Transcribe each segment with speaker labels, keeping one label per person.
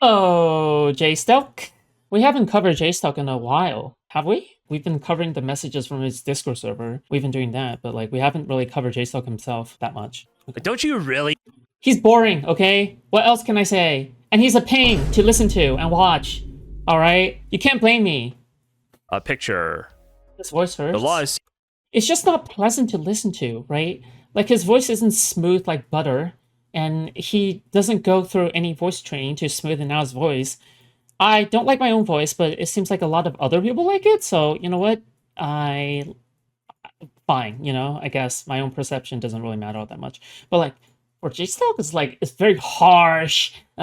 Speaker 1: Oh, Jstlk. We haven't covered Jstlk in a while, have we? We've been covering the messages from his Discord server. We've been doing that, but like we haven't really covered Jstlk himself that much.
Speaker 2: But don't you really?
Speaker 1: He's boring, okay? What else can I say? And he's a pain to listen to and watch. All right? You can't blame me.
Speaker 2: A picture.
Speaker 1: His voice hurts.
Speaker 2: The law is.
Speaker 1: It's just not pleasant to listen to, right? Like his voice isn't smooth like butter, and he doesn't go through any voice training to smoothen out his voice. I don't like my own voice, but it seems like a lot of other people like it, so you know what? Fine, you know, I guess my own perception doesn't really matter all that much. But like, for Jstlk is like, it's very harsh. He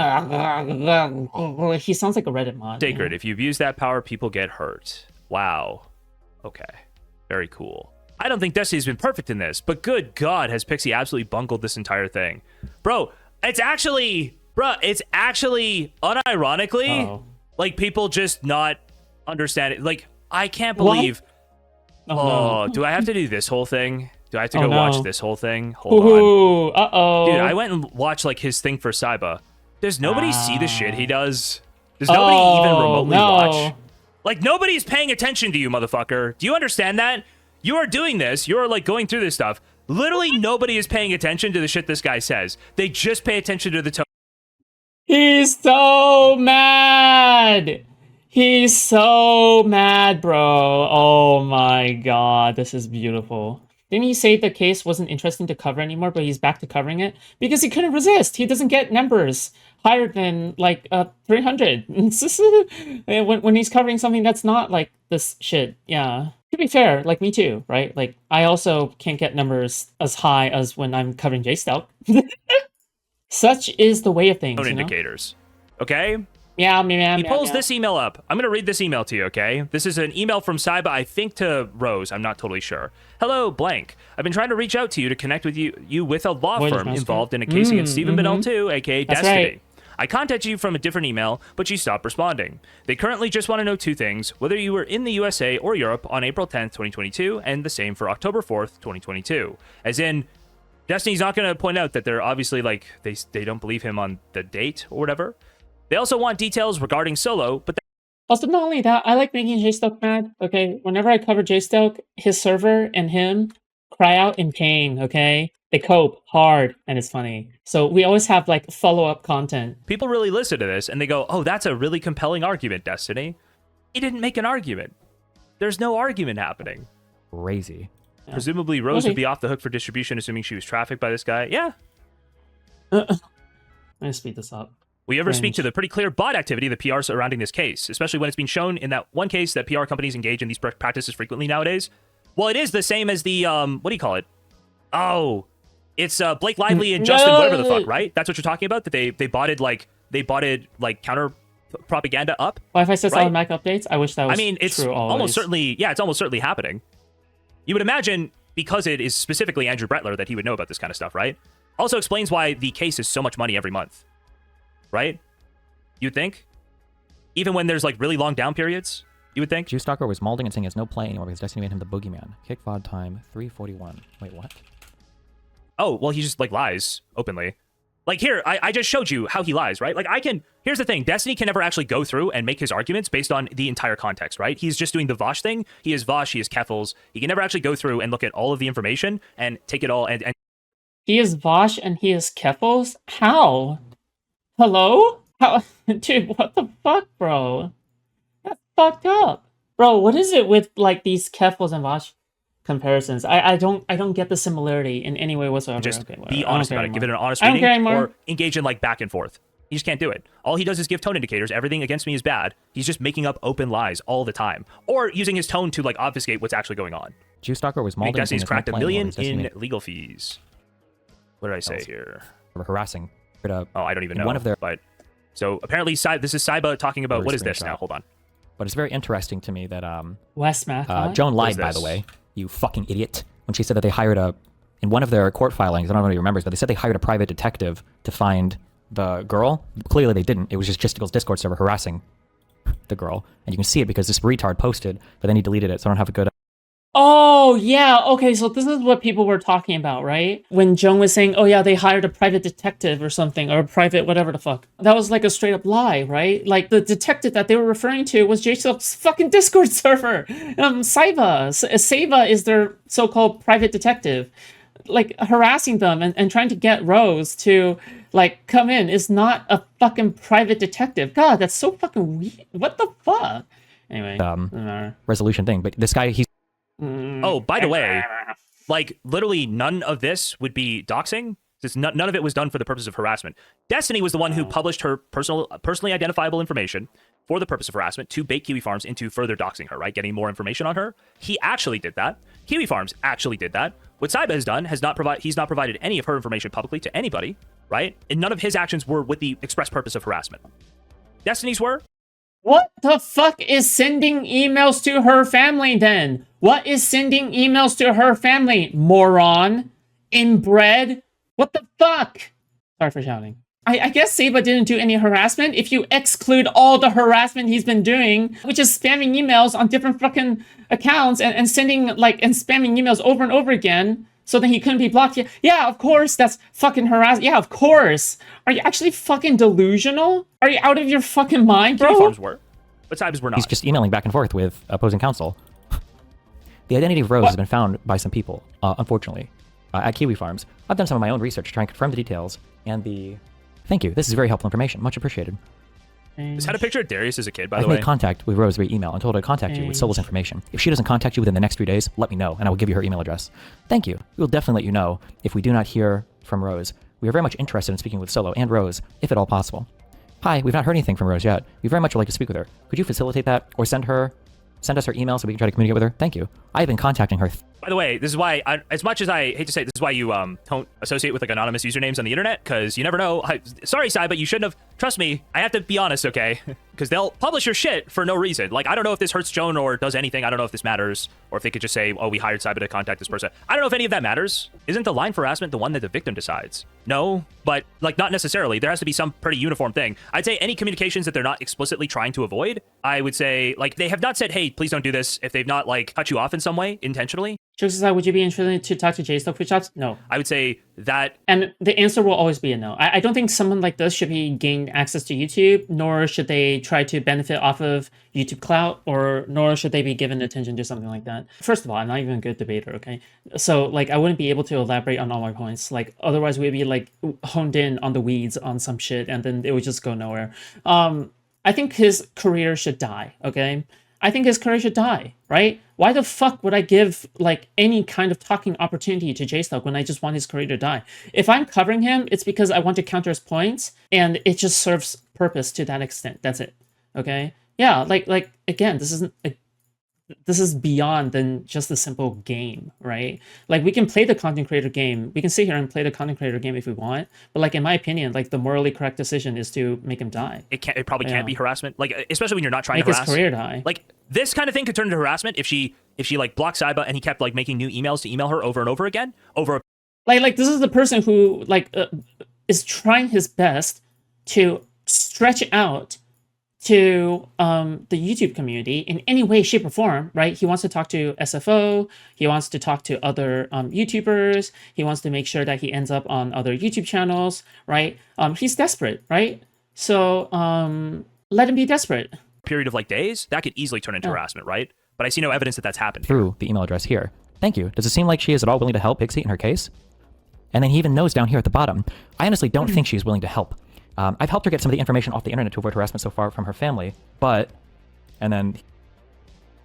Speaker 1: sounds like a Reddit mod.
Speaker 2: Sacred.
Speaker 1: You know?
Speaker 2: If you abuse that power, people get hurt. Wow. Okay. Very cool. I don't think Destiny's been perfect in this, but good God, has Pxie absolutely bungled this entire thing. Bro, it's actually unironically, like people just not understand it. Like, I can't believe.
Speaker 1: Oh, no.
Speaker 2: Do I have to do this whole thing? Do I have to go watch this whole thing? Hold
Speaker 1: on. Uh-oh.
Speaker 2: Dude, I went and watched like his thing for Saiba. Does nobody see the shit he does? Does nobody even remotely watch? Like, nobody's paying attention to you, motherfucker. Do you understand that? You are doing this. You are like going through this stuff. Literally nobody is paying attention to the shit this guy says. They just pay attention to the tone.
Speaker 1: He's so mad. He's so mad, bro. Oh my god, this is beautiful. Didn't he say the case wasn't interesting to cover anymore, but he's back to covering it? Because he couldn't resist. He doesn't get numbers higher than, like, 300. when he's covering something that's not, like, this shit. Yeah. To be fair, like, me too, right? Like, I also can't get numbers as high as when I'm covering Jstlk. Such is the way of things,
Speaker 2: Indicators. Okay?
Speaker 1: Yeah, man.
Speaker 2: He pulls this email up. I'm going to read this email to you, okay? This is an email from Saiba, I think to Rose. I'm not totally sure. Hello, blank. I've been trying to reach out to you to connect with you with a law firm involved in a case against Stephen Bennell too, aka Destiny.
Speaker 1: Right.
Speaker 2: I contacted you from a different email, but you stopped responding. They currently just want to know two things, whether you were in the USA or Europe on April 10th, 2022, and the same for October 4th, 2022. As in, Destiny's not going to point out that they're obviously, like, they don't believe him on the date or whatever. They also want details regarding Solo, but...
Speaker 1: Also, not only that, I like making Jstlk mad, okay? Whenever I cover Jstlk, his server and him cry out in pain, okay? They cope hard, and it's funny. So we always have, like, follow-up content.
Speaker 2: People really listen to this, and they go, oh, that's a really compelling argument, Destiny. He didn't make an argument. There's no argument happening.
Speaker 3: Crazy.
Speaker 2: Yeah. Presumably, Rose would be off the hook for distribution, assuming she was trafficked by this guy. Yeah.
Speaker 1: I'm gonna speed this up.
Speaker 2: We ever speak to the pretty clear bot activity of the PR surrounding this case, especially when it's been shown in that one case that PR companies engage in these practices frequently nowadays? Well, it is the same as the, what do you call it? Oh, it's Blake Lively and Justin whatever the fuck, right? That's what you're talking about? That they botted counter propaganda up?
Speaker 1: Wi-Fi says automatic updates? I wish that was true.
Speaker 2: I mean, it's
Speaker 1: true
Speaker 2: almost certainly, yeah, it's almost certainly happening. You would imagine, because it is specifically Andrew Brettler, that he would know about this kind of stuff, right? Also explains why the case is so much money every month. Right? You'd think? Even when there's, like, really long down periods? You would think?
Speaker 3: Jstlk was molding and saying he has no play anymore because Destiny made him the boogeyman. Kick VOD time, 3:41. Wait, what?
Speaker 2: Oh, well, he just, like, lies openly. Like, here, I just showed you how he lies, right? Like, here's the thing. Destiny can never actually go through and make his arguments based on the entire context, right? He's just doing the Vosh thing. He is Vosh, he is Keffels. He can never actually go through and look at all of the information and take it all and...
Speaker 1: He is Vosh and he is Keffels? How? Hello? How? Dude, what the fuck, bro? That's fucked up. Bro, what is it with, like, these Keffels and Vosh comparisons? I don't get the similarity in any way whatsoever.
Speaker 2: Just
Speaker 1: okay,
Speaker 2: be honest about it. Give it an honest reading or engage in, like, back and forth. He just can't do it. All he does is give tone indicators. Everything against me is bad. He's just making up open lies all the time. Or using his tone to, like, obfuscate what's actually going on.
Speaker 3: Jstlk was molding.
Speaker 2: Destiny's cracked $1 million in legal fees. What did I say here?
Speaker 3: Harassing.
Speaker 2: Oh, I don't even know.
Speaker 3: One of their...
Speaker 2: But so apparently, this is Saiba talking about what is this now? Hold on.
Speaker 3: But it's very interesting to me that
Speaker 1: Joan
Speaker 3: lied, by the way. You fucking idiot. When she said that they hired in one of their court filings, I don't know if he remembers, but they said they hired a private detective to find the girl. Clearly they didn't. It was just Jstlk's Discord server harassing the girl, and you can see it because this retard posted, but then he deleted it, so I don't have a good.
Speaker 1: Oh, yeah. Okay, so this is what people were talking about, right? When Jung was saying, oh, yeah, they hired a private detective or something, or a private whatever the fuck. That was like a straight up lie, right? Like, the detective that they were referring to was Jstlk's fucking Discord server. Saiba. Saiba is their so-called private detective. Like, harassing them and trying to get Rose to, like, come in is not a fucking private detective. God, that's so fucking weird. What the fuck? Anyway, doesn't matter.
Speaker 3: Resolution thing. But this guy, he's...
Speaker 2: Oh, by the way, like literally none of this would be doxing. None of it was done for the purpose of harassment. Destiny was the one who published her personally identifiable information for the purpose of harassment to bait Kiwi Farms into further doxing her, right? Getting more information on her. He actually did that. Kiwi Farms actually did that. What Saiba has done has he's not provided any of her information publicly to anybody, right? And none of his actions were with the express purpose of harassment. Destiny's were.
Speaker 1: What the fuck is sending emails to her family then? What is sending emails to her family, moron? Inbred? What the fuck? Sorry for shouting. I guess Saiba didn't do any harassment if you exclude all the harassment he's been doing, which is spamming emails on different fucking accounts and sending, like, and spamming emails over and over again so that he couldn't be blocked. Yeah, of course, that's fucking harassment. Yeah, of course. Are you actually fucking delusional? Are you out of your fucking mind, bro?
Speaker 2: Kiwi Farms were, but Saibas were not.
Speaker 3: He's just emailing back and forth with opposing counsel. The identity of Rose has been found by some people, unfortunately, at Kiwi Farms. I've done some of my own research to try and confirm the details and the... Thank you. This is very helpful information. Much appreciated.
Speaker 2: Just had a picture of Darius as a kid, by the
Speaker 3: I've
Speaker 2: way.
Speaker 3: made contact with Rose via email and told her to contact you with Solo's information. If she doesn't contact you within the next 3 days, let me know, and I will give you her email address. Thank you. We will definitely let you know if we do not hear from Rose. We are very much interested in speaking with Solo and Rose, if at all possible. Hi, we've not heard anything from Rose yet. We very much would like to speak with her. Could you facilitate that, or send us her email so we can try to communicate with her? Thank you. I have been contacting her.
Speaker 2: By the way, this is why, as much as I hate to say, this is why you don't associate with like anonymous usernames on the internet, because you never know. Sorry, Sai, but you shouldn't have. Trust me, I have to be honest, okay? Because they'll publish your shit for no reason. Like, I don't know if this hurts Joan or does anything. I don't know if this matters, or if they could just say, oh, we hired Saiba to contact this person. I don't know if any of that matters. Isn't the line for harassment the one that the victim decides? No, but like not necessarily. There has to be some pretty uniform thing. I'd say any communications that they're not explicitly trying to avoid, I would say, like, they have not said, hey, please don't do this, if they've not like cut you off in some way intentionally.
Speaker 1: Jokes aside, would you be interested to talk to Jstlk Foodshops? No.
Speaker 2: I would say that...
Speaker 1: And the answer will always be a no. I don't think someone like this should be gained access to YouTube, nor should they try to benefit off of YouTube clout, nor should they be given attention to something like that. First of all, I'm not even a good debater, okay? So, like, I wouldn't be able to elaborate on all my points. Like, otherwise we'd be, like, honed in on the weeds on some shit, and then it would just go nowhere. I think his career should die, okay? I think his career should die, right? Why the fuck would I give, like, any kind of talking opportunity to Jstlk when I just want his career to die? If I'm covering him, it's because I want to counter his points, and it just serves purpose to that extent. That's it, okay? Yeah, like again, this is beyond than just a simple game, right? Like, we can play the content creator game. We can sit here and play the content creator game if we want, but, like, in my opinion, like, the morally correct decision is to make him die.
Speaker 2: It probably can't be harassment. Like, especially when you're not trying to harass.
Speaker 1: Make his career die.
Speaker 2: Like, this kind of thing could turn into harassment if she like blocked Saiba and he kept like making new emails to email her over and over again
Speaker 1: like this is the person who like is trying his best to stretch out to the YouTube community in any way, shape, or form, right? He wants to talk to SFO, he wants to talk to other YouTubers, he wants to make sure that he ends up on other YouTube channels, right? He's desperate, right? So let him be desperate.
Speaker 2: Period of like days, that could easily turn into harassment, right? But I see no evidence that that's happened.
Speaker 3: Through the email address here. Thank you. Does it seem like she is at all willing to help Pxie in her case? And then he even knows down here at the bottom. I honestly don't think she's willing to help. I've helped her get some of the information off the internet to avoid harassment so far from her family, but... And then...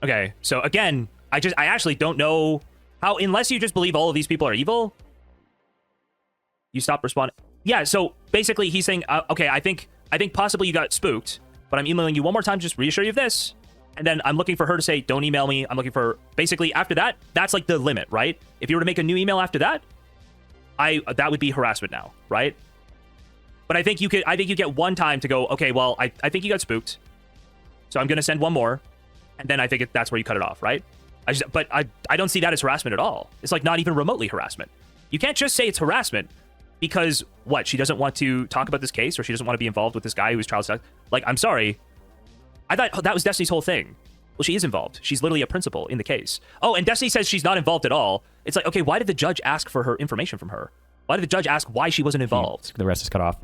Speaker 2: Okay, so again, I actually don't know how, unless you just believe all of these people are evil, you stop responding. Yeah, so basically he's saying, okay, I think possibly you got spooked, but I'm emailing you one more time to just reassure you of this. And then I'm looking for her to say, don't email me. I'm looking for, basically after that, that's like the limit, right? If you were to make a new email after that, that would be harassment now, right? But I think you get one time to go, okay, well, I think you got spooked, so I'm going to send one more. And then I think that's where you cut it off, right? But I don't see that as harassment at all. It's like not even remotely harassment. You can't just say it's harassment because, what, she doesn't want to talk about this case, or she doesn't want to be involved with this guy who's child sex. Like, I'm sorry. I thought that was Destiny's whole thing. Well, she is involved. She's literally a principal in the case. Oh, and Destiny says she's not involved at all. It's like, okay, why did the judge ask for her information from her? Why did the judge ask why she wasn't involved?
Speaker 3: The rest is cut off.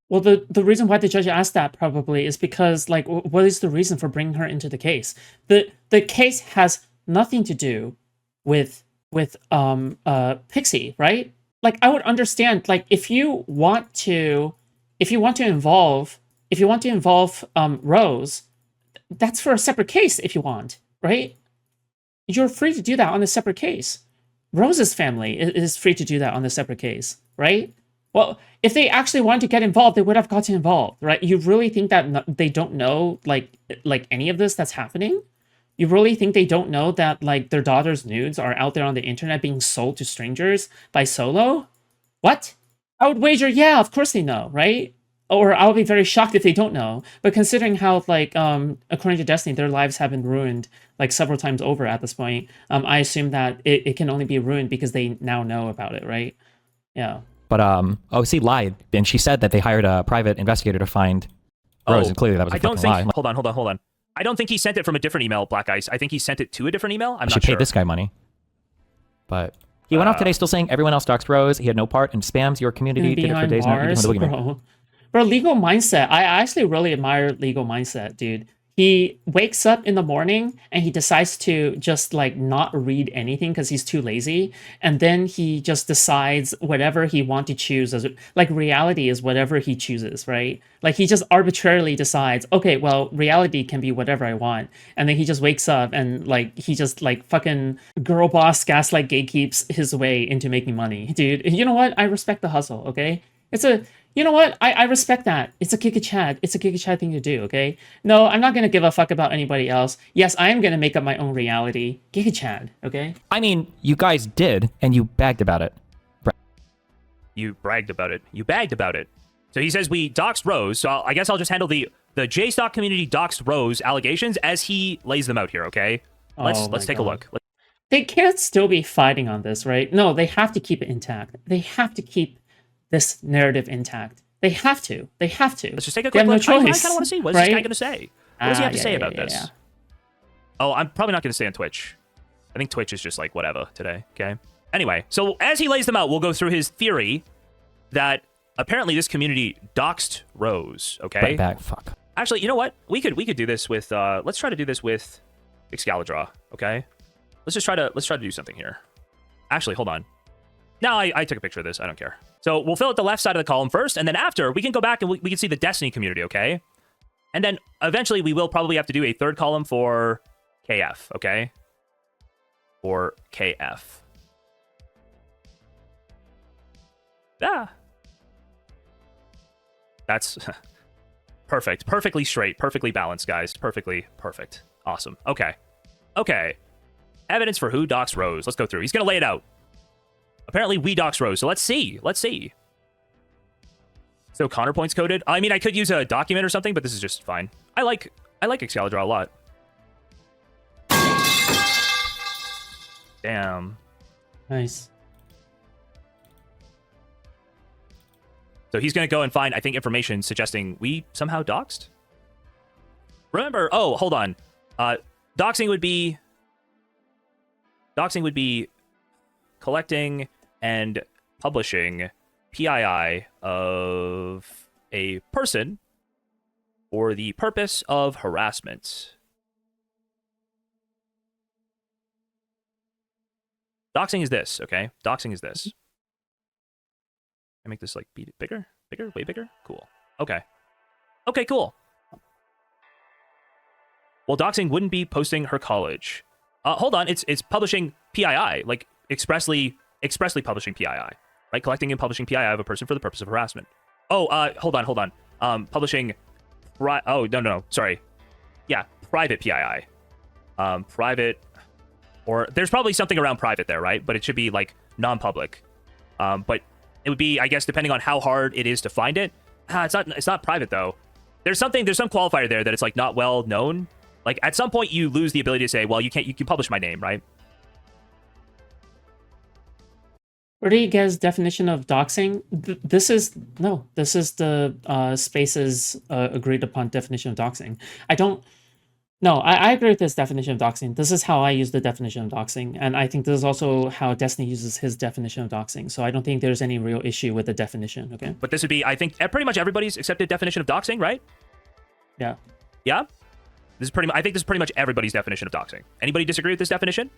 Speaker 1: Well, the reason why the judge asked that probably is because, like, what is the reason for bringing her into the case? The case has nothing to do with Pxie, right? Like, I would understand, like, if you want to involve Rose, that's for a separate case if you want, right? You're free to do that on a separate case. Rose's family is free to do that on a separate case, right? Well, if they actually wanted to get involved, they would have gotten involved, right? You really think that they don't know, like any of this that's happening? You really think they don't know that, like, their daughter's nudes are out there on the internet being sold to strangers by Solo? What? I would wager, yeah, of course they know, right? Or I'll be very shocked if they don't know. But considering how, like, according to Destiny, their lives have been ruined, like, several times over at this point, I assume that it can only be ruined because they now know about it, right? Yeah.
Speaker 3: But OC lied, and she said that they hired a private investigator to find Rose, and clearly that was a fucking lie.
Speaker 2: Hold on. I don't think he sent it from a different email, Black Ice. I think he sent it to a different email. I'm not sure.
Speaker 3: She paid this guy money. But he went off today still saying everyone else doxed Rose. He had no part and spams your community. Did it for days now.
Speaker 1: Bro, legal mindset. I actually really admire legal mindset, dude. He wakes up in the morning and he decides to just, like, not read anything because he's too lazy. And then he just decides whatever he wants to choose. Like, reality is whatever he chooses, right? Like, he just arbitrarily decides, okay, well, reality can be whatever I want. And then he just wakes up and, like, he just, like, fucking girl boss gaslight gatekeeps his way into making money. Dude, you know what? I respect the hustle, okay? You know what? I respect that. It's a Giga Chad. It's a Giga Chad thing to do, okay? No, I'm not going to give a fuck about anybody else. Yes, I am going to make up my own reality. Giga Chad, okay?
Speaker 3: I mean, you guys did, and you bagged about it.
Speaker 2: You bragged about it. You bagged about it. So he says we doxed Rose, so I guess I'll just handle the Jstlk community doxed Rose allegations as he lays them out here, okay? Let's take a look.
Speaker 1: They can't still be fighting on this, right? No, they have to keep it intact. They have to keep this narrative intact. They have to. Let's
Speaker 2: just take a quick look.
Speaker 1: No
Speaker 2: I kind of
Speaker 1: choice,
Speaker 2: want to see. What is
Speaker 1: right?
Speaker 2: this guy going to say? What does he have to say about this?
Speaker 1: Yeah.
Speaker 2: Oh, I'm probably not going to stay on Twitch. I think Twitch is just like whatever today, okay? Anyway, so as he lays them out, we'll go through his theory that apparently this community doxed Rose, okay?
Speaker 3: Fuck.
Speaker 2: Actually, you know what? We could do this with let's try to do this with Excalibur, okay? Let's try to do something here. Actually, hold on. No, I took a picture of this. I don't care. So we'll fill out the left side of the column first, and then after, we can go back and we can see the Destiny community, okay? And then eventually we will probably have to do a third column for KF, okay? For KF. Yeah. That's perfect. Perfectly straight. Perfectly balanced, guys. Perfectly perfect. Awesome. Okay. Evidence for who doxed Rose. Let's go through. He's going to lay it out. Apparently, we dox Rose, so let's see. So counterpoints coded. I mean, I could use a document or something, but this is just fine. I like Excalibur a lot. Damn.
Speaker 1: Nice.
Speaker 2: So he's going to go and find, I think, information suggesting we somehow doxed? Remember, oh, hold on. Doxing would be collecting and publishing PII of a person for the purpose of harassment. Doxing is this, okay? Doxing is this. I make this like bigger, way bigger. Cool. Okay, cool. Well, doxing wouldn't be posting her college. Hold on, it's publishing PII, like expressly publishing PII, right? Collecting and publishing PII of a person for the purpose of harassment. Oh, hold on. Publishing. Sorry. Yeah, private PII. Private, or there's probably something around private there, right? But it should be like non-public. But it would be, I guess, depending on how hard it is to find it. It's not private though. There's some qualifier there that it's like not well known. Like at some point you lose the ability to say, well, you can publish my name, right?
Speaker 1: Where do you get his definition of doxing? This is the Space's agreed upon definition of doxing. No, I agree with this definition of doxing. This is how I use the definition of doxing, and I think this is also how Destiny uses his definition of doxing. So I don't think there's any real issue with the definition. Okay.
Speaker 2: But this would be, I think, pretty much everybody's accepted definition of doxing, right?
Speaker 1: Yeah.
Speaker 2: Yeah. This is pretty. I think this is pretty much everybody's definition of doxing. Anybody disagree with this definition?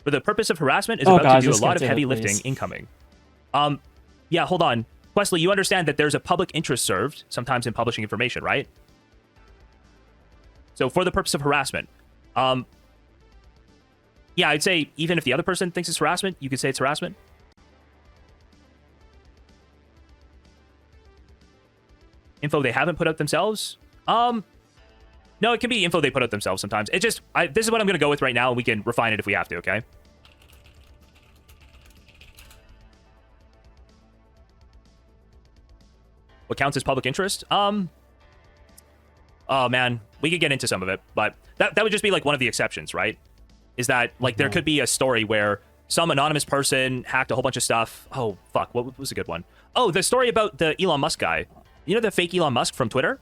Speaker 2: For the purpose of harassment is about to do a lot of heavy lifting incoming. Yeah, hold on. Wesley, you understand that there's a public interest served sometimes in publishing information, right? So for the purpose of harassment, yeah, I'd say even if the other person thinks it's harassment, you could say it's harassment. Info they haven't put out themselves? No, it can be info they put out themselves sometimes. It just, this is what I'm going to go with right now, and we can refine it if we have to, okay? What counts as public interest? Oh man, we could get into some of it, but that would just be like one of the exceptions, right? Is that like there could be a story where some anonymous person hacked a whole bunch of stuff. Oh fuck, what was a good one? Oh, the story about the Elon Musk guy. You know the fake Elon Musk from Twitter?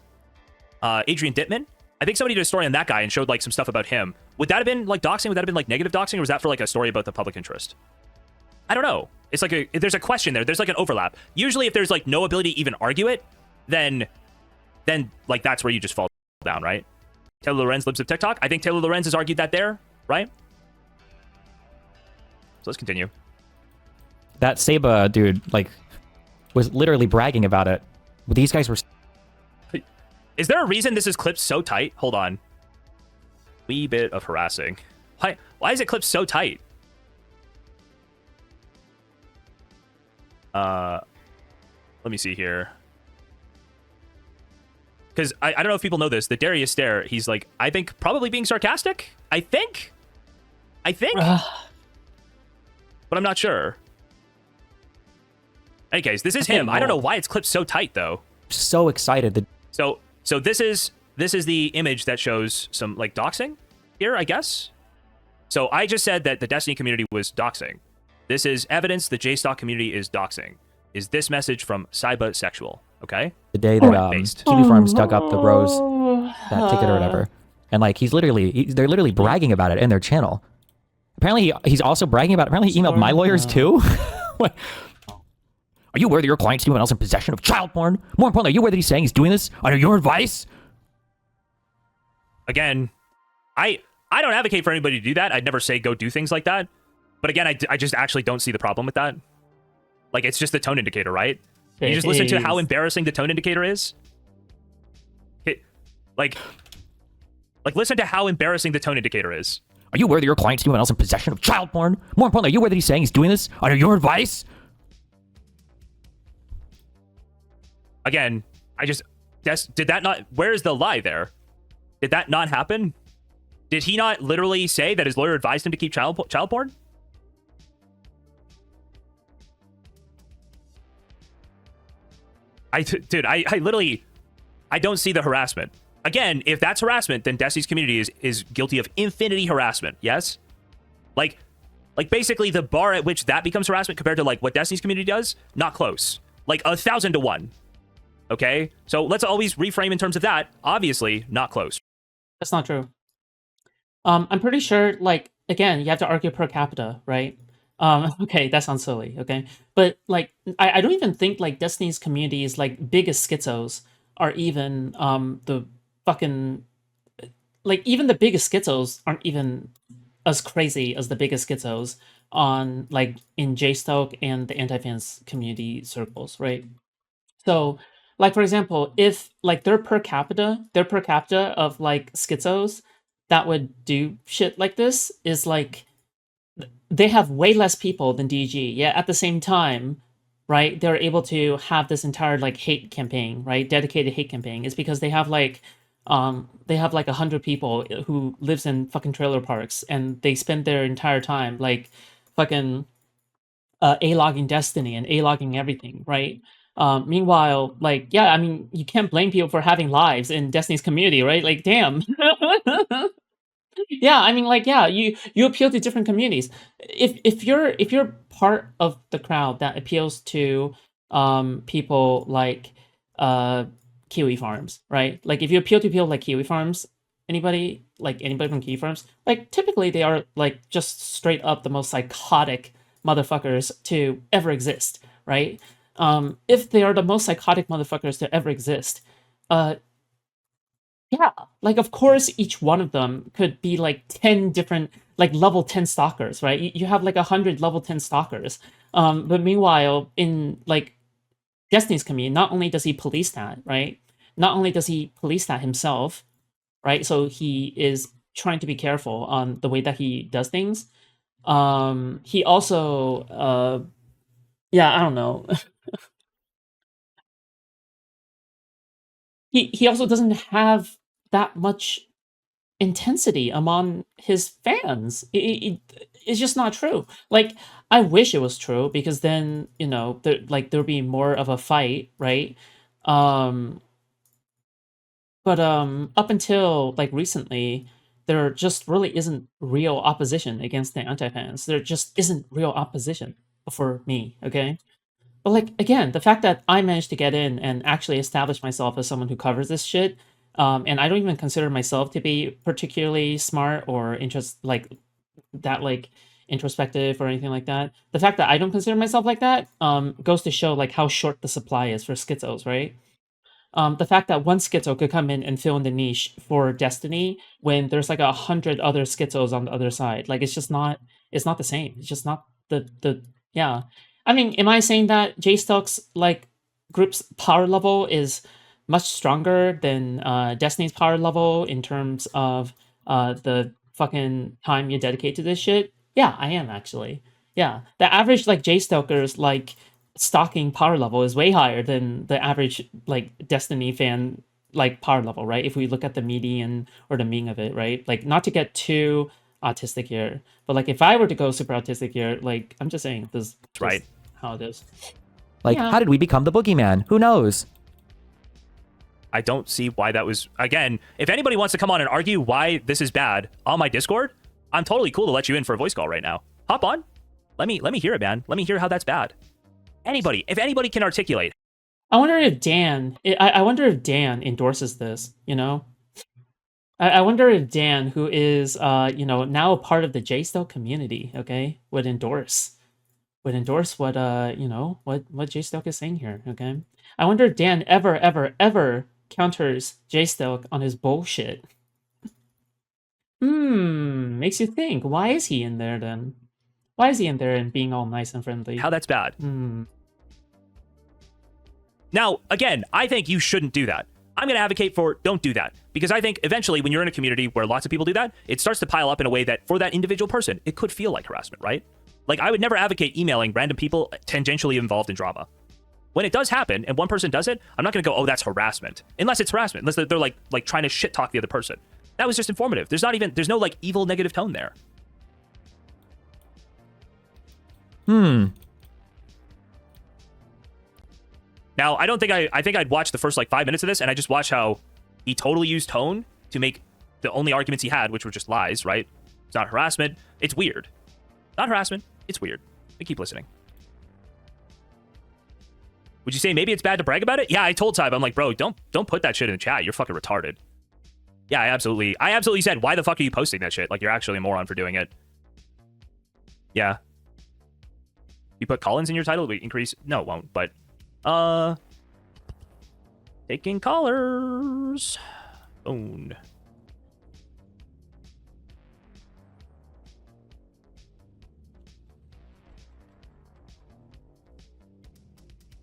Speaker 2: Adrian Dittman? I think somebody did a story on that guy and showed like some stuff about him. Would that have been like doxing? Would that have been like negative doxing, or was that for like a story about the public interest? I don't know. It's like there's a question there. There's like an overlap. Usually if there's like no ability to even argue it, then like that's where you just fall down, right? Taylor Lorenz lives of TikTok. I think Taylor Lorenz has argued that there, right? So let's continue.
Speaker 3: That Seba dude, like, was literally bragging about it. These guys were...
Speaker 2: Is there a reason this is clipped so tight? Hold on. Wee bit of harassing. Why is it clipped so tight? Let me see here. Because I don't know if people know this. The Darius Stare, he's like, I think probably being sarcastic? I think? But I'm not sure. Any case, this is him. I don't know why it's clipped so tight, though.
Speaker 3: So excited.
Speaker 2: So this is the image that shows some, like, doxing here, I guess? So I just said that the Destiny community was doxing. This is evidence the Jstlk community is doxing. Is this message from Cyber Sexual, okay?
Speaker 3: The day that Kiwi Farms dug up the Rose, that ticket or whatever. And, like, they're literally bragging about it in their channel. Apparently, he's also bragging about it. Apparently, he emailed my lawyers, too. What? Are you aware that your client's anyone else in possession of child porn? More importantly, are you aware that he's saying he's doing this under your advice?
Speaker 2: Again, I don't advocate for anybody to do that. I'd never say go do things like that. But again, I just actually don't see the problem with that. Like, it's just the tone indicator, right? Can you just listen to how embarrassing the tone indicator is? Like, listen to how embarrassing the tone indicator is.
Speaker 3: Are you aware that your client's anyone else in possession of child porn? More importantly, are you aware that he's saying he's doing this under your advice?
Speaker 2: Again, did that not, where's the lie there? Did that not happen? Did he not literally say that his lawyer advised him to keep child porn? Dude, I literally, I don't see the harassment. Again, if that's harassment, then Destiny's community is guilty of infinity harassment, yes? Like basically the bar at which that becomes harassment compared to like what Destiny's community does, not close. Like 1,000 to 1. Okay? So let's always reframe in terms of that. Obviously, not close.
Speaker 1: That's not true. I'm pretty sure, like, again, you have to argue per capita, right? Okay, that sounds silly, okay? But, like, I don't even think, like, Destiny's community's, like, biggest schizos are even, the fucking... Like, even the biggest schizos aren't even as crazy as the biggest schizos on, like, in Jstlk and the anti-fans community circles, right? So, like, for example, if, like, their per capita of, like, schizos that would do shit like this is, like, they have way less people than DG, yet at the same time, right, they're able to have this entire, like, hate campaign, right, dedicated hate campaign. It's because they have, like, 100 people who lives in fucking trailer parks, and they spend their entire time, like, fucking A-logging Destiny and A-logging everything, right? Meanwhile, like, yeah, I mean, you can't blame people for having lives in Destiny's community, right? Like, damn. Yeah, I mean, like, yeah, you appeal to different communities. If you're part of the crowd that appeals to people like Kiwi Farms, right? Like if you appeal to people like Kiwi Farms, anybody from Kiwi Farms, like typically they are like just straight up the most psychotic motherfuckers to ever exist, right? If they are the most psychotic motherfuckers to ever exist, uh, yeah, like of course each one of them could be like 10 different like level 10 stalkers, right? You have like 100 level 10 stalkers. But meanwhile, in like Destiny's community, not only does he police that, right? Not only does he police that himself, right? So he is trying to be careful on the way that he does things. He also yeah, I don't know. He also doesn't have that much intensity among his fans. It's just not true. Like I wish it was true because then there'd be more of a fight, right? Um, but up until like recently, there just really isn't real opposition against the anti-fans. There just isn't real opposition for me. Okay. But like again, the fact that I managed to get in and actually establish myself as someone who covers this shit, and I don't even consider myself to be particularly smart or like introspective or anything like that. The fact that I don't consider myself like that goes to show like how short the supply is for schizos, right? The fact that one schizo could come in and fill in the niche for Destiny when there's like 100 other schizos on the other side, like it's not the same. It's just not the yeah. I mean, am I saying that Jstlk's like group's power level is much stronger than Destiny's power level in terms of the fucking time you dedicate to this shit? Yeah, I am actually. Yeah, the average like Jstlker's like stalking power level is way higher than the average like Destiny fan like power level, right? If we look at the median or the mean of it, right? Like not to get too autistic here, but like if I were to go super autistic here, like I'm just saying this is
Speaker 2: Right.
Speaker 1: how it is.
Speaker 3: Like,
Speaker 1: Yeah.
Speaker 3: how did we become the boogeyman? Who knows?
Speaker 2: I don't see why that was. Again, if anybody wants to come on and argue why this is bad on my Discord, I'm totally cool to let you in for a voice call right now. Hop on. Let me hear it, man. Let me hear how that's bad. Anybody, if anybody can articulate.
Speaker 1: I wonder if I wonder if Dan endorses this, you know? I wonder if Dan, who is now a part of the Jstlk community, okay, would endorse what what Jstlk is saying here, okay? I wonder if Dan ever counters Jstlk on his bullshit. Makes you think. Why is he in there then? Why is he in there and being all nice and friendly?
Speaker 2: How that's bad. Now, again, I think you shouldn't do that. I'm going to advocate for don't do that. Because I think eventually when you're in a community where lots of people do that, it starts to pile up in a way that for that individual person, it could feel like harassment, right? Like I would never advocate emailing random people tangentially involved in drama. When it does happen and one person does it, I'm not going to go, oh, that's harassment. Unless it's harassment, unless they're like trying to shit talk the other person. That was just informative. There's no like evil negative tone there. Now, I think I'd watched the first like 5 minutes of this and I just watched how he totally used tone to make the only arguments he had, which were just lies, right? It's not harassment. It's weird. Not harassment. It's weird. But keep listening. Would you say maybe it's bad to brag about it? Yeah, I told Tybe, I'm like, bro, don't put that shit in the chat. You're fucking retarded. Yeah, I absolutely said, why the fuck are you posting that shit? Like, you're actually a moron for doing it. Yeah. You put Collins in your title, we increase. No, it won't, but taking callers. Owned.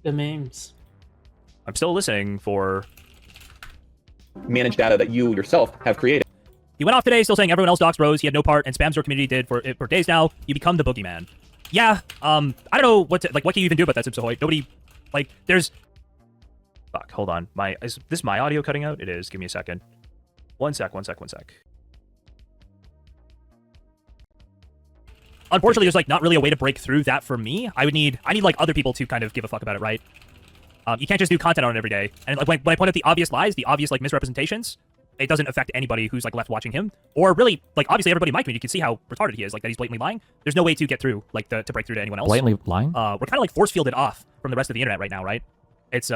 Speaker 1: The memes.
Speaker 2: I'm still listening for
Speaker 4: manage data that you yourself have created.
Speaker 2: He went off today still saying everyone else doxed Rose. He had no part and spams your community did for days now. You become the boogeyman. Yeah, I don't know what can you even do about that, Simpsahoy? Nobody, like, there's... Fuck, hold on. Is this my audio cutting out? It is. Give me a second. One sec. Unfortunately, there's, like, not really a way to break through that for me. I need, like, other people to kind of give a fuck about it, right? You can't just do content on it every day. And, like, when I point out the obvious lies, the obvious, like, misrepresentations, it doesn't affect anybody who's, like, left watching him. Or really, like, obviously everybody in my community can see how retarded he is, like, that he's blatantly lying. There's no way to get through, like, to break through to anyone else.
Speaker 3: Blatantly lying?
Speaker 2: We're kind of, like, force-fielded off from the rest of the internet right now, right? It's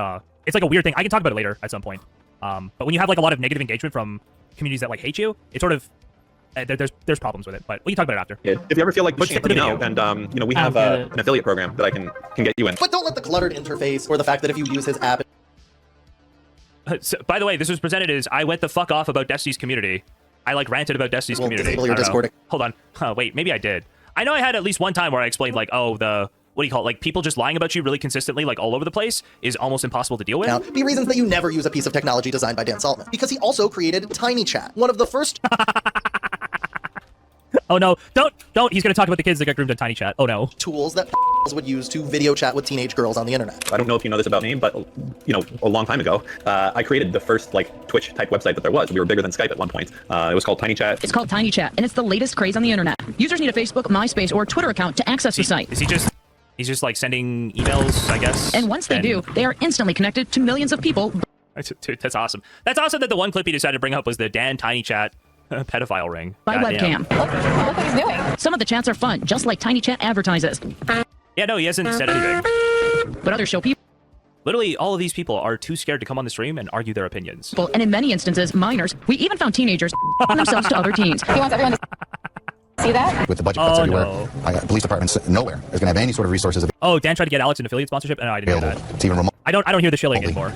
Speaker 2: It's like a weird thing. I can talk about it later at some point. But when you have like a lot of negative engagement from communities that like hate you, it's sort of there's problems with it. But we can talk about it after.
Speaker 4: If you ever feel like
Speaker 2: But
Speaker 4: let me know. And we have an affiliate program that I can get you in.
Speaker 5: But don't let the cluttered interface or the fact that if you use his app...
Speaker 2: So, by the way, this was presented as I went the fuck off about Destiny's community. I like ranted about Destiny's community.
Speaker 5: Disable your
Speaker 2: I don't know.
Speaker 5: Discord.
Speaker 2: Hold on. Wait, maybe I did. I know I had at least one time where I explained like, oh, what do you call it? Like people just lying about you really consistently, like all over the place, is almost impossible to deal with.
Speaker 5: Be reasons that you never use a piece of technology designed by Dan Saltman. Because he also created TinyChat, one of the first...
Speaker 2: Oh no, don't. He's going to talk about the kids that got groomed on TinyChat. Oh no.
Speaker 5: ...tools that would use to video chat with teenage girls on the internet.
Speaker 4: I don't know if you know this about me, but a long time ago, I created the first like Twitch type website that there was. We were bigger than Skype at one point. It was called TinyChat.
Speaker 6: It's called TinyChat, and it's the latest craze on the internet. Users need a Facebook, MySpace, or Twitter account to access the site.
Speaker 2: Is he just... He's just like sending emails, I guess.
Speaker 6: And once they do, they are instantly connected to millions of people.
Speaker 2: Dude, that's awesome. That's awesome that the one clip he decided to bring up was the Dan TinyChat pedophile ring.
Speaker 6: By
Speaker 2: Goddamn.
Speaker 6: webcam. Look what he's doing. Some of the chats are fun, just like TinyChat advertises.
Speaker 2: Yeah, no, he hasn't said anything.
Speaker 6: But others show people,
Speaker 2: Literally, all of these people are too scared to come on the stream and argue their opinions.
Speaker 6: and in many instances, minors. We even found teenagers themselves to other teens.
Speaker 7: He wants everyone to see that.
Speaker 8: With the budget cuts everywhere,
Speaker 2: no.
Speaker 8: police departments nowhere is going to have any sort of resources
Speaker 2: Oh, Dan tried to get Alex an affiliate sponsorship? No, I didn't know
Speaker 8: available
Speaker 2: that.
Speaker 8: to even remotely
Speaker 2: I don't hear the shilling anymore.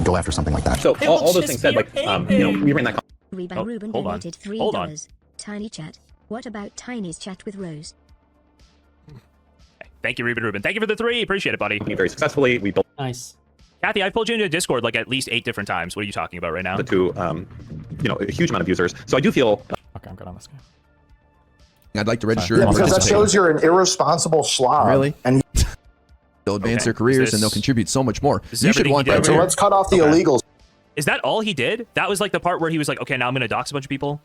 Speaker 8: go after something like that.
Speaker 4: So all those things said, like we ran that.
Speaker 2: Oh,
Speaker 9: Ruben
Speaker 2: hold on.
Speaker 9: donated $3.
Speaker 2: Hold on.
Speaker 9: TinyChat. What about Tiny's chat with Rose?
Speaker 2: Thank you, Ruben. Thank you for the 3. Appreciate it, buddy.
Speaker 4: Very successfully. We built
Speaker 1: Nice.
Speaker 2: Kathy, I pulled you into Discord like at least 8 different times. What are you talking about right now?
Speaker 4: it to a huge amount of users. So I do feel
Speaker 3: Okay, I'm good on this guy.
Speaker 10: I'd like to register
Speaker 3: Yeah,
Speaker 10: and
Speaker 3: because that
Speaker 10: participate.
Speaker 3: shows
Speaker 10: you're an irresponsible slob. Really? And they'll advance
Speaker 2: Okay.
Speaker 10: their careers
Speaker 2: Is
Speaker 10: and they'll
Speaker 2: this-
Speaker 10: contribute so much more.
Speaker 2: Is
Speaker 10: You should
Speaker 2: everything
Speaker 10: want
Speaker 2: he did
Speaker 10: that.
Speaker 2: over
Speaker 10: So
Speaker 2: here?
Speaker 10: let's cut off the
Speaker 2: Okay.
Speaker 10: illegals.
Speaker 2: Is that all he did? That was like the part where he was like, okay, now I'm going to dox a bunch of people?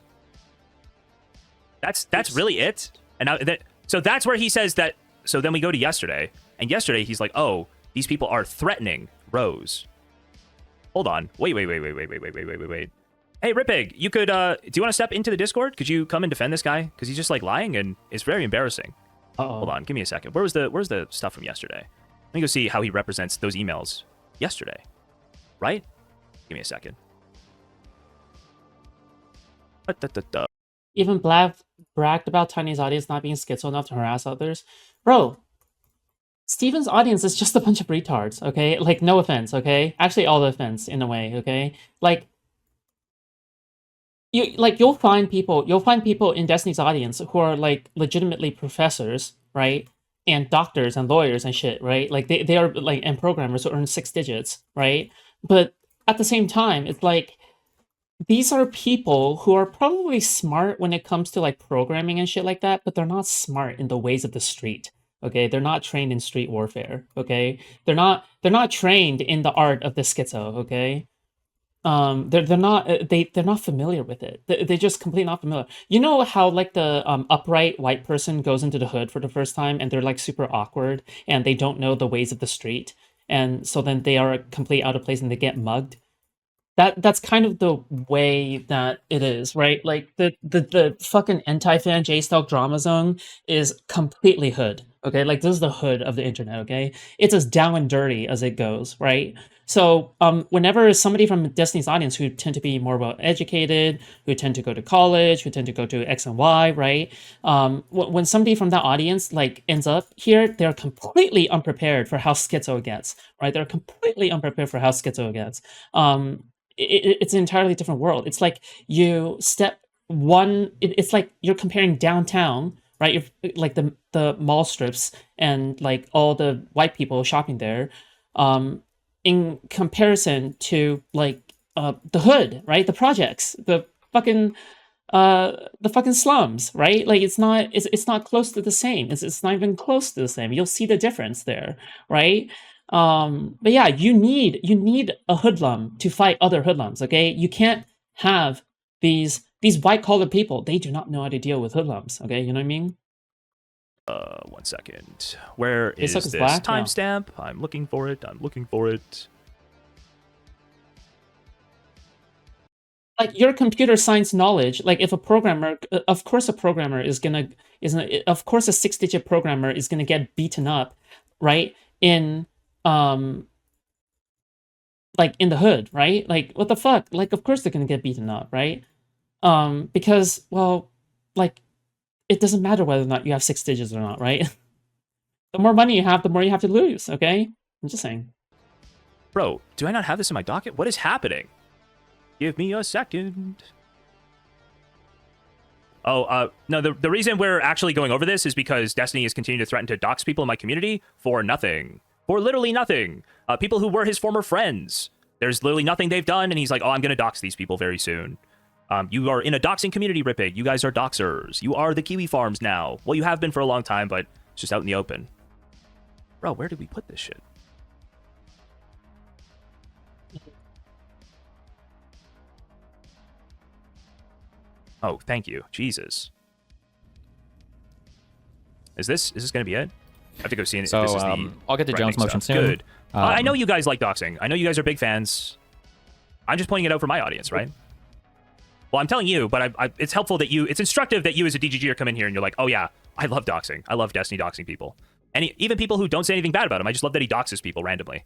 Speaker 2: That's really it? And now so that's where he says that. So then we go to yesterday. And yesterday he's like, oh, these people are threatening Rose. Hold on. Wait. Hey, Ripig, you could, do you want to step into the Discord? Could you come and defend this guy? Because he's just like lying and it's very embarrassing.
Speaker 1: Uh-oh.
Speaker 2: Hold on, give me a second. Where's the stuff from yesterday? Let me go see how he represents those emails yesterday. Right? Give me a second.
Speaker 1: Even bragged about Tiny's audience not being schizo enough to harass others. Bro, Steven's audience is just a bunch of retards, okay? Like, no offense, okay? Actually, all the offense, in a way, okay? Like, you'll find people in Destiny's audience who are, like, legitimately professors, right? And doctors and lawyers and shit, right? Like, they are, like, and programmers who earn 6 digits, right? But at the same time, it's like, these are people who are probably smart when it comes to, like, programming and shit like that, but they're not smart in the ways of the street. Okay, they're not trained in street warfare. Okay, they're not trained in the art of the schizo. Okay, they're not familiar with it. They're just completely not familiar. You know how like the upright white person goes into the hood for the first time and they're like super awkward and they don't know the ways of the street, and so then they are completely out of place and they get mugged. That's kind of the way that it is, right? Like the fucking antifan Jstlk drama zone is completely hood. Okay, like this is the hood of the internet. Okay, it's as down and dirty as it goes, right? So whenever somebody from Destiny's audience who tend to be more well educated, who tend to go to college, who tend to go to X and Y, right? When somebody from that audience like ends up here, they're completely unprepared for how schizo it gets, right? They're completely unprepared for how schizo it gets. It's an entirely different world. It's like you step one. It's like you're comparing downtown, right? You're like the mall strips and like all the white people shopping there, in comparison to like the hood, right? The projects, the fucking slums, right? Like it's not close to the same. It's not even close to the same. You'll see the difference there, right? But yeah, you need a hoodlum to fight other hoodlums. Okay, you can't have these white collar people. They do not know how to deal with hoodlums. Okay, you know what I mean?
Speaker 2: 1 second. Where is
Speaker 1: Jstlk
Speaker 2: this
Speaker 1: is black?
Speaker 2: timestamp? I'm looking for it.
Speaker 1: Like your computer science knowledge, like if a programmer, of course a 6-digit programmer is gonna get beaten up, right? In like in the hood, right? Like what the fuck? Like of course they're gonna get beaten up, right? Because well, like it doesn't matter whether or not you have 6 digits or not, right? The more money you have, the more you have to lose. Okay, I'm just saying.
Speaker 2: Bro, do I not have this in my docket? What is happening? Give me a second. Oh, no, the reason we're actually going over this is because Destiny is continuing to threaten to dox people in my community for nothing. For literally nothing. People who were his former friends. There's literally nothing they've done, and he's like, oh, I'm going to dox these people very soon. You are in a doxing community, Ripig. You guys are doxers. You are the Kiwi Farms now. Well, you have been for a long time, but it's just out in the open. Bro, where did we put this shit? Oh, thank you. Jesus. Is this going to be it? I have to go see it.
Speaker 3: So,
Speaker 2: this is the
Speaker 3: I'll get to Jones' motion soon.
Speaker 2: Good. I know you guys like doxing. I know you guys are big fans. I'm just pointing it out for my audience, right? Well, I'm telling you, but it's helpful that you... It's instructive that you as a DGGer come in here and you're like, oh yeah, I love doxing. I love Destiny doxing people. And even people who don't say anything bad about him. I just love that he doxes people randomly.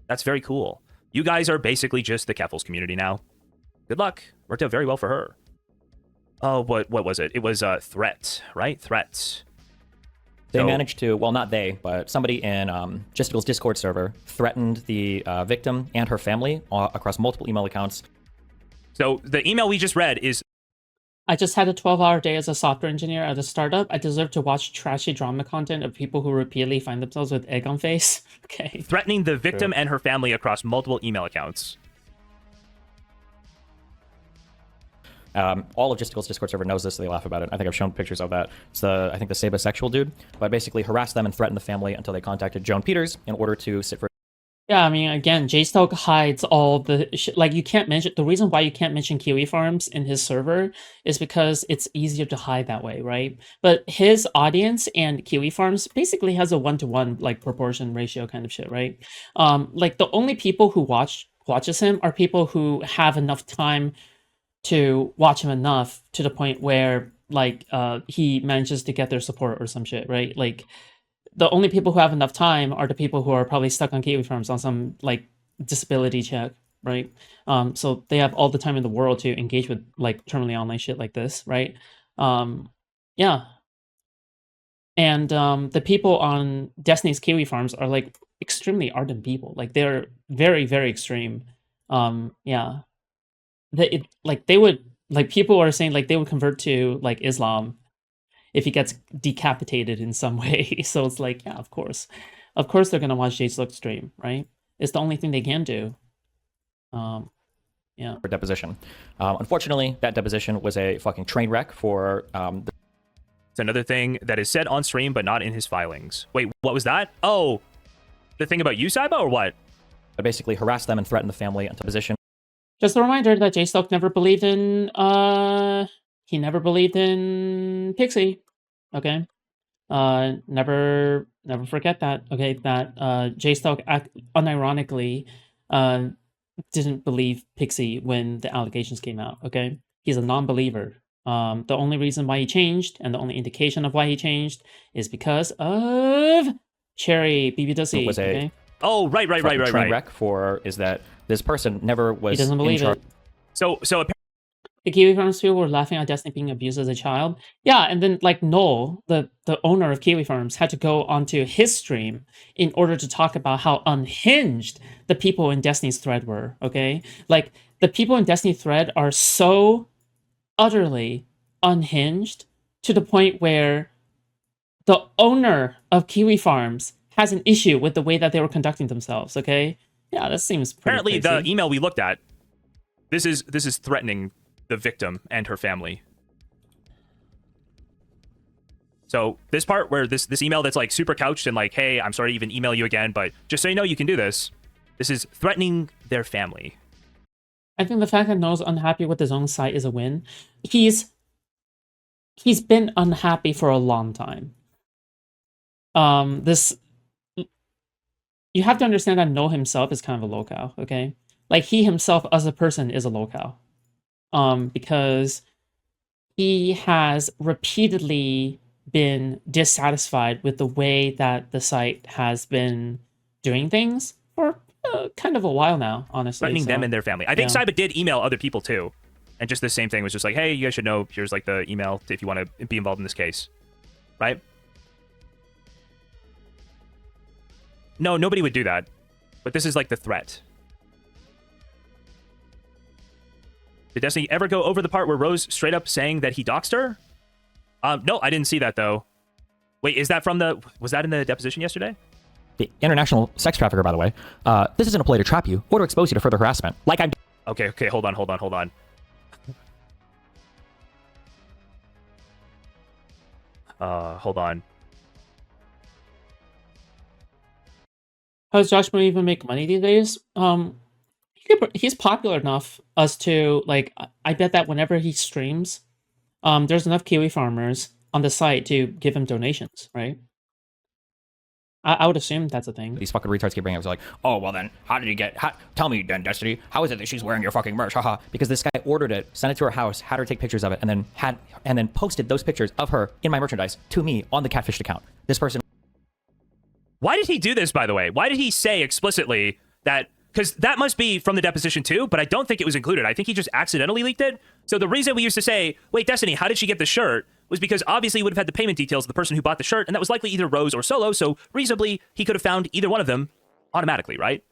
Speaker 2: That's very cool. You guys are basically just the Keffels community now. Good luck. Worked out very well for her. Oh, what was it? It was Threat, right? Threat.
Speaker 3: They managed to, well, not they, but somebody in Jstlk's Discord server threatened the victim and her family across multiple email accounts.
Speaker 2: So the email we just read is...
Speaker 1: I just had a 12-hour day as a software engineer at a startup. I deserve to watch trashy drama content of people who repeatedly find themselves with egg on face. Okay.
Speaker 2: Threatening the victim and her family across multiple email accounts.
Speaker 3: All of Jstlk's Discord server knows this, so they laugh about it. I think I've shown pictures of that. It's I think the sabosexual dude, but basically harassed them and threatened the family until they contacted Joan Peters in order to sit for...
Speaker 1: Yeah, I mean, again, Jstlk hides all the shit. Like, you can't mention... The reason why you can't mention Kiwi Farms in his server is because it's easier to hide that way, right? But his audience and Kiwi Farms basically has a 1-to-1, like, proportion ratio kind of shit, right? Like, the only people who watches him are people who have enough time to watch him enough to the point where, like, he manages to get their support or some shit, right? Like, the only people who have enough time are the people who are probably stuck on Kiwi Farms on some, like, disability check, right? So they have all the time in the world to engage with, like, terminally online shit like this, right? Yeah. And the people on Destiny's Kiwi Farms are, like, extremely ardent people. Like, they're very, very extreme. Yeah. They would, like, people are saying, like, they would convert to, like, Islam if he gets decapitated in some way. So it's like, yeah, of course they're gonna watch Jstlk stream, right? It's the only thing they can do. Yeah.
Speaker 3: For deposition. Unfortunately, that deposition was a fucking train wreck for
Speaker 2: It's another thing that is said on stream but not in his filings. Wait, what was that? Oh, the thing about you, Saiba, or what?
Speaker 3: Basically harassed them and threatened the family until deposition.
Speaker 1: Just a reminder that Jstlk never believed in he never believed in Pxie. Okay. Never forget that. Okay, that Jstlk unironically didn't believe Pxie when the allegations came out. Okay, he's a non-believer. The only reason why he changed, and the only indication of why he changed, is because of Cherry BBWC.
Speaker 3: Was
Speaker 1: okay?
Speaker 2: Oh, right.
Speaker 3: Train wreck for is that this person never was.
Speaker 1: He doesn't believe it.
Speaker 2: So
Speaker 1: the Kiwi Farms people were laughing at Destiny being abused as a child. Yeah, and then, like, Noel, the owner of Kiwi Farms, had to go onto his stream in order to talk about how unhinged the people in Destiny's thread were, okay? Like, the people in Destiny thread are so utterly unhinged to the point where the owner of Kiwi Farms has an issue with the way that they were conducting themselves, okay? Yeah, that seems pretty
Speaker 2: apparently
Speaker 1: crazy.
Speaker 2: The email we looked at, this is threatening the victim and her family. So this part where this email that's, like, super couched and like, hey, I'm sorry to even email you again, but just so you know you can do this. This is threatening their family.
Speaker 1: I think the fact that Noah's unhappy with his own site is a win. He's been unhappy for a long time. You have to understand that Noah himself is kind of a locale, okay? Like, he himself as a person is a locale. Because he has repeatedly been dissatisfied with the way that the site has been doing things for kind of a while now, honestly.
Speaker 2: Threatening them and their family. I think
Speaker 1: yeah.
Speaker 2: Saiba did email other people too. And just the same thing was just like, hey, you guys should know, here's like the email if you want to be involved in this case. Right? No, nobody would do that. But this is like the threat. Did Destiny ever go over the part where Rose straight up saying that he doxed her? No, I didn't see that though. Wait, is that from the... Was that in the deposition yesterday?
Speaker 3: The international sex trafficker, by the way. This isn't a play to trap you or to expose you to further harassment. Like I'm...
Speaker 2: Okay, hold on. Hold on.
Speaker 1: How does Josh Moore even make money these days? He's popular enough as to, like, I bet that whenever he streams, there's enough Kiwi farmers on the site to give him donations, right? I would assume that's a thing.
Speaker 3: These fucking retards keep bringing up, like, oh, well then, how did he get... tell me then, Destiny, how is it that she's wearing your fucking merch? Haha. Because this guy ordered it, sent it to her house, had her take pictures of it, and then posted those pictures of her in my merchandise to me on the Catfished account. This person...
Speaker 2: Why did he do this, by the way? Why did he say explicitly that... Because that must be from the deposition too, but I don't think it was included. I think he just accidentally leaked it. So the reason we used to say, wait, Destiny, how did she get the shirt? Was because obviously he would have had the payment details of the person who bought the shirt, and that was likely either Rose or Solo, so reasonably he could have found either one of them automatically, right?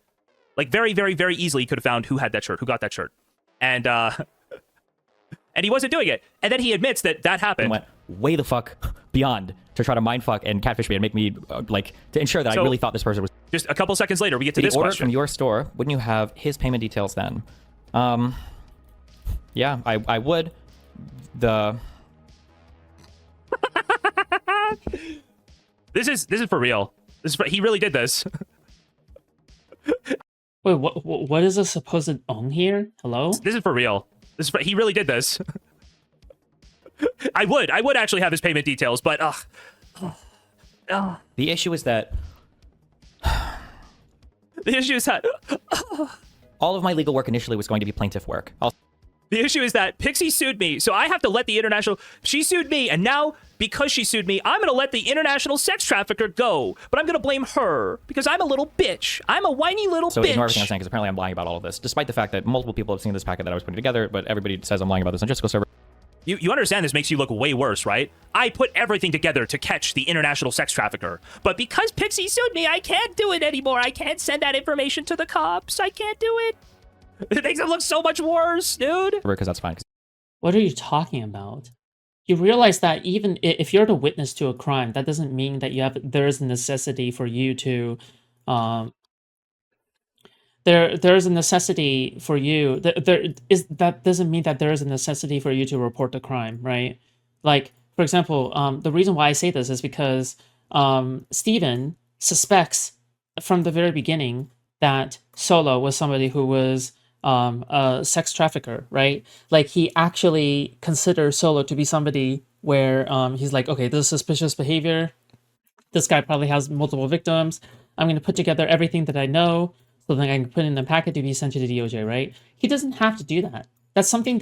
Speaker 2: Like very, very, very easily he could have found who had that shirt, who got that shirt. And and he wasn't doing it. And then he admits that that happened.
Speaker 3: Went way the fuck beyond to try to mindfuck and catfish me and make me, like, to ensure that I really thought this person was...
Speaker 2: Just a couple seconds later, we get to
Speaker 3: Did
Speaker 2: this
Speaker 3: he order
Speaker 2: question.
Speaker 3: from your store? Wouldn't you have his payment details then? Yeah, I would.
Speaker 2: This is for real. He really did this.
Speaker 1: Wait, what is a supposed on here? Hello?
Speaker 2: This is for real. He really did this. I would actually have his payment details, but
Speaker 3: The issue is that all of my legal work initially was going to be plaintiff work.
Speaker 2: The issue is that Pxie sued me, so I have to let the international... She sued me, and now, because she sued me, I'm going to let the international sex trafficker go. But I'm going to blame her, because I'm a little bitch. I'm a whiny little bitch.
Speaker 3: So ignore everything I'm saying, because apparently I'm lying about all of this, despite the fact that multiple people have seen this packet that I was putting together, but everybody says I'm lying about this on Jstlk server.
Speaker 2: You understand this makes you look way worse, right? I put everything together to catch the international sex trafficker. But because Pxie sued me, I can't do it anymore. I can't send that information to the cops. I can't do it. It makes it look so much worse, dude.
Speaker 3: Because that's fine.
Speaker 1: What are you talking about? You realize that even if you're the witness to a crime, that doesn't mean that there is a necessity for you to... There is a necessity for you. That doesn't mean that there is a necessity for you to report the crime, right? Like, for example, the reason why I say this is because Steven suspects from the very beginning that Solo was somebody who was a sex trafficker, right? Like, he actually considers Solo to be somebody where he's like, okay, this is suspicious behavior. This guy probably has multiple victims. I'm going to put together everything that I know, so then I can put in a packet to be sent to the DOJ, right? He doesn't have to do that. That's something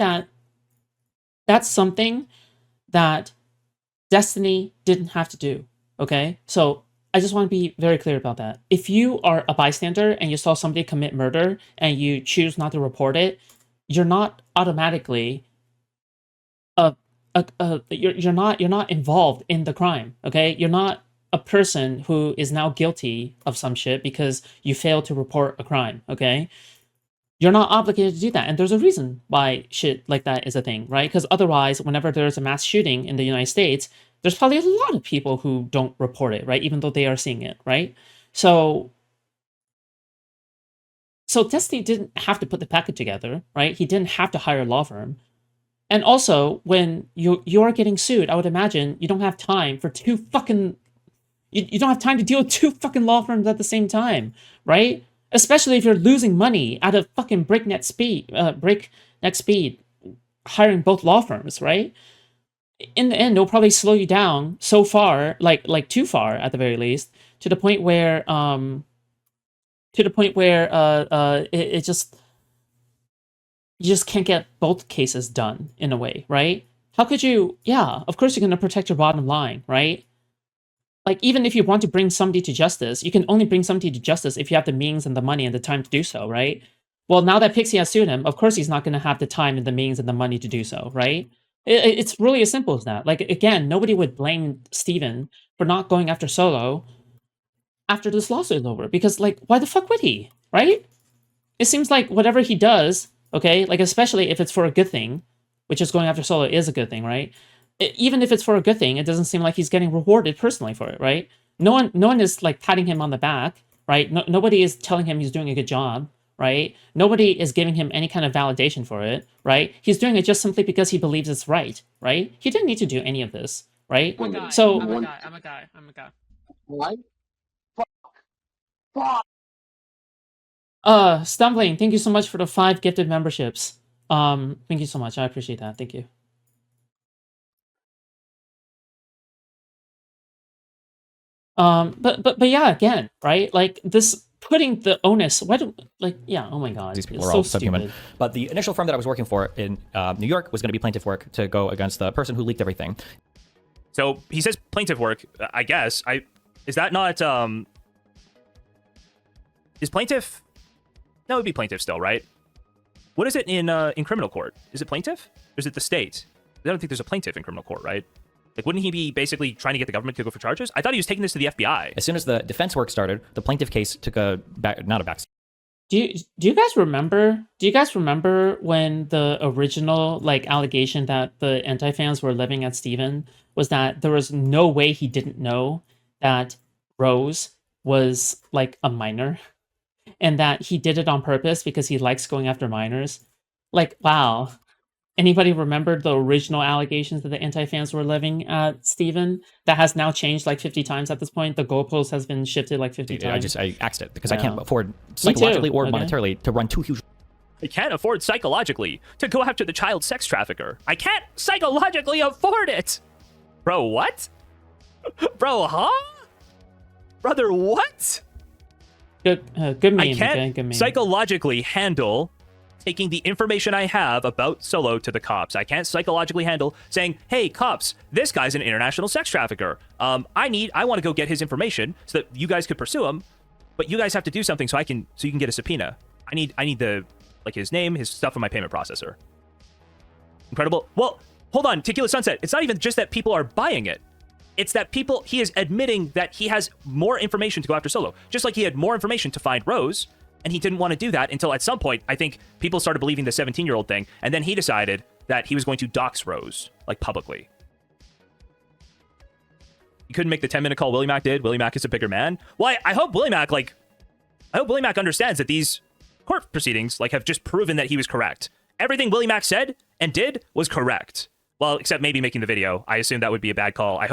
Speaker 1: that Destiny didn't have to do, okay? So I just want to be very clear about that. If you are a bystander and you saw somebody commit murder and you choose not to report it, you're not automatically you're not involved in the crime, okay? You're not a person who is now guilty of some shit because you failed to report a crime, okay? You're not obligated to do that. And there's a reason why shit like that is a thing, right? Because otherwise, whenever there's a mass shooting in the United States, there's probably a lot of people who don't report it, right? Even though they are seeing it, right? So Destiny didn't have to put the packet together, right? He didn't have to hire a law firm. And also, when you're getting sued, I would imagine you don't have time for two fucking... You don't have time to deal with two fucking law firms at the same time, right? Especially if you're losing money at a fucking breakneck speed, hiring both law firms, right? In the end, it'll probably slow you down so far, like too far at the very least, to the point where it just... You just can't get both cases done in a way, right? How could you... Yeah, of course you're going to protect your bottom line, right? like, even if you want to bring somebody to justice, you can only bring somebody to justice if you have the means and the money and the time to do so, right? Well, now that Pxie has sued him, of course he's not going to have the time and the means and the money to do so, right? It's really as simple as that. Like, again, nobody would blame Steven for not going after Solo after this lawsuit is over, because, like, why the fuck would he, right? It seems like whatever he does, okay, like, especially if it's for a good thing, which is going after Solo is a good thing, right? Even if it's for a good thing, it doesn't seem like he's getting rewarded personally for it, right? No one is, like, patting him on the back, right? Nobody is telling him he's doing a good job, right? Nobody is giving him any kind of validation for it, right? He's doing it just simply because he believes it's right, right? He didn't need to do any of this, right? I'm a guy.
Speaker 10: What?
Speaker 1: Stumbling, thank you so much for the 5 gifted memberships. Thank you so much. I appreciate that. Thank you. But yeah, again, right? Like, this putting the onus. Why do, like, yeah? Oh my god,
Speaker 3: these people
Speaker 1: it's
Speaker 3: are all
Speaker 1: so
Speaker 3: subhuman.
Speaker 1: stupid.
Speaker 3: But the initial firm that I was working for in New York was going to be plaintiff work to go against the person who leaked everything.
Speaker 2: So he says plaintiff work. I guess is that not is plaintiff? No, it would be plaintiff still, right? What is it in criminal court? Is it plaintiff? Or is it the state? I don't think there's a plaintiff in criminal court, right? Like, wouldn't he be basically trying to get the government to go for charges? I thought he was taking this to the FBI.
Speaker 3: As soon as the defense work started, the plaintiff case took not a back.
Speaker 1: Do you guys remember? Do you guys remember when the original, like, allegation that the anti-fans were living at Steven was that there was no way he didn't know that Rose was, like, a minor, and that he did it on purpose because he likes going after minors? Like, wow. Anybody remember the original allegations that the anti-fans were living at Steven? That has now changed like 50 times at this point. The goalpost has been shifted like 50 times.
Speaker 3: I axed it because I can't afford psychologically or monetarily to run 2 huge.
Speaker 2: I can't afford psychologically to go after the child sex trafficker. I can't psychologically afford it. Bro, what? Bro, huh? Brother, what?
Speaker 1: Good meme.
Speaker 2: I can't
Speaker 1: okay? Good meme.
Speaker 2: psychologically handle taking the information I have about Solo to the cops. I can't psychologically handle saying, hey, cops, this guy's an international sex trafficker. I want to go get his information so that you guys could pursue him, but you guys have to do something so you can get a subpoena. I need the, like, his name, his stuff on my payment processor. Incredible. Well, hold on, Tequila Sunset. It's not even just that people are buying it. It's that he is admitting that he has more information to go after Solo. Just like he had more information to find Rose, and he didn't want to do that until at some point, I think, people started believing the 17-year-old thing, and then he decided that he was going to dox Rose, like, publicly. You couldn't make the 10-minute call Willie Mac did. Willie Mac is a bigger man. Well, I hope Willie Mac, understands that these court proceedings, like, have just proven that he was correct. Everything Willie Mac said and did was correct. Well, except maybe making the video. I assume that would be a bad call. I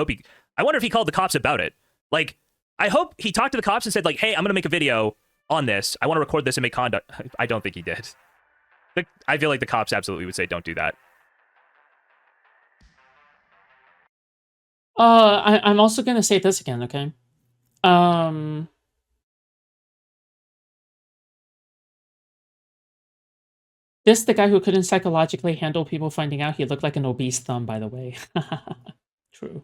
Speaker 2: wonder if he called the cops about it. Like, I hope he talked to the cops and said, like, hey, I'm going to make a video on this. I want to record this and make conduct. I don't think he did. I feel like the cops absolutely would say, don't do that.
Speaker 1: I'm also going to say this again, okay? This the guy who couldn't psychologically handle people finding out he looked like an obese thumb, by the way. True.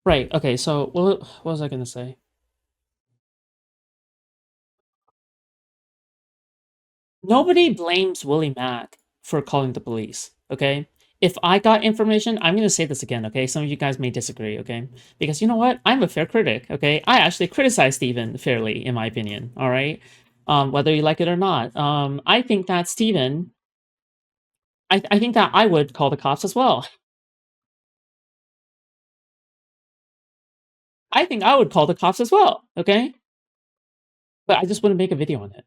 Speaker 1: Right, okay, so what was I going to say? Nobody blames Willie Mac for calling the police, okay? If I got information, I'm going to say this again, okay? Some of you guys may disagree, okay? Because you know what? I'm a fair critic, okay? I actually criticize Steven fairly, in my opinion, all right? Whether you like it or not. I think that Steven... I think that I would call the cops as well. I think I would call the cops as well, okay? But I just wouldn't make a video on it.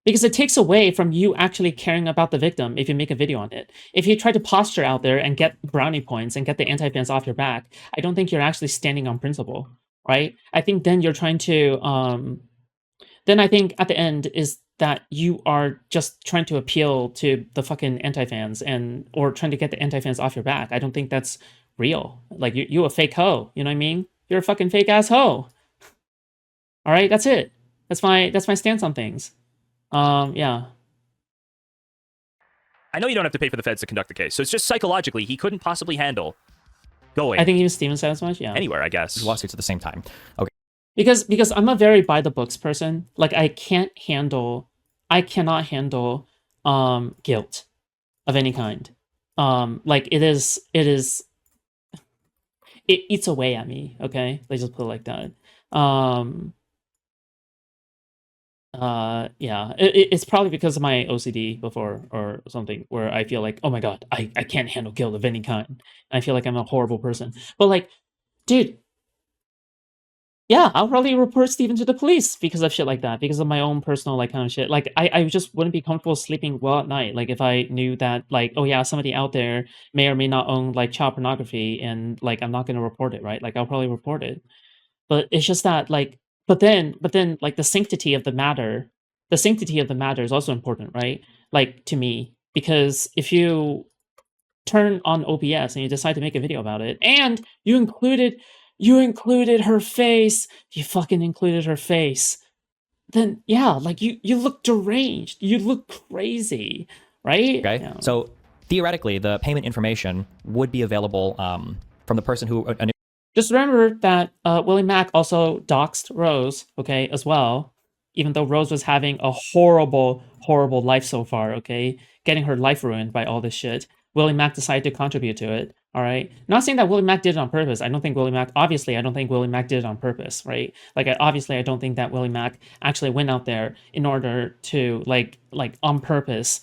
Speaker 1: Because it takes away from you actually caring about the victim if you make a video on it. If you try to posture out there and get brownie points and get the anti-fans off your back, I don't think you're actually standing on principle, right? I think then you're trying to... then I think at the end is that you are just trying to appeal to the fucking anti-fans or trying to get the anti-fans off your back. I don't think that's real. Like, you a fake hoe, you know what I mean? You're a fucking fake ass hoe. All right, that's it. That's my stance on things. Yeah.
Speaker 2: I know you don't have to pay for the feds to conduct the case, so it's just psychologically, he couldn't possibly handle going.
Speaker 1: I think even Steven said as much. Yeah.
Speaker 2: Anywhere, I guess.
Speaker 3: Lawsuits at the same time. Okay.
Speaker 1: Because I'm a very by the books person. Like I cannot handle guilt of any kind. Like it eats away at me, okay? Let's just put it like that. Yeah, it's probably because of my OCD before or something, where I feel like, oh my god, I can't handle guilt of any kind. I feel like I'm a horrible person. But like, dude, yeah, I'll probably report Steven to the police because of shit like that, because of my own personal like kind of shit. Like I just wouldn't be comfortable sleeping well at night. Like if I knew that like, oh yeah, somebody out there may or may not own like child pornography and like I'm not gonna report it, right? Like I'll probably report it. But it's just that like but then like the sanctity of the matter is also important, right? Like to me. Because if you turn on OBS and you decide to make a video about it, and you included her face, you fucking included her face, then yeah, like you look deranged, you look crazy, right?
Speaker 3: Okay.
Speaker 1: Yeah.
Speaker 3: So theoretically, the payment information would be available from the person who.
Speaker 1: Just remember that Willie Mack also doxed Rose, okay, as well, even though Rose was having a horrible, horrible life so far, okay, getting her life ruined by all this shit. Willie Mack decided to contribute to it, all right? Not saying that Willie Mack did it on purpose. I don't think Willie Mack did it on purpose, right? Like, I don't think that Willie Mack actually went out there in order to, like on purpose,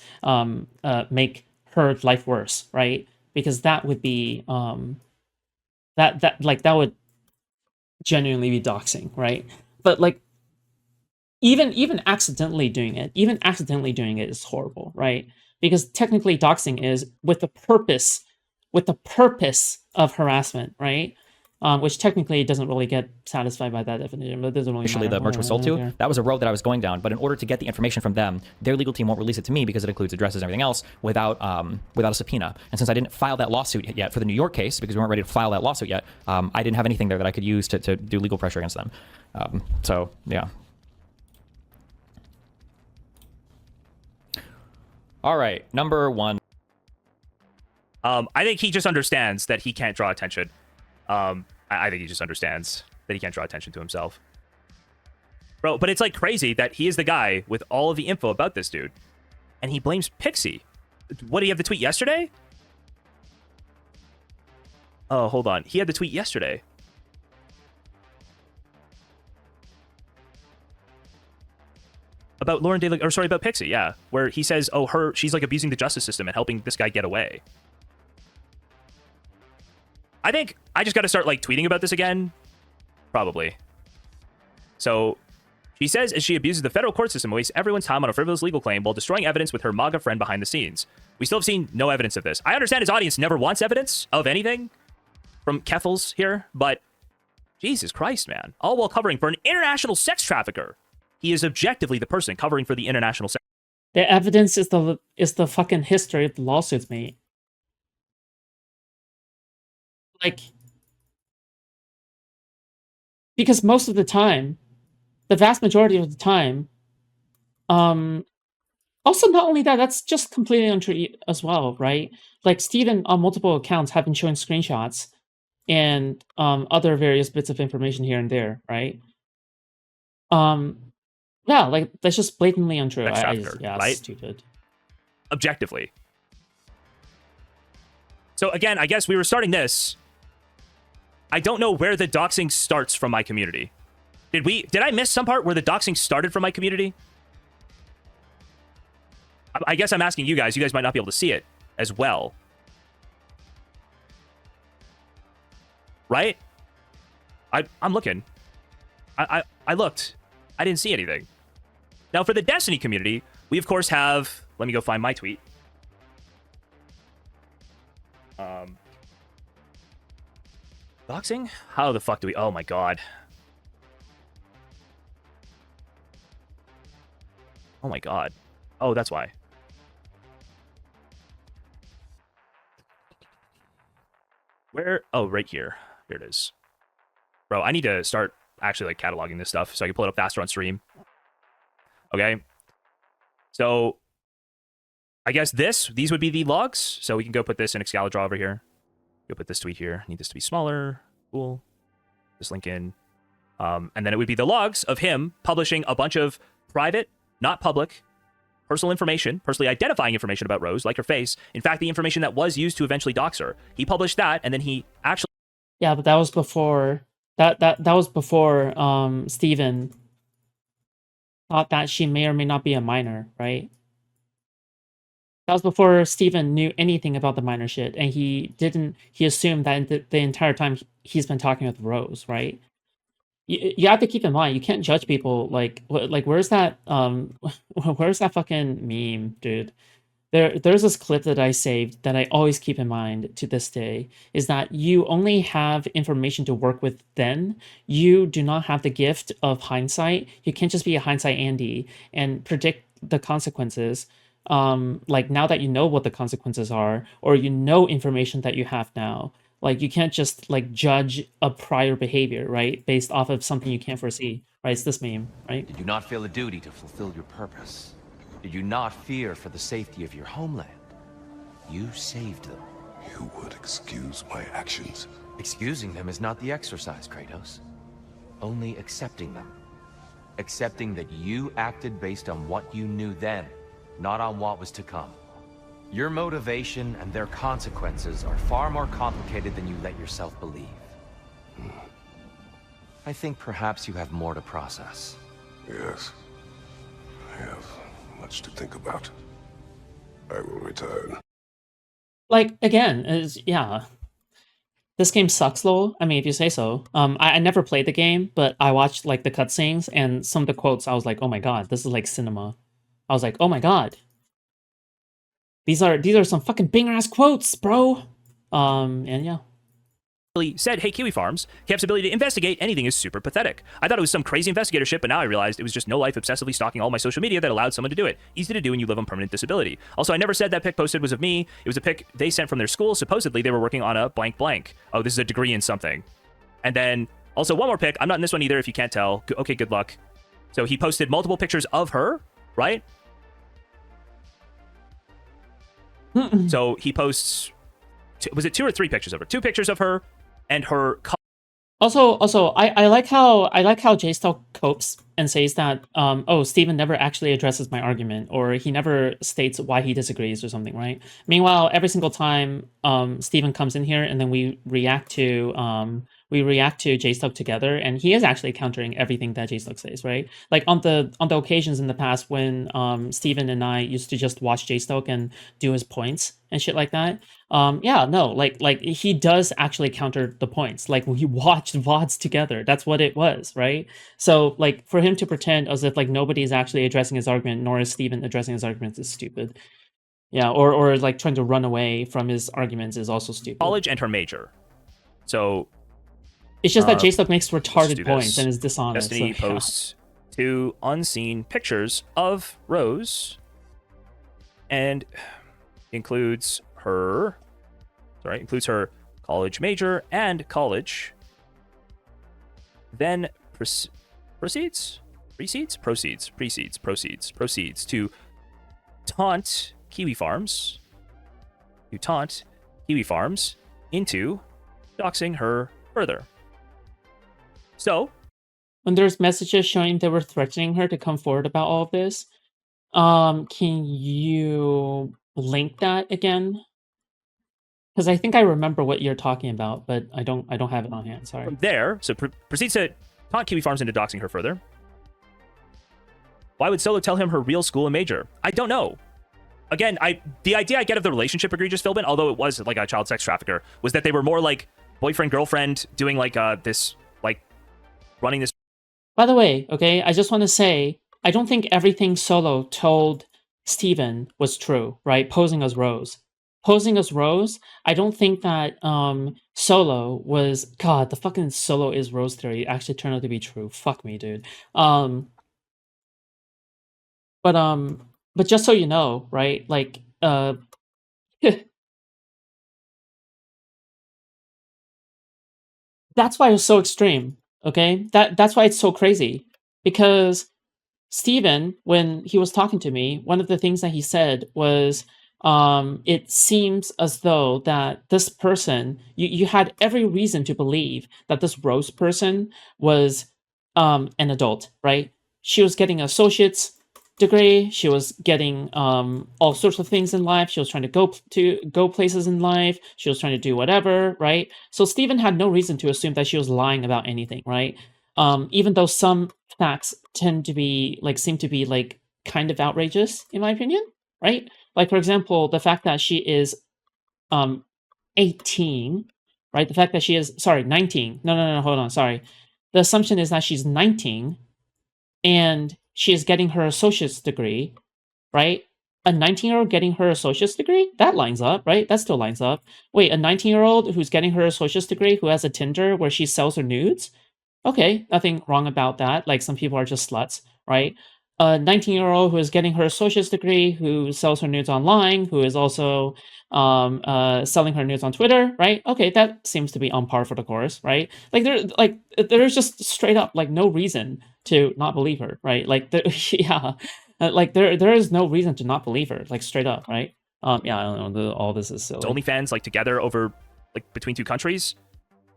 Speaker 1: make her life worse, right? Because that would be, that would genuinely be doxing, right? But like even accidentally doing it is horrible, right? Because technically doxing is with the purpose of harassment, right? Which technically doesn't really get satisfied by that definition, but it doesn't really
Speaker 3: Initially,
Speaker 1: matter.
Speaker 3: the merch was sold to, that was a road that I was going down. But in order to get the information from them, their legal team won't release it to me because it includes addresses and everything else without a subpoena. And since I didn't file that lawsuit yet for the New York case, because we weren't ready to file that lawsuit yet, I didn't have anything there that I could use to do legal pressure against them. So, yeah. All right, number one.
Speaker 2: I think he just understands that he can't draw attention. I think he just understands that he can't draw attention to himself. Bro, but it's like crazy that he is the guy with all of the info about this dude. And he blames Pxie. What, did he have the tweet yesterday? Oh, hold on. He had the tweet yesterday. About Lauren Daly, or sorry, about Pxie, yeah. Where he says, oh, she's like abusing the justice system and helping this guy get away. I think I just got to start like tweeting about this again. Probably. So she says as she abuses the federal court system, wastes everyone's time on a frivolous legal claim while destroying evidence with her MAGA friend behind the scenes. We still have seen no evidence of this. I understand his audience never wants evidence of anything from Keffels here, but Jesus Christ, man. All while covering for an international sex trafficker. He is objectively the person covering for the international sex.
Speaker 1: The evidence is the fucking history of the lawsuits, mate. Like, because most of the time, the vast majority of the time, also not only that, that's just completely untrue as well, right? Like Steven on multiple accounts have been showing screenshots and other various bits of information here and there, right? Yeah, like that's just blatantly untrue. Yeah,
Speaker 2: right?
Speaker 1: It's stupid.
Speaker 2: Objectively. So again, I guess we were starting this. I don't know where the doxing starts from my community. Did I miss some part where the doxing started from my community? I guess I'm asking you guys. You guys might not be able to see it as well. Right? I'm looking. I looked. I didn't see anything. Now, for the Destiny community, we, of course, have... Let me go find my tweet. Doxing? How the fuck do we... Oh, my God. Oh, my God. Oh, that's why. Where? Oh, right here. Here it is. Bro, I need to start actually, like, cataloging this stuff so I can pull it up faster on stream. Okay. So, I guess these would be the logs. So we can go put this in Excalibur over here. You'll put this tweet here. Need this to be smaller. Cool. Just link in. And then it would be the logs of him publishing a bunch of private, not public, personal information, personally identifying information about Rose, like her face. In fact, the information that was used to eventually dox her. He published that, and then he actually...
Speaker 1: Yeah, but that was before... That was before Steven thought that she may or may not be a minor, right? That was before Steven knew anything about the minor shit, and he assumed that the entire time he's been talking with Rose, right? You have to keep in mind, you can't judge people like where's that where's that fucking meme, dude? There's this clip that I saved that I always keep in mind to this day, is that you only have information to work with then. You do not have the gift of hindsight. You can't just be a hindsight Andy and predict the consequences. Like now that you know what the consequences are, or you know information that you have now, like you can't just like judge a prior behavior, right, based off of something you can't foresee, right? It's this meme, right?
Speaker 11: Did you not feel a duty to fulfill your purpose? Did you not fear for the safety of your homeland? You saved them.
Speaker 12: You would excuse my actions.
Speaker 11: Excusing them is not the exercise, Kratos. Only accepting them. Accepting that you acted based on what you knew then, not on what was to come. Your motivation and their consequences are far more complicated than you let yourself believe. I think perhaps you have more to process.
Speaker 12: Yes. I have much to think about. I will return.
Speaker 1: Like, again, yeah. This game sucks, lol. I mean, if you say so. I never played the game, but I watched, like, the cutscenes, and some of the quotes, I was like, oh my god, this is like cinema. I was like, oh my god. These are some fucking banger-ass quotes, bro! And yeah.
Speaker 2: said, hey, Kiwi Farms, Cap's ability to investigate anything is super pathetic. I thought it was some crazy investigator shit, but now I realized it was just no life obsessively stalking all my social media that allowed someone to do it. Easy to do when you live on permanent disability. Also, I never said that pic posted was of me. It was a pic they sent from their school. Supposedly, they were working on a blank blank. Oh, this is a degree in something. And then, also one more pic. I'm not in this one either, if you can't tell. Okay, good luck. So he posted multiple pictures of her, right? So he posts, was it 2 or 3 pictures of her? 2 pictures of her and her.
Speaker 1: Also, I like how Jstlk copes and says that oh, Steven never actually addresses my argument, or he never states why he disagrees or something, right? Meanwhile, every single time Steven comes in here and then we react to Jstlk together, and he is actually countering everything that Jstlk says, right? Like on the occasions in the past when Steven and I used to just watch Jstlk and do his points and shit like that. Yeah, no, like he does actually counter the points. Like we watched VODs together. That's what it was, right? So like for him to pretend as if like nobody is actually addressing his argument, nor is Steven addressing his arguments, is stupid. Yeah, or like trying to run away from his arguments is also stupid.
Speaker 2: College and her major. So
Speaker 1: it's just that Jstlk makes retarded points and is dishonest.
Speaker 2: Destiny
Speaker 1: so,
Speaker 2: posts 2 unseen pictures of Rose and includes her college major and college. Then proceeds to taunt Kiwi Farms into doxing her further. So,
Speaker 1: when there's messages showing they were threatening her to come forward about all of this, can you link that again? Because I think I remember what you're talking about, but I don't have it on hand. Sorry.
Speaker 2: From there, so proceeds to taunt Kiwi Farms into doxing her further. Why would Solo tell him her real school and major? I don't know. Again, the idea I get of the relationship egregious Philbin, although it was like a child sex trafficker, was that they were more like boyfriend girlfriend doing like this like running this.
Speaker 1: By the way, okay, I just want to say I don't think everything Solo told Steven was true, right? Posing as Rose, I don't think that Solo was, God, the fucking Solo is Rose theory actually turned out to be true. Fuck me, dude. But just so you know, right? Like that's why it's so extreme, okay? That's why it's so crazy. Because Steven, when he was talking to me, one of the things that he said was it seems as though that this person, you had every reason to believe that this Rose person was an adult, right? She was getting an associate's degree. She was getting all sorts of things in life. She was trying to go places in life. She was trying to do whatever, right? So Stephen had no reason to assume that she was lying about anything, right? Even though some facts tend to be seem to be kind of outrageous, in my opinion, right? Like, for example, the fact that she is 18, right? The fact that she is 19. No, hold on, sorry. The assumption is that she's 19 and she is getting her associate's degree, right? A 19-year-old getting her associate's degree? That lines up, right? That still lines up. Wait, a 19-year-old who's getting her associate's degree who has a Tinder where she sells her nudes? Okay, nothing wrong about that. Like, some people are just sluts, right? A 19-year-old who is getting her associate's degree, who sells her nudes online, who is also selling her nudes on Twitter, right? Okay, that seems to be on par for the course, right? There's just straight up no reason to not believe her, right? Yeah, there is no reason to not believe her, straight up, right? Yeah, I don't know. All this is silly.
Speaker 2: OnlyFans together over between two countries,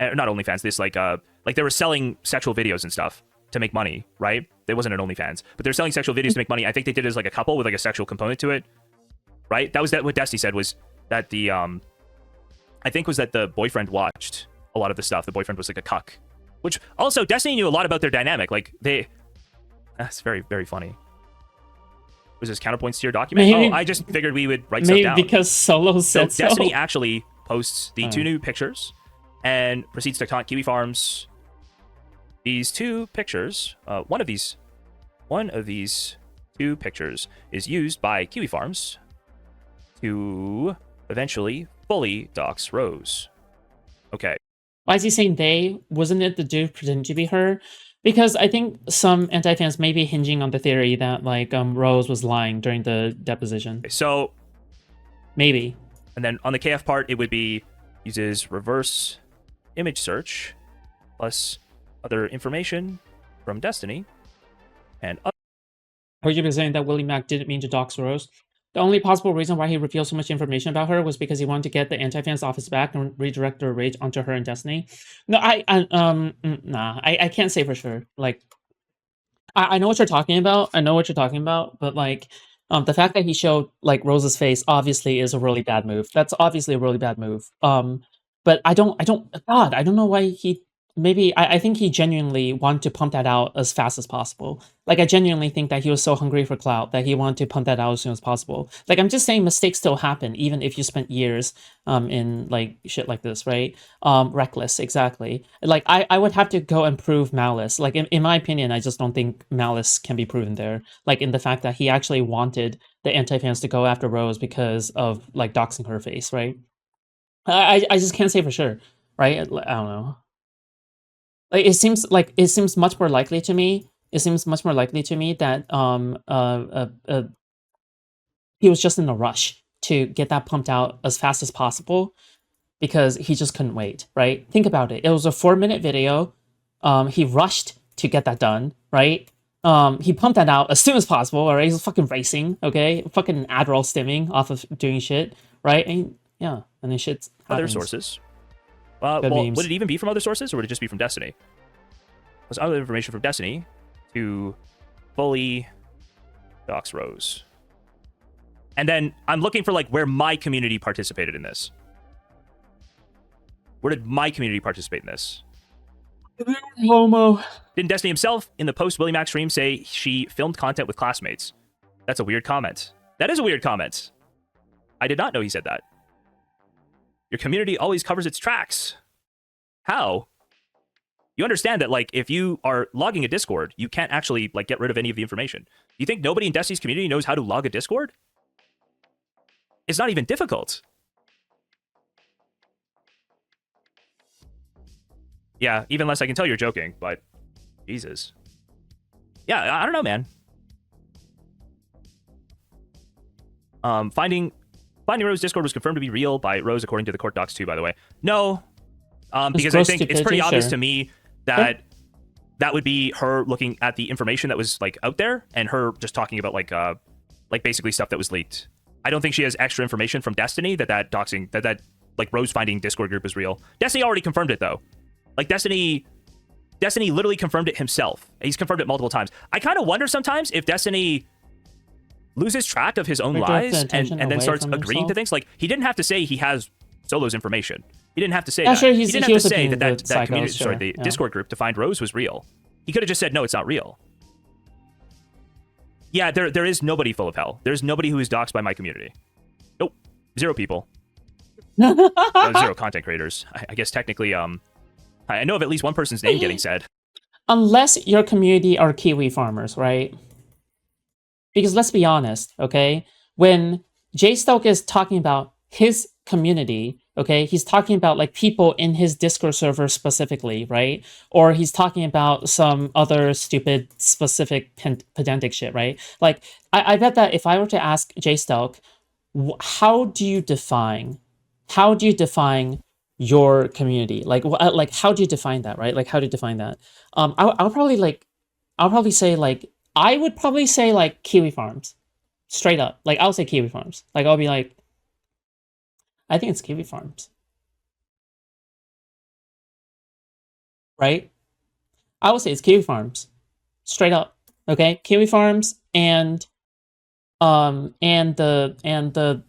Speaker 2: not OnlyFans. This they were selling sexual videos and stuff to make money, right? It wasn't an OnlyFans, but they're selling sexual videos to make money. I think they did it as a couple with a sexual component to it, right? That was what Destiny said was that the I think was that the boyfriend watched a lot of the stuff. The boyfriend was a cuck, which also Destiny knew a lot about their dynamic. That's very, very funny. Was this counterpoints to your document?
Speaker 1: Maybe,
Speaker 2: I just figured we would write stuff down.
Speaker 1: Maybe because Solo said so.
Speaker 2: Destiny actually posts the two new pictures and proceeds to taunt Kiwi Farms. These two pictures, one of these two pictures is used by Kiwi Farms to eventually fully dox Rose. Okay.
Speaker 1: Why is he saying they? Wasn't it the dude pretending to be her? Because I think some anti-fans may be hinging on the theory that Rose was lying during the deposition.
Speaker 2: So
Speaker 1: maybe.
Speaker 2: And then on the KF part, it would be uses reverse image search plus other information from Destiny and other.
Speaker 1: I heard you be saying that Willie Mack didn't mean to dox Rose. The only possible reason why he revealed so much information about her was because he wanted to get the anti-fans off his back and redirect their rage onto her and Destiny. No, I can't say for sure. I know what you're talking about. But the fact that he showed Rose's face obviously is a really bad move. That's obviously a really bad move. But I don't know why he. Maybe I think he genuinely wanted to pump that out as fast as possible. I genuinely think that he was so hungry for clout that he wanted to pump that out as soon as possible. I'm just saying mistakes still happen, even if you spent years in shit like this, right? Reckless, exactly. I would have to go and prove malice. In my opinion, I just don't think malice can be proven there. In the fact that he actually wanted the anti-fans to go after Rose because of doxing her face, right? I just can't say for sure, right? I don't know. It seems much more likely to me. It seems much more likely to me that he was just in a rush to get that pumped out as fast as possible because he just couldn't wait, right? Think about it. It was a 4-minute video. He rushed to get that done, right? He pumped that out as soon as possible, all right? He's fucking racing, okay? Fucking Adderall stimming off of doing shit, right? And then shit
Speaker 2: other
Speaker 1: happens.
Speaker 2: sources. Would it even be from other sources, or would it just be from Destiny? Was other information from Destiny to fully dox Rose? And then I'm looking for where my community participated in this. Where did my community participate in this?
Speaker 1: Homo.
Speaker 2: Didn't Destiny himself in the post Willie Mac stream say she filmed content with classmates? That's a weird comment. That is a weird comment. I did not know he said that. Your community always covers its tracks. How? You understand that, if you are logging a Discord, you can't actually, get rid of any of the information. You think nobody in Destiny's community knows how to log a Discord? It's not even difficult. Yeah, even less I can tell you're joking, but Jesus. Yeah, I don't know, man. Finding Rose Discord was confirmed to be real by Rose, according to the court docs too, by the way. No, because I think it's pretty obvious to me that that would be her looking at the information that was out there and her just talking about basically stuff that was leaked. I don't think she has extra information from Destiny that doxing, that like Rose finding Discord group is real. Destiny already confirmed it though. Like Destiny literally confirmed it himself. He's confirmed it multiple times. I kind of wonder sometimes if Destiny loses track of his own lies and then starts agreeing to things. Like, he didn't have to say he has Solo's information. He didn't have to say that.
Speaker 1: Sure,
Speaker 2: he didn't have to say that
Speaker 1: psychos,
Speaker 2: community,
Speaker 1: sure,
Speaker 2: the Discord group to find Rose was real. He could have just said, no, it's not real. Yeah, there is nobody full of hell. There's nobody who is doxxed by my community. Nope. 0 people. 0 content creators. I guess technically, I know of at least one person's name getting said.
Speaker 1: Unless your community are Kiwi farmers, right? Because let's be honest, okay? When Jstlk is talking about his community, okay, he's talking about like people in his Discord server specifically, right? Or he's talking about some other stupid, specific, pedantic shit, right? Like, I bet that if I were to ask Jstlk, how do you define your community? Like how do you define that, right? Like, how do you define that? I'll probably say like, I would probably say like Kiwi farms, straight up. Like, I'll say Kiwi farms. Like, I'll be like, I think it's Kiwi farms, right? I would say it's Kiwi farms, straight up. Okay, Kiwi farms and the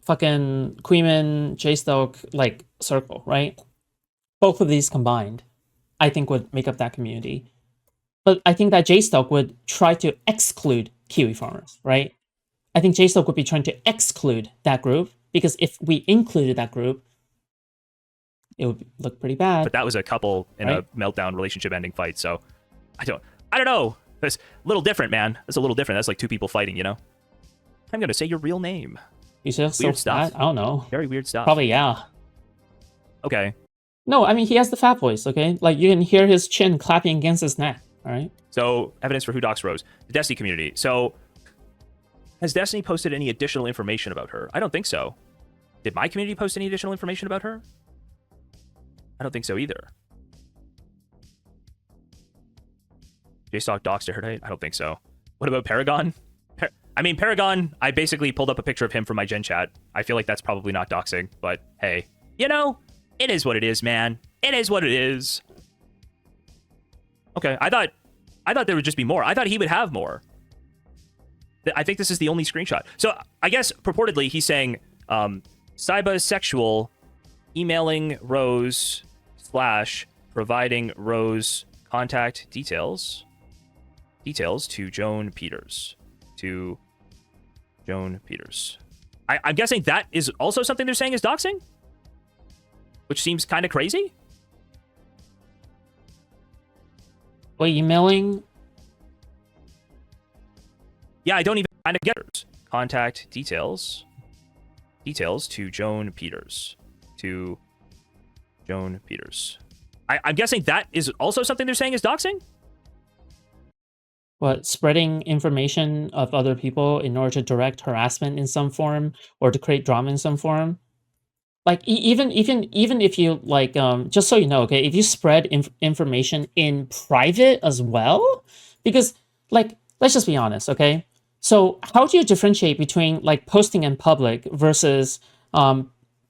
Speaker 1: fucking Queeman Jstlk like circle, right? Both of these combined, I think would make up that community. But I think that Jstlk would try to exclude Kiwi farmers, right? I think Jstlk would be trying to exclude that group, because if we included that group, it would look pretty bad.
Speaker 2: But that was a couple in a meltdown relationship ending fight, so I don't know. That's a little different, man. That's a little different. That's like 2 people fighting, you know? I'm gonna say your real name.
Speaker 1: You just
Speaker 2: weird stuff.
Speaker 1: I don't know.
Speaker 2: Very weird stuff.
Speaker 1: Probably, yeah.
Speaker 2: Okay.
Speaker 1: No, I mean, he has the fat voice, okay? Like, you can hear his chin clapping against his neck, all right?
Speaker 2: So, evidence for who doxed Rose. The Destiny community. So, has Destiny posted any additional information about her? I don't think so. Did my community post any additional information about her? I don't think so either. Jstlk doxed her, right? I don't think so. What about Paragon? Paragon, I basically pulled up a picture of him from my gen chat. I feel like that's probably not doxing, but hey, you know, it is what it is, man. It is what it is. Okay, I thought there would just be more. I thought he would have more. I think this is the only screenshot. So I guess purportedly he's saying cybasexual emailing Rose / providing Rose contact details to Joan Peters. I'm guessing that is also something they're saying is doxing, which seems kind of crazy.
Speaker 1: Wait, emailing?
Speaker 2: Yeah, I don't even kind of get it. Contact details to Joan Peters. I'm guessing that is also something they're saying is doxing.
Speaker 1: What, spreading information of other people in order to direct harassment in some form or to create drama in some form? Like, even if you, like, just so you know, okay, if you spread information in private as well, because, like, let's just be honest, okay? So how do you differentiate between, like, posting in public versus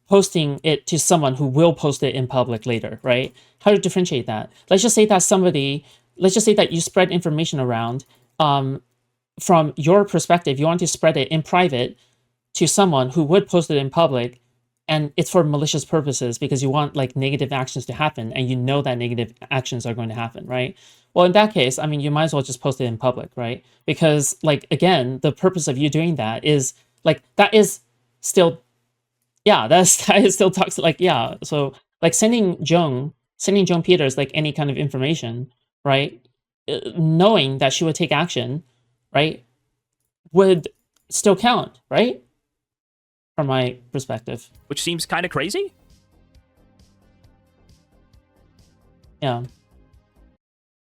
Speaker 1: posting it to someone who will post it in public later, right? How do you differentiate that? Let's just say that you spread information around from your perspective. You want to spread it in private to someone who would post it in public, and it's for malicious purposes because you want like negative actions to happen, and you know that negative actions are going to happen, right? Well, in that case, I mean, you might as well just post it in public, right? Because, like, again, the purpose of you doing that is like, that is still toxic. Like, yeah, so like sending Joan Peters like any kind of information, right, knowing that she would take action, right, would still count, right? From my perspective.
Speaker 2: Which seems kind of crazy.
Speaker 1: Yeah.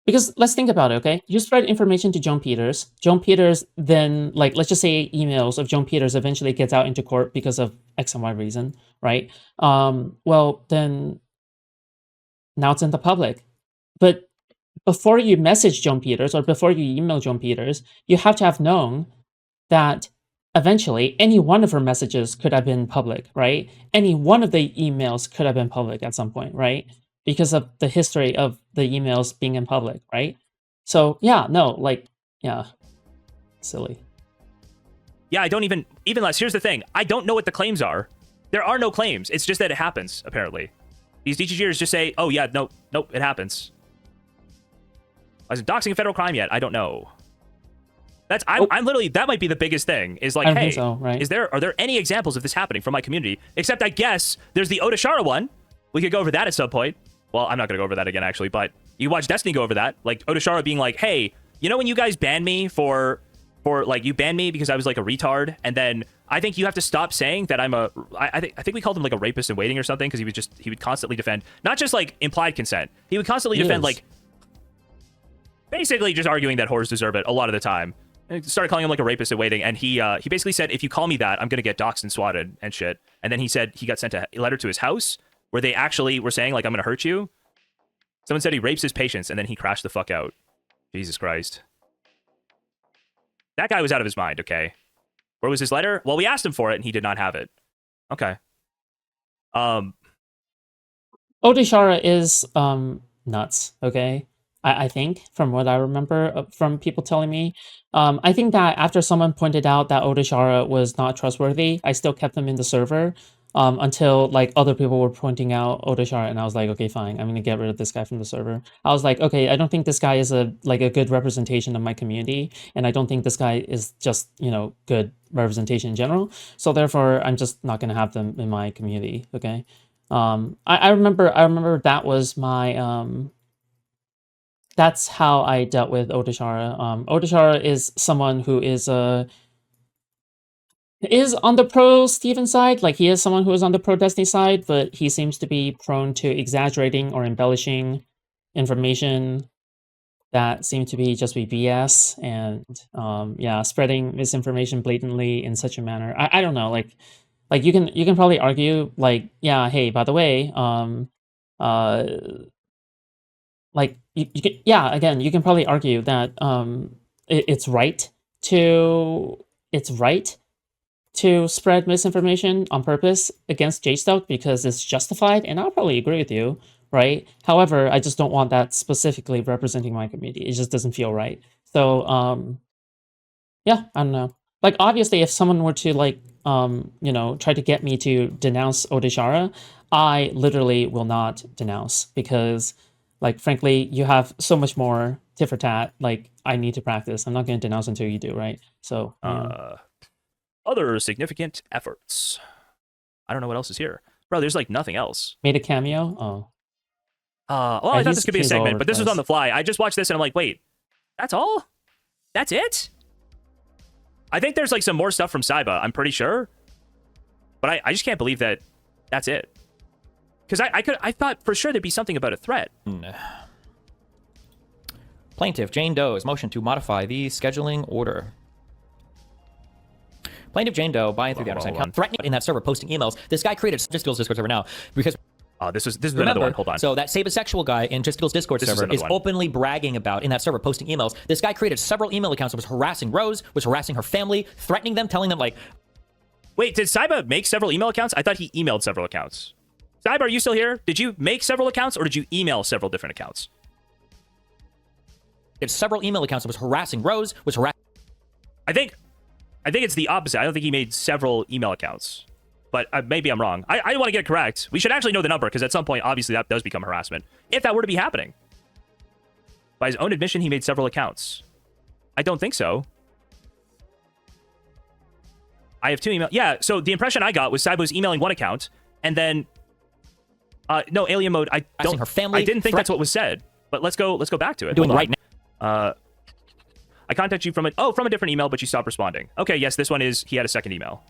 Speaker 1: Because let's think about it, okay? You spread information to Joan Peters. Joan Peters then, like, let's just say emails of Joan Peters eventually gets out into court because of X and Y reason, right? Well, then now it's in the public. But before you message Joan Peters or before you email Joan Peters, you have to have known that eventually, any one of her messages could have been public, right? Any one of the emails could have been public at some point, right? Because of the history of the emails being in public, right? So yeah, no, like, yeah, silly.
Speaker 2: Yeah, I don't even less. Here's the thing. I don't know what the claims are. There are no claims. It's just that it happens, apparently. These DGGers just say, oh yeah, nope, it happens. Is it doxing a federal crime yet? I don't know. I'm literally, that might be the biggest thing, is like, hey,
Speaker 1: so, right?
Speaker 2: are there any examples of this happening from my community? Except I guess there's the Odashara one. We could go over that at some point. Well, I'm not going to go over that again, actually, but you watch Destiny go over that. Like, Odashara being like, hey, you know when you guys banned me for like, you banned me because I was like a retard, and then I think you have to stop saying that I'm a, I think we called him like a rapist in waiting or something, because he would constantly defend, not just like implied consent, he would constantly defend like, basically just arguing that whores deserve it a lot of the time. And started calling him like a rapist in waiting, and he basically said, if you call me that, I'm gonna get doxxed and swatted and shit. And then he said he got sent a letter to his house where they actually were saying like, I'm gonna hurt you. Someone said he rapes his patients, and then he crashed the fuck out. Jesus Christ. That guy was out of his mind, okay? Where was his letter? Well, we asked him for it, and he did not have it. Okay.
Speaker 1: Odashara is nuts, okay? I think, from what I remember from people telling me. I think that after someone pointed out that Odashara was not trustworthy, I still kept them in the server until like other people were pointing out Odashara, and I was like, okay, fine, I'm gonna get rid of this guy from the server. I was like, okay, I don't think this guy is a good representation of my community, and I don't think this guy is just, you know, good representation in general. So therefore, I'm just not gonna have them in my community. Okay. I remember that was my that's how I dealt with Odashara. Odashara is someone who is on the pro Steven side. Like, he is someone who is on the pro Destiny side, but he seems to be prone to exaggerating or embellishing information that seem to be just BS, and yeah, spreading misinformation blatantly in such a manner. I don't know, like you can probably argue like, yeah, hey, by the way, like you can, yeah, again, you can probably argue that it's right to spread misinformation on purpose against Jstlk because it's justified, and I'll probably agree with you, right? However, I just don't want that specifically representing my community. It just doesn't feel right. So yeah, I don't know. Like, obviously, if someone were to like you know, try to get me to denounce Odashara, I literally will not denounce, because like, frankly, you have so much more tit for tat. Like, I need to practice. I'm not going to denounce until you do, right? So,
Speaker 2: other significant efforts. I don't know what else is here. Bro, there's like nothing else.
Speaker 1: Made a cameo? Oh.
Speaker 2: Well, I thought this could be a segment, but this was on the fly. I just watched this and I'm like, wait, that's all? That's it? I think there's like some more stuff from Saiba, I'm pretty sure. But I just can't believe that that's it. Because I thought for sure there'd be something about a threat.
Speaker 3: Plaintiff Jane Doe's motion to modify the scheduling order. Plaintiff Jane Doe, buying through the Anderson account, threatening in that server, posting emails. This guy created Jstlk's Discord server now because.
Speaker 2: This is another one. Hold on.
Speaker 3: So that sapiosexual guy in Jstlk's Discord server is openly bragging about in that server, posting emails. This guy created several email accounts that was harassing Rose, was harassing her family, threatening them, telling them like.
Speaker 2: Wait, did Saiba make several email accounts? I thought he emailed several accounts. Saiba, are you still here? Did you make several accounts, or did you email several different accounts?
Speaker 3: It's several email accounts that was harassing Rose, was harassing.
Speaker 2: I think it's the opposite. I don't think he made several email accounts, but maybe I'm wrong. I want to get it correct. We should actually know the number, because at some point, obviously, that does become harassment. If that were to be happening. By his own admission, he made several accounts. I don't think so. I have two emails. Yeah, so the impression I got was Saiba was emailing one account, and then no, alien mode. I didn't think that's what was said. But let's go back to it.
Speaker 3: Doing right now.
Speaker 2: I contacted you from a different email, but you stopped responding. Okay, yes, this one is, he had a second email.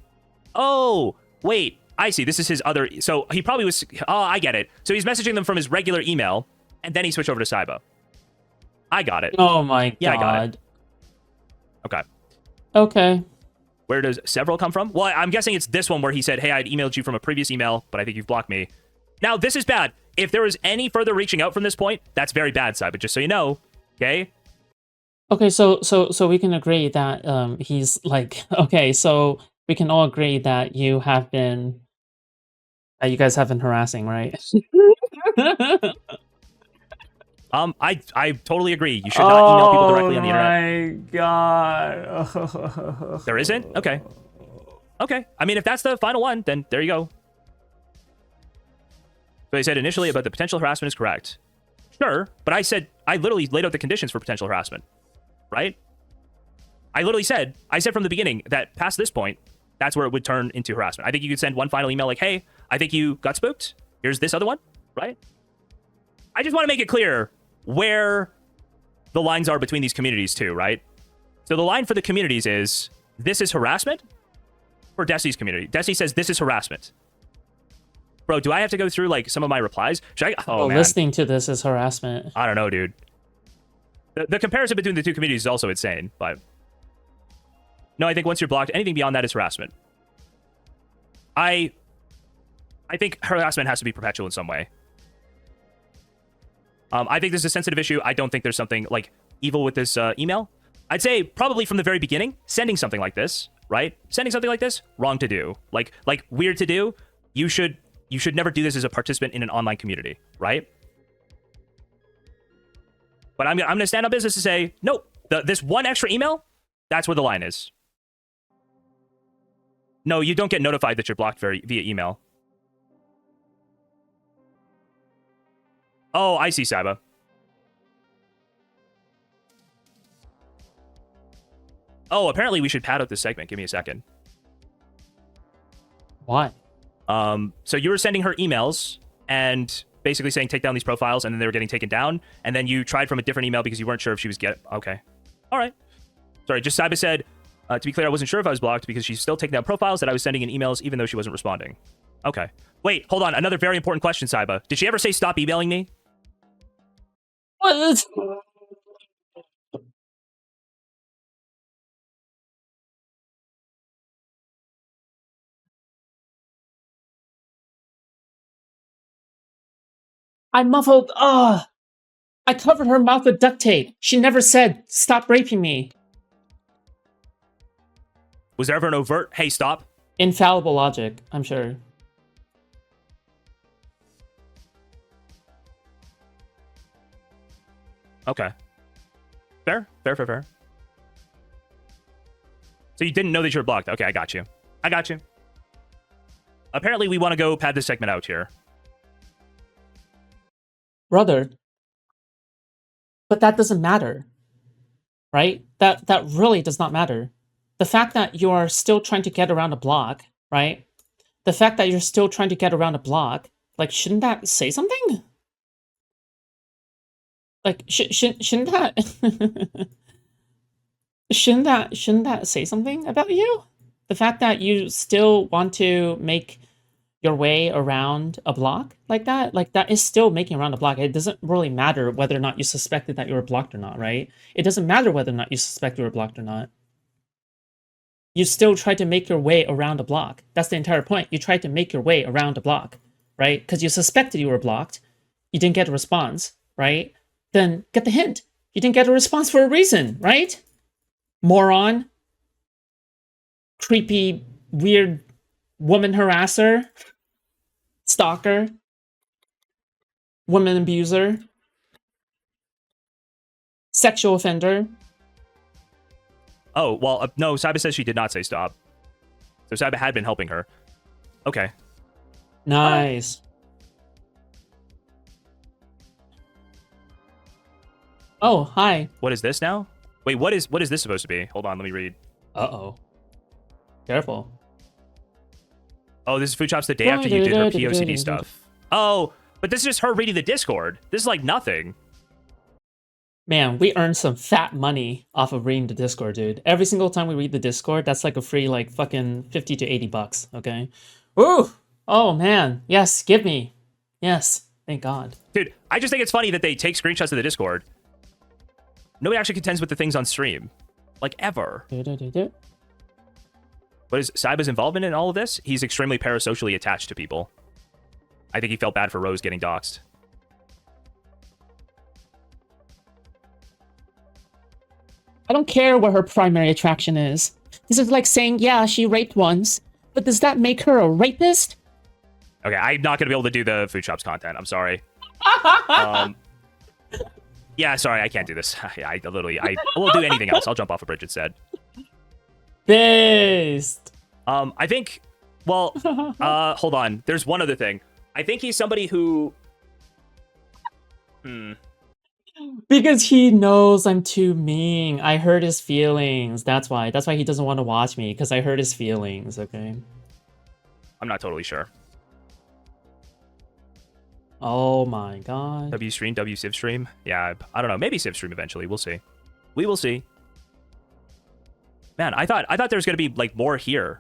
Speaker 2: Oh, wait, I see. This is his other, so he probably was, oh, I get it. So he's messaging them from his regular email, and then he switched over to Saiba. I got it.
Speaker 1: Oh my god.
Speaker 2: Yeah, I got it. Okay.
Speaker 1: Okay.
Speaker 2: Where does several come from? Well, I'm guessing it's this one where he said, hey, I'd emailed you from a previous email, but I think you've blocked me. Now, this is bad. If there was any further reaching out from this point, that's very bad, Saiba, just so you know. Okay?
Speaker 1: Okay, so we can agree that he's like okay, so we can all agree that you have been you guys have been harassing, right?
Speaker 2: I totally agree. You should not email people directly on the internet.
Speaker 1: Oh my god.
Speaker 2: There isn't? Okay. Okay. I mean, if that's the final one, then there you go. So I said initially about the potential harassment is correct. Sure, but I literally laid out the conditions for potential harassment, right? I said from the beginning that past this point, that's where it would turn into harassment. I think you could send one final email like, hey, I think you got spooked. Here's this other one, right? I just want to make it clear where the lines are between these communities too, right? So the line for the communities is, this is harassment for Destiny's community. Destiny says this is harassment. Bro, do I have to go through like some of my replies? Should I? Oh, man.
Speaker 1: Listening to this is harassment.
Speaker 2: I don't know, dude. The comparison between the two communities is also insane, but no, I think once you're blocked, anything beyond that is harassment. I think harassment has to be perpetual in some way. I think this is a sensitive issue. I don't think there's something like evil with this email. I'd say probably from the very beginning, sending something like this, right? Sending something like this, wrong to do. Like weird to do. You should never do this as a participant in an online community, right? But I'm going to stand on business to say, nope, this one extra email, that's where the line is. No, you don't get notified that you're blocked via email. Oh, I see, Saba. Oh, apparently we should pad out this segment. Give me a second.
Speaker 1: Why?
Speaker 2: So you were sending her emails and basically saying take down these profiles, and then they were getting taken down, and then you tried from a different email because you weren't sure if she was okay. All right. Sorry, just Saba said, to be clear, I wasn't sure if I was blocked because she's still taking down profiles that I was sending in emails even though she wasn't responding. Okay. Wait, hold on. Another very important question, Saba. Did she ever say stop emailing me?
Speaker 1: What? I muffled. I covered her mouth with duct tape. She never said, stop raping me.
Speaker 2: Was there ever an overt, hey, stop?
Speaker 1: Infallible logic, I'm sure.
Speaker 2: Okay. Fair. So you didn't know that you were blocked. Okay, I got you. Apparently we want to go pad this segment out here.
Speaker 1: Brother. But that doesn't matter. Right? That really does not matter. The fact that you are still trying to get around a block, right? The fact that you're still trying to get around a block, like, shouldn't that say something? Like, shouldn't that... shouldn't that say something about you? The fact that you still want to make your way around a block like that is still making around a block. It doesn't really matter whether or not you suspected that you were blocked or not, right? It doesn't matter whether or not you suspect you were blocked or not. You still tried to make your way around a block. That's the entire point. You tried to make your way around a block, right? Because you suspected you were blocked. You didn't get a response, right? Then get the hint. You didn't get a response for a reason, right? Moron. Creepy, weird woman harasser. Stalker. Woman abuser. Sexual offender.
Speaker 2: Oh, well, no, Saba says she did not say stop. So Saba had been helping her. Okay.
Speaker 1: Nice. Oh, hi.
Speaker 2: What is this now? Wait, what is this supposed to be? Hold on, let me read.
Speaker 1: Uh-oh. Careful.
Speaker 2: Oh, this is Foodshops the day after you did her POCD stuff. Oh, but this is just her reading the Discord. This is like nothing.
Speaker 1: Man, we earned some fat money off of reading the Discord, dude. Every single time we read the Discord, that's like a free, like, fucking 50 to 80 bucks, okay? Ooh! Oh, man. Yes, give me. Yes. Thank God.
Speaker 2: Dude, I just think it's funny that they take screenshots of the Discord. Nobody actually contends with the things on stream. Like, ever. What is Saiba's involvement in all of this? He's extremely parasocially attached to people. I think he felt bad for Rose getting doxxed.
Speaker 1: I don't care what her primary attraction is. This is like saying, yeah, she raped once, but does that make her a rapist?
Speaker 2: Okay, I'm not gonna be able to do the Foodshops content. I'm sorry. Yeah, sorry, I can't do this. I won't do anything else. I'll jump off a bridge instead.
Speaker 1: Based.
Speaker 2: I think. Well, hold on. There's one other thing. I think he's somebody who.
Speaker 1: Because he knows I'm too mean. I hurt his feelings. That's why. That's why he doesn't want to watch me, because I hurt his feelings, okay?
Speaker 2: I'm not totally sure.
Speaker 1: Oh my god.
Speaker 2: W stream, W Civ stream. Yeah, I don't know. Maybe Civ stream eventually. We'll see. We will see. Man, I thought there was gonna be like more here.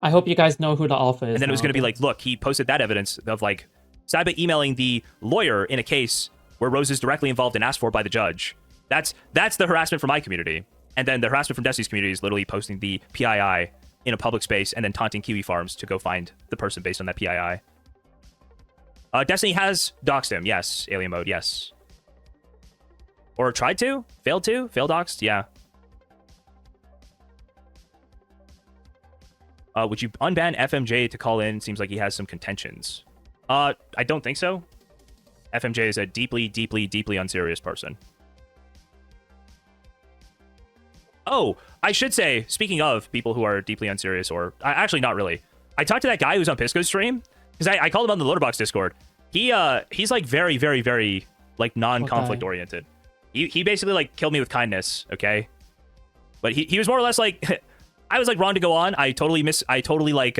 Speaker 1: I hope you guys know who the alpha is.
Speaker 2: And then it was gonna be like, look, he posted that evidence of like Saiba emailing the lawyer in a case where Rose is directly involved and asked for by the judge. That's the harassment from my community. And then the harassment from Destiny's community is literally posting the PII in a public space and then taunting Kiwi Farms to go find the person based on that PII. Destiny has doxed him. Yes. Alien mode. Yes. Or tried to? Failed to? Failed doxed? Yeah. Would you unban FMJ to call in? Seems like he has some contentions. I don't think so. FMJ is a deeply, deeply, deeply unserious person. Oh, I should say, speaking of people who are deeply unserious, or actually not really. I talked to that guy who's on Pisco's stream, because I called him on the Loaderbox Discord. He's like very, very, very like non-conflict oriented. He basically like killed me with kindness, okay? But he was more or less like I was like wrong to go on. I totally like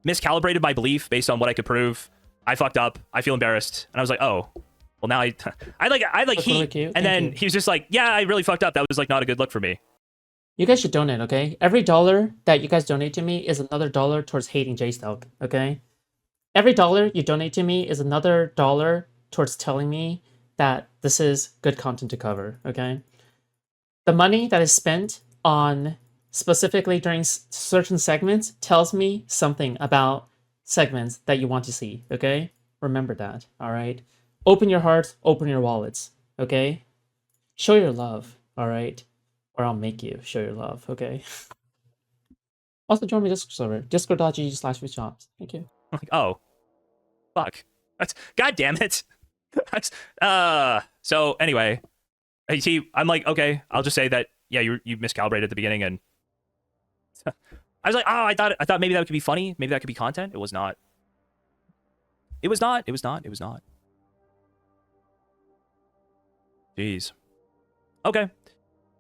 Speaker 2: miscalibrated my belief based on what I could prove. I fucked up. I feel embarrassed. And I was like, oh, well now I like heat.
Speaker 1: Really
Speaker 2: and then he was just like, yeah, I really fucked up. That was like not a good look for me.
Speaker 1: You guys should donate, okay? Every dollar that you guys donate to me is another dollar towards hating Jstlk, okay? Every dollar you donate to me is another dollar towards telling me that this is good content to cover, okay? The money that is spent on specifically during certain segments tells me something about segments that you want to see, okay? Remember that, all right? Open your hearts, open your wallets, okay? Show your love, all right? Or I'll make you show your love, okay? Also join my Discord server, discord.gg/Foodshops. Thank you.
Speaker 2: Like, oh, fuck. That's, God damn it. So anyway, I'm like, okay, I'll just say that, yeah, you miscalibrated at the beginning, and I was like, oh, I thought maybe that could be funny, maybe that could be content. It was not. It was not. Jeez. Okay.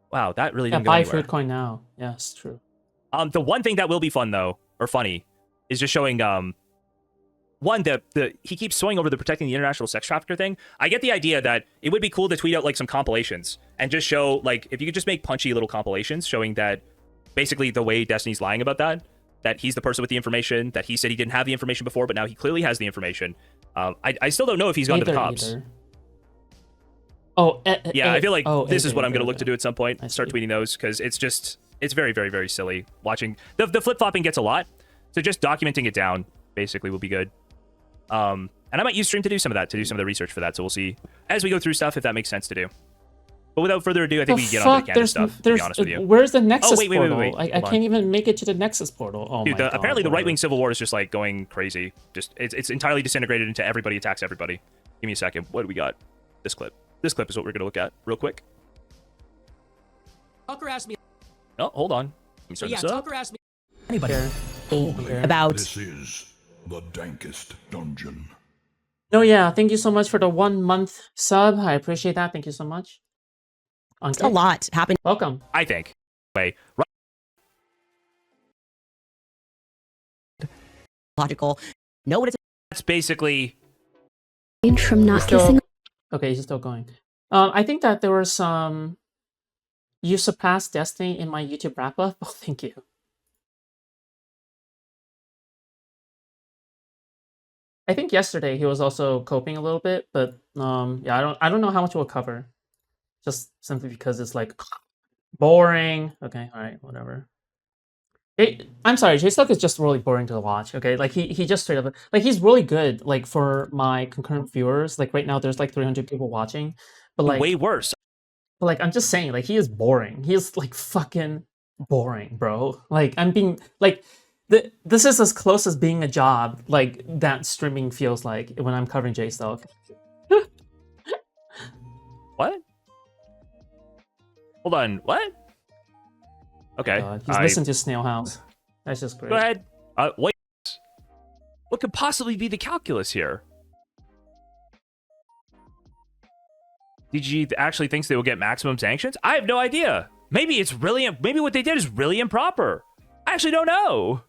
Speaker 2: Wow, that really didn't go
Speaker 1: buy
Speaker 2: anywhere.
Speaker 1: food coin now. Yes, true.
Speaker 2: The one thing that will be fun though, or funny, is just showing one, he keeps swinging over the protecting the international sex trafficker thing. I get the idea that it would be cool to tweet out like some compilations and just show, like, if you could just make punchy little compilations showing that basically the way Destiny's lying about that he's the person with the information, that he said he didn't have the information before, but now he clearly has the information. I still don't know if he's gone to the cops.
Speaker 1: Oh,
Speaker 2: yeah, I feel like this is what I'm going to look to do at some point. Start tweeting those, because it's very, very, very silly watching. The flip-flopping gets a lot, so just documenting it down basically will be good. And I might use stream to do some of that, to do some of the research for that, so we'll see as we go through stuff if that makes sense to do. But without further ado, I think we can get on to the canon stuff, to be honest with you.
Speaker 1: Where's the Nexus portal?
Speaker 2: Wait.
Speaker 1: I can't even make it to the Nexus portal. Oh,
Speaker 2: dude,
Speaker 1: my God.
Speaker 2: Apparently the right-wing civil war is just like going crazy. Just it's entirely disintegrated into everybody attacks everybody. Give me a second. What do we got? This clip. This clip is what we're going to look at real quick.
Speaker 13: Tucker asked me.
Speaker 2: Oh, hold on. Let me start this up.
Speaker 13: Tucker asked me.
Speaker 6: Anybody about
Speaker 12: This is the dankest dungeon.
Speaker 1: No, yeah. Thank you so much for the 1 month sub. I appreciate that. Thank you so much.
Speaker 6: It's a lot happened.
Speaker 1: Welcome.
Speaker 2: I think. Wait.
Speaker 6: Logical. Know what it's.
Speaker 2: That's basically.
Speaker 9: From not kissing.
Speaker 1: Okay, he's still going. I think that there were some. You surpassed Destiny in my YouTube wrap up. Oh, thank you. I think yesterday he was also coping a little bit, but yeah, I don't know how much we'll cover. Just simply because it's like boring. Okay, all right, whatever. I'm sorry, Jstlk is just really boring to watch. Okay, like he just straight up like he's really good. Like for my concurrent viewers, like right now there's like 300 people watching, but like
Speaker 2: way worse.
Speaker 1: But like, I'm just saying, like, he is boring. He is like fucking boring, bro. Like, I'm being like, this is as close as being a job like that streaming feels like when I'm covering Jstlk.
Speaker 2: What? Hold on. What? Okay.
Speaker 1: God, he's listened to Snail House. That's just great.
Speaker 2: Go ahead. Wait. What could possibly be the calculus here? Did you actually think they will get maximum sanctions? I have no idea. Maybe it's really, maybe what they did is really improper. I actually don't know.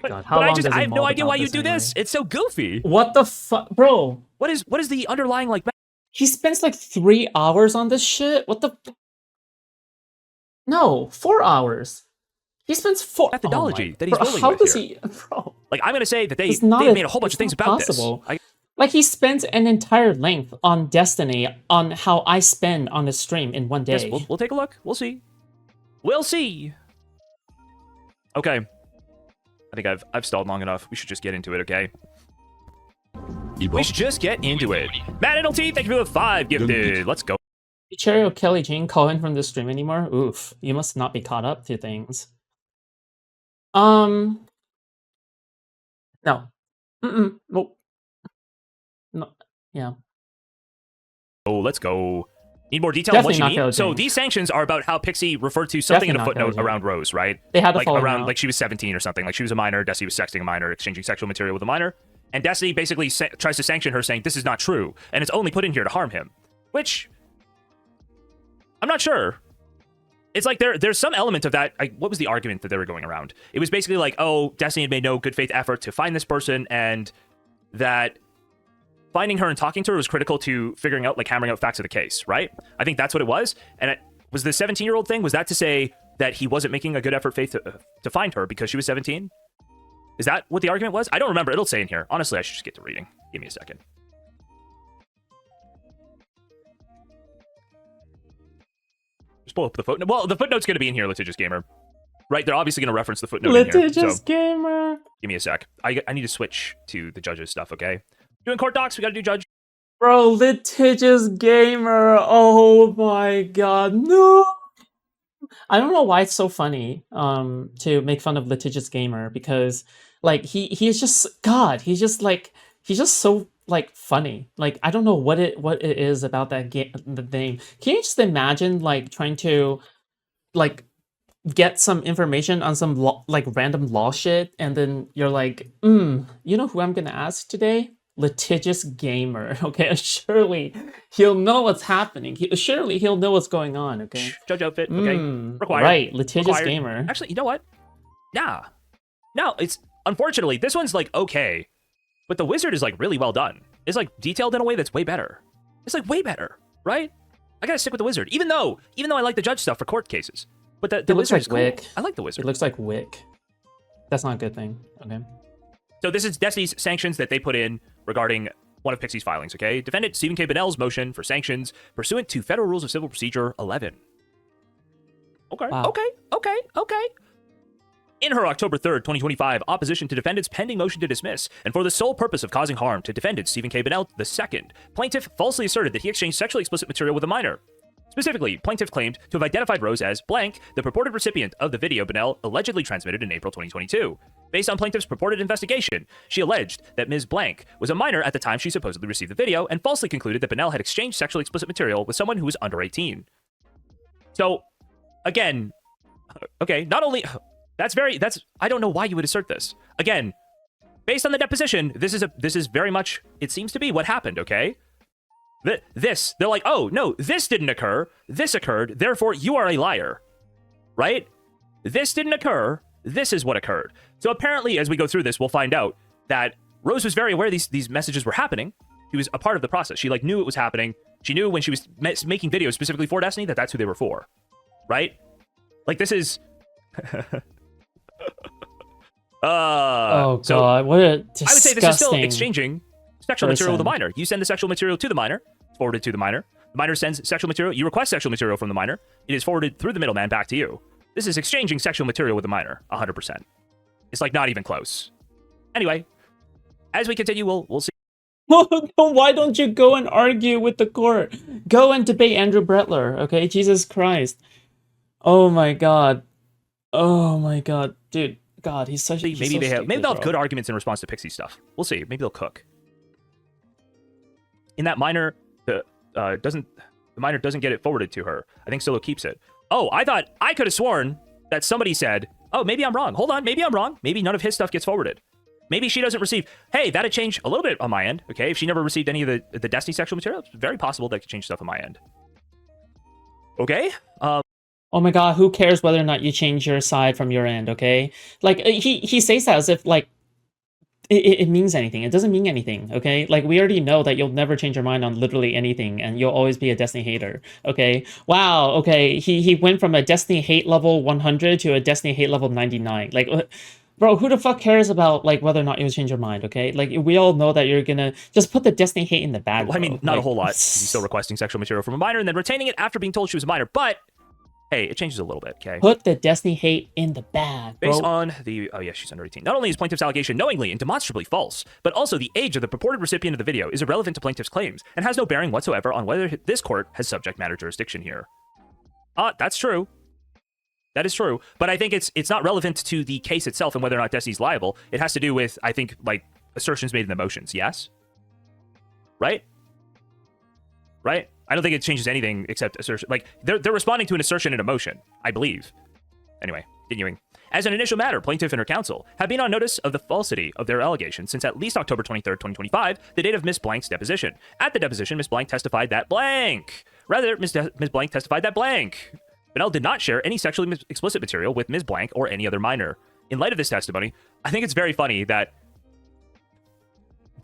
Speaker 1: God, how long
Speaker 2: I
Speaker 1: does it
Speaker 2: have no
Speaker 1: involve
Speaker 2: idea
Speaker 1: about
Speaker 2: why you
Speaker 1: this
Speaker 2: do
Speaker 1: anyway?
Speaker 2: this. It's so goofy.
Speaker 1: What the fuck, bro?
Speaker 2: What is the underlying like?
Speaker 1: He spends like 3 hours on this shit. What the? No, 4 hours. He spends 4
Speaker 2: methodology that he's
Speaker 1: bro,
Speaker 2: rolling
Speaker 1: how
Speaker 2: with
Speaker 1: does
Speaker 2: here.
Speaker 1: he, bro?
Speaker 2: Like, I'm gonna say that they
Speaker 1: It's not
Speaker 2: made a whole bunch of
Speaker 1: it's
Speaker 2: things
Speaker 1: not
Speaker 2: about
Speaker 1: possible.
Speaker 2: this.
Speaker 1: Like, he spends an entire length on Destiny on how I spend on a stream in one day.
Speaker 2: Yes, we'll take a look. We'll see. We'll see. Okay. I think I've stalled long enough. We should just get into it, okay? We should just get into it. Matt NLT, thank you for the 5 gifted. Let's go.
Speaker 1: Did Cherry or Kelly Jean call in from the stream anymore? Oof, you must not be caught up to things. No. Nope. No. Yeah.
Speaker 2: Oh, let's go. Need more detail
Speaker 1: Definitely
Speaker 2: on
Speaker 1: not
Speaker 2: what you
Speaker 1: Kelly
Speaker 2: mean? So
Speaker 1: Jean.
Speaker 2: these sanctions are about how Pxie referred to something in a
Speaker 1: Definitely not
Speaker 2: footnote
Speaker 1: Kelly Jean.
Speaker 2: around Rose, right?
Speaker 1: They had to
Speaker 2: like
Speaker 1: follow her
Speaker 2: around
Speaker 1: out.
Speaker 2: like she was 17 or something. Like she was a minor, Destiny was sexting a minor, exchanging sexual material with a minor. And Destiny basically tries to sanction her, saying this is not true, and it's only put in here to harm him. Which I'm not sure. It's like there's some element of that. What was the argument that they were going around? It was basically like, oh, Destiny had made no good faith effort to find this person, and that finding her and talking to her was critical to figuring out, like, hammering out facts of the case, right? I think that's what it was. And it was the 17-year-old thing. Was that to say that he wasn't making a good effort faith to find her because she was 17? Is that what the argument was? I don't remember. It'll say in here. Honestly, I should just get to reading. Give me a second. Just pull up the footnote. Well, the footnote's going to be in here, Litigious Gamer. Right? They're obviously going to reference the footnote in here.
Speaker 1: Litigious Gamer.
Speaker 2: Give me a sec. I need to switch to the judges stuff, okay? Doing court docs, we got to do judge.
Speaker 1: Bro, Litigious Gamer. Oh my god, no. I don't know why it's so funny to make fun of Litigious Gamer, because like he's just he's just so like funny. Like, I don't know what it is about that the name. Can you just imagine like trying to like get some information on some like random law shit, and then you're like, you know who I'm gonna ask today? Litigious Gamer. Okay, surely he'll know what's happening. Surely he'll know what's going on. Okay,
Speaker 2: judge outfit. Okay, required.
Speaker 1: Right, Litigious
Speaker 2: Required.
Speaker 1: Gamer.
Speaker 2: Actually, you know what? Nah, no. It's unfortunately this one's like okay, but the wizard is like really well done. It's like detailed in a way that's way better. It's like way better, right? I gotta stick with the wizard, even though I like the judge stuff for court cases. But the
Speaker 1: looks
Speaker 2: wizard
Speaker 1: like
Speaker 2: is cool.
Speaker 1: Wick.
Speaker 2: I like the wizard.
Speaker 1: It looks like Wick. That's not a good thing. Okay.
Speaker 2: So this is Destiny's sanctions that they put in regarding one of Pxie's filings, okay? Defendant Stephen K. Bonnell's motion for sanctions pursuant to Federal Rules of Civil Procedure 11. Okay,
Speaker 1: wow.
Speaker 2: Okay. In her October 3rd, 2025 opposition to defendant's pending motion to dismiss, and for the sole purpose of causing harm to defendant Stephen K. Bonnell II, plaintiff falsely asserted that he exchanged sexually explicit material with a minor. Specifically, plaintiff claimed to have identified Rose as blank, the purported recipient of the video Bonnell allegedly transmitted in April 2022. Based on plaintiff's purported investigation, she alleged that Ms. Blank was a minor at the time she supposedly received the video, and falsely concluded that Bonnell had exchanged sexually explicit material with someone who was under 18. So, again, okay, not only... I don't know why you would assert this. Again, based on the deposition, this is very much, it seems to be what happened, okay? They're like, oh, no, this didn't occur. This occurred. Therefore, you are a liar. Right? This didn't occur. This is what occurred. So apparently, as we go through this, we'll find out that Rose was very aware these messages were happening. She was a part of the process. She, like, knew it was happening. She knew when she was making videos specifically for Destiny that that's who they were for. Right? Like, this is...
Speaker 1: oh, God. What a disgusting
Speaker 2: I would say this is still exchanging sexual
Speaker 1: person.
Speaker 2: material with the minor. You send the sexual material to the minor, it's forwarded to the minor. The minor sends sexual material. You request sexual material from the minor. It is forwarded through the middleman back to you. This is exchanging sexual material with the minor, 100%. It's like not even close. Anyway, as we continue, we'll see.
Speaker 1: Why don't you go and argue with the court? Go and debate Andrew Brettler, okay? Jesus Christ. Oh my god. Oh my god. Dude, God, he's such
Speaker 2: Maybe
Speaker 1: so
Speaker 2: they have, maybe they'll have
Speaker 1: bro.
Speaker 2: good arguments in response to Pxie stuff. We'll see. Maybe they'll cook. In that minor, the minor doesn't get it forwarded to her. I think Solo keeps it. Oh, I thought I could have sworn that somebody said, oh, maybe I'm wrong. Hold on, maybe I'm wrong. Maybe none of his stuff gets forwarded. Maybe she doesn't receive. Hey, that'd change a little bit on my end. Okay, if she never received any of the Destiny sexual material, it's very possible that could change stuff on my end. Okay.
Speaker 1: Oh my god, who cares whether or not you change your side from your end, okay? Like, he says that as if, like, it means anything. It doesn't mean anything, okay? Like, we already know that you'll never change your mind on literally anything, and you'll always be a Destiny hater, okay? Wow, okay, he went from a Destiny hate level 100 to a Destiny hate level 99. Like, bro, who the fuck cares about, like, whether or not you'll change your mind, okay? Like, we all know that you're gonna just put the Destiny hate in the bag,
Speaker 2: Well, I mean,
Speaker 1: bro.
Speaker 2: not
Speaker 1: like,
Speaker 2: a whole lot. He's still requesting sexual material from a minor and then retaining it after being told she was a minor, but hey, it changes a little bit, okay?
Speaker 1: Put the Destiny hate in the bag, bro.
Speaker 2: Based on the... Oh, yeah, she's under 18. Not only is plaintiff's allegation knowingly and demonstrably false, but also the age of the purported recipient of the video is irrelevant to plaintiff's claims and has no bearing whatsoever on whether this court has subject matter jurisdiction here. That's true. That is true. But I think it's not relevant to the case itself and whether or not Destiny's liable. It has to do with, I think, like, assertions made in the motions, yes? Right? Right? I don't think it changes anything except assertion. Like, they're responding to an assertion in a motion, I believe. Anyway, continuing. As an initial matter, plaintiff and her counsel have been on notice of the falsity of their allegations since at least October 23rd, 2025, the date of Miss Blank's deposition. At the deposition, Miss Blank testified that blank. Rather, Miss Blank testified that blank. Benel did not share any sexually explicit material with Ms. Blank or any other minor. In light of this testimony, I think it's very funny that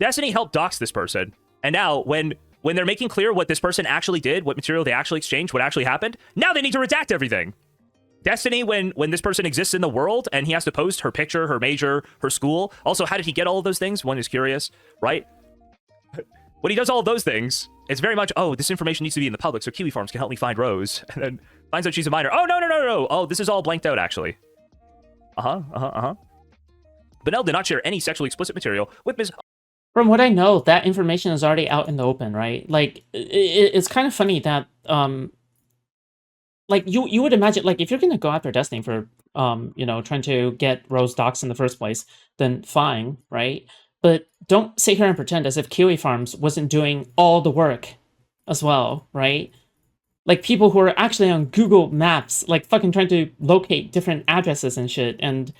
Speaker 2: Destiny helped dox this person, and now when they're making clear what this person actually did, what material they actually exchanged, what actually happened, now they need to redact everything. Destiny, when this person exists in the world and he has to post her picture, her major, her school. Also, how did he get all of those things? One is curious, right? When he does all of those things, it's very much, oh, this information needs to be in the public so Kiwi Farms can help me find Rose. And then finds out she's a minor. Oh, no. Oh, this is all blanked out, actually. Benel did not share any sexually explicit material with Ms.
Speaker 1: From what I know, that information is already out in the open, right? Like, it's kind of funny that, like, you would imagine, like, if you're gonna go after Destiny for, you know, trying to get Rose docs in the first place, then fine, right? But don't sit here and pretend as if Kiwi Farms wasn't doing all the work as well, right? Like, people who are actually on Google Maps, like, fucking trying to locate different addresses and shit, and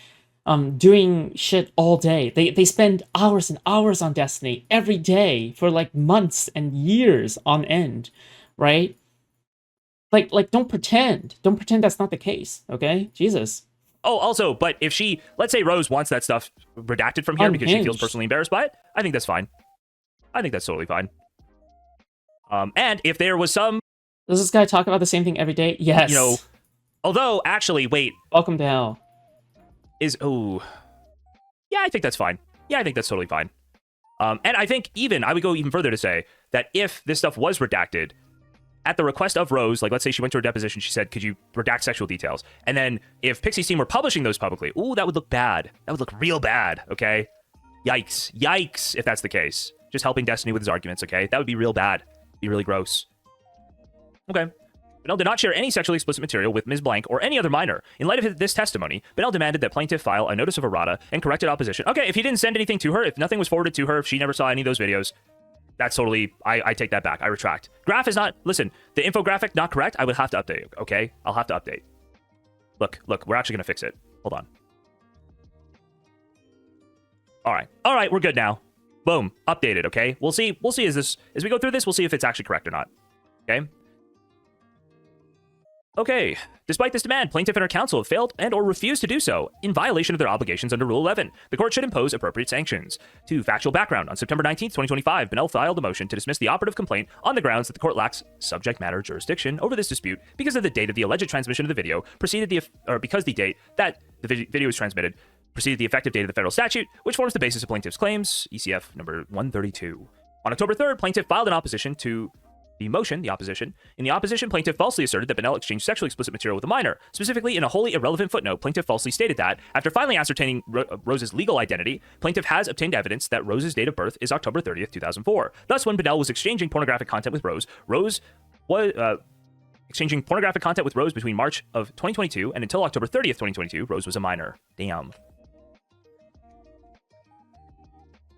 Speaker 1: doing shit all day. They spend hours and hours on Destiny every day for, like, months and years on end, right? Like, don't pretend. Don't pretend that's not the case, okay? Jesus.
Speaker 2: Oh, also, but if she, let's say Rose wants that stuff redacted from here because she feels personally embarrassed by it, I think that's fine. I think that's totally fine. And if there was some...
Speaker 1: Does this guy talk about the same thing every day? Yes.
Speaker 2: You know, although, actually, wait.
Speaker 1: Welcome to hell.
Speaker 2: Yeah, I think that's fine. Yeah, I think that's totally fine. And I think I would go even further to say that if this stuff was redacted, at the request of Rose, like, let's say she went to her deposition, she said, could you redact sexual details? And then if Pxie's team were publishing those publicly, ooh, that would look bad. That would look real bad, okay? Yikes. Yikes, if that's the case. Just helping Destiny with his arguments, okay? That would be real bad. Be really gross. Okay. Benel did not share any sexually explicit material with Ms. Blank or any other minor. In light of this testimony, Benel demanded that plaintiff file a notice of errata and corrected opposition. Okay, if he didn't send anything to her, if nothing was forwarded to her, if she never saw any of those videos, that's totally, I take that back. I retract. Graph is not, listen, the infographic not correct, I would have to update, okay? I'll have to update. Look, we're actually going to fix it. Hold on. All right, we're good now. Boom, updated, okay? We'll see as we go through this, we'll see if it's actually correct or not, okay? Okay, despite this demand, plaintiff and her counsel have failed and or refused to do so in violation of their obligations under Rule 11. The court should impose appropriate sanctions. To factual background, on September 19th, 2025, Benel filed a motion to dismiss the operative complaint on the grounds that the court lacks subject matter jurisdiction over this dispute because of the date of the alleged transmission of the video because the date that the video was transmitted preceded the effective date of the federal statute, which forms the basis of plaintiff's claims, ECF number 132. On October 3rd, plaintiff filed an opposition to The motion, the opposition. In the opposition, plaintiff falsely asserted that Bennell exchanged sexually explicit material with a minor. Specifically, in a wholly irrelevant footnote, plaintiff falsely stated that, after finally ascertaining Rose's legal identity, plaintiff has obtained evidence that Rose's date of birth is October 30th, 2004. Thus, when Bennell was exchanging pornographic content with Rose was exchanging pornographic content with Rose between March of 2022 and until October 30th, 2022, Rose was a minor. Damn.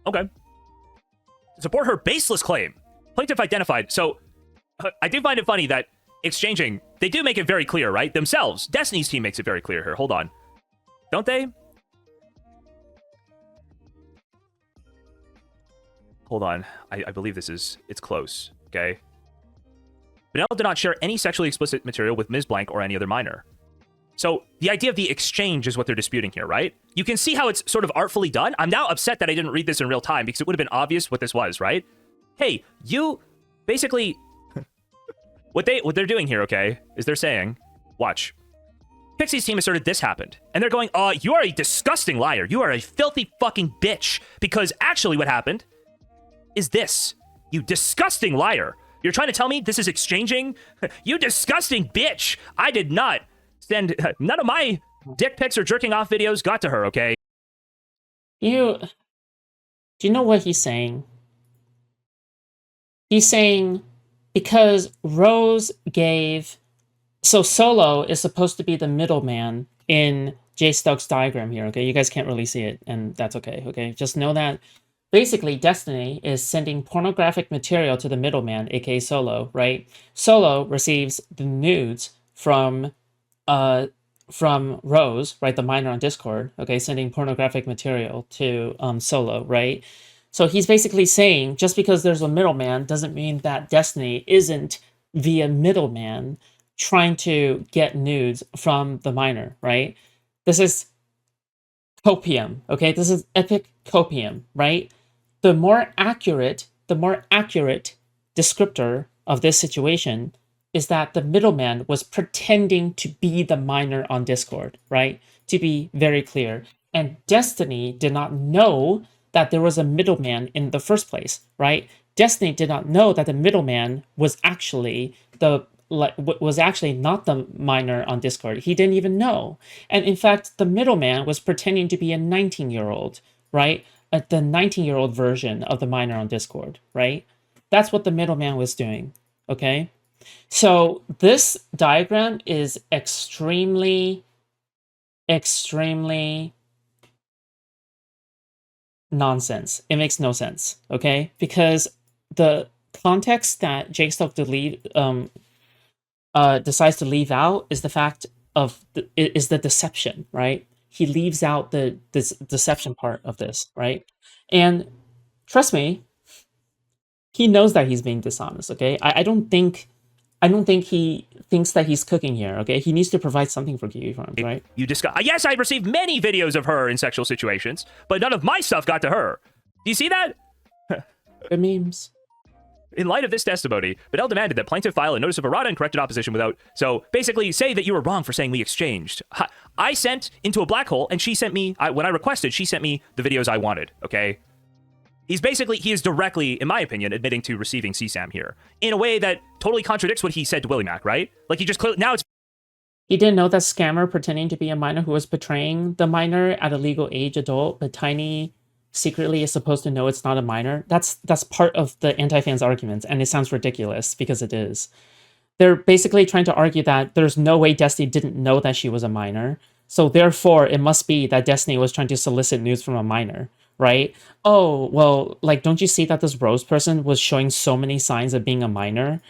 Speaker 2: Okay. To support her baseless claim, plaintiff identified... So, I do find it funny that exchanging... They do make it very clear, right? Themselves. Destiny's team makes it very clear here. Hold on. Don't they? Hold on. I believe this is... It's close. Okay? Bennell did not share any sexually explicit material with Ms. Blank or any other minor. So the idea of the exchange is what they're disputing here, right? You can see how it's sort of artfully done. I'm now upset that I didn't read this in real time because it would have been obvious what this was, right? Hey, you basically... what they're doing here, okay, is they're saying, watch. Pxie's team asserted this happened. And they're going, you are a disgusting liar. You are a filthy fucking bitch. Because actually what happened is this. You disgusting liar. You're trying to tell me this is exchanging? You disgusting bitch. I did not send... None of my dick pics or jerking off videos got to her, okay?
Speaker 1: Do you know what he's saying? He's saying because Rose gave... So Solo is supposed to be the middleman in Jstlk's diagram here, okay? You guys can't really see it, and that's okay, okay? Just know that basically Destiny is sending pornographic material to the middleman, aka Solo, right? Solo receives the nudes from Rose, right, the minor on Discord, okay, sending pornographic material to Solo, right? So he's basically saying just because there's a middleman doesn't mean that Destiny isn't via middleman trying to get nudes from the minor, right? This is Copium, okay? This is epic Copium, right? The more accurate descriptor of this situation is that the middleman was pretending to be the minor on Discord, right? To be very clear. And Destiny did not know that there was a middleman in the first place, right? Destiny did not know that the middleman was actually not the minor on Discord. He didn't even know. And in fact, the middleman was pretending to be a 19-year-old, right? The 19-year-old version of the minor on Discord, right? That's what the middleman was doing, okay? So this diagram is extremely nonsense. It makes no sense, okay? Because the context that Jstlk decides to leave out is the fact of is the deception, right? He leaves out this deception part of this, right? And trust me, he knows that he's being dishonest, okay? I don't think he thinks that he's cooking here, okay? He needs to provide something for Kiwi Farms, right?
Speaker 2: Yes, I received many videos of her in sexual situations, but none of my stuff got to her. Do you see that?
Speaker 1: The memes.
Speaker 2: In light of this testimony, Bennell demanded that plaintiff file a notice of errata and corrected opposition without... So basically, say that you were wrong for saying we exchanged. I sent into a black hole, and she sent me... when I requested, she sent me the videos I wanted, okay? He is directly, in my opinion, admitting to receiving CSAM here. In a way that totally contradicts what he said to Willie Mac, right? Like, he just clearly... Now it's...
Speaker 1: He didn't know that scammer pretending to be a minor who was betraying the minor at a legal age adult, but Tiny... secretly is supposed to know it's not a minor. That's part of the anti-fans arguments, and it sounds ridiculous because it is. They're basically trying to argue that there's no way Destiny didn't know that she was a minor, so therefore it must be that Destiny was trying to solicit news from a minor, right? Oh, well, like, don't you see that this Rose person was showing so many signs of being a minor?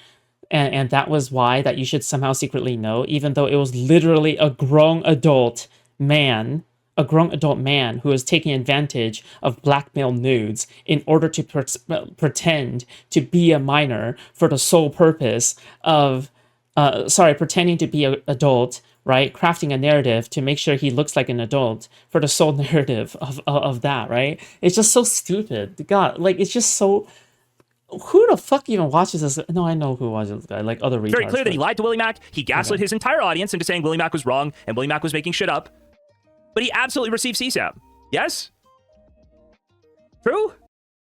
Speaker 1: And that was why that you should somehow secretly know, even though it was literally a grown adult man who is taking advantage of blackmail nudes in order to pretend to be a minor for the sole purpose of, pretending to be an adult, right? Crafting a narrative to make sure he looks like an adult for the sole narrative of that, right? It's just so stupid. God, like, it's just so... Who the fuck even watches this? No, I know who watches this guy, like other retards.
Speaker 2: Very clear that he lied to Willie Mac. He gaslit his entire audience into saying Willie Mac was wrong and Willie Mac was making shit up. But he absolutely received CSAM. Yes? True?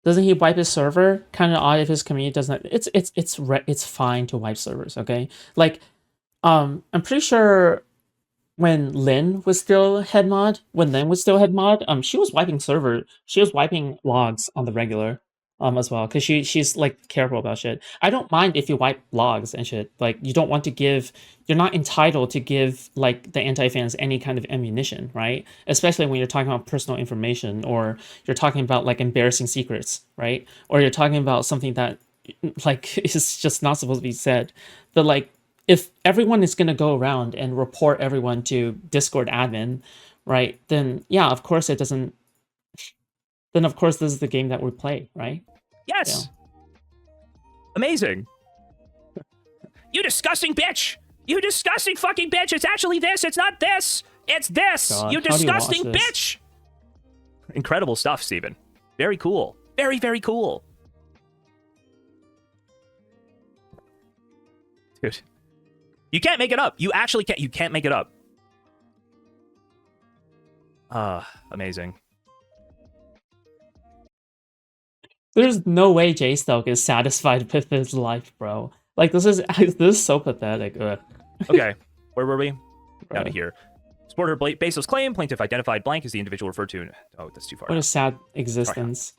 Speaker 1: Doesn't he wipe his server? Kind of odd if his community doesn't. It's fine to wipe servers, okay? Like, I'm pretty sure when Lynn was still head mod, she was wiping logs on the regular, as well, because she's like careful about shit. I don't mind if you wipe logs and shit. Like, you're not entitled to give like the anti-fans any kind of ammunition, right? Especially when you're talking about personal information, or you're talking about like embarrassing secrets, right? Or you're talking about something that like is just not supposed to be said. But like, if everyone is going to go around and report everyone to Discord admin, right, then yeah, of course it doesn't. Then of course this is the game that we play, right?
Speaker 2: Yes. Amazing. You disgusting bitch. You disgusting fucking bitch. It's actually this. It's not this. It's this.
Speaker 1: God,
Speaker 2: You
Speaker 1: how do you watch
Speaker 2: disgusting
Speaker 1: this?
Speaker 2: bitch. Incredible stuff, Steven. Very cool. Very, very cool. Dude. You can't make it up. You actually can't. You can't make it up. Amazing.
Speaker 1: There's no way Jstlk is satisfied with his life, bro. Like, this is so pathetic. Ugh.
Speaker 2: Okay, where were we? Down to here. Support her baseless claim. Plaintiff identified blank as the individual referred to. Oh, that's too far.
Speaker 1: What a sad existence.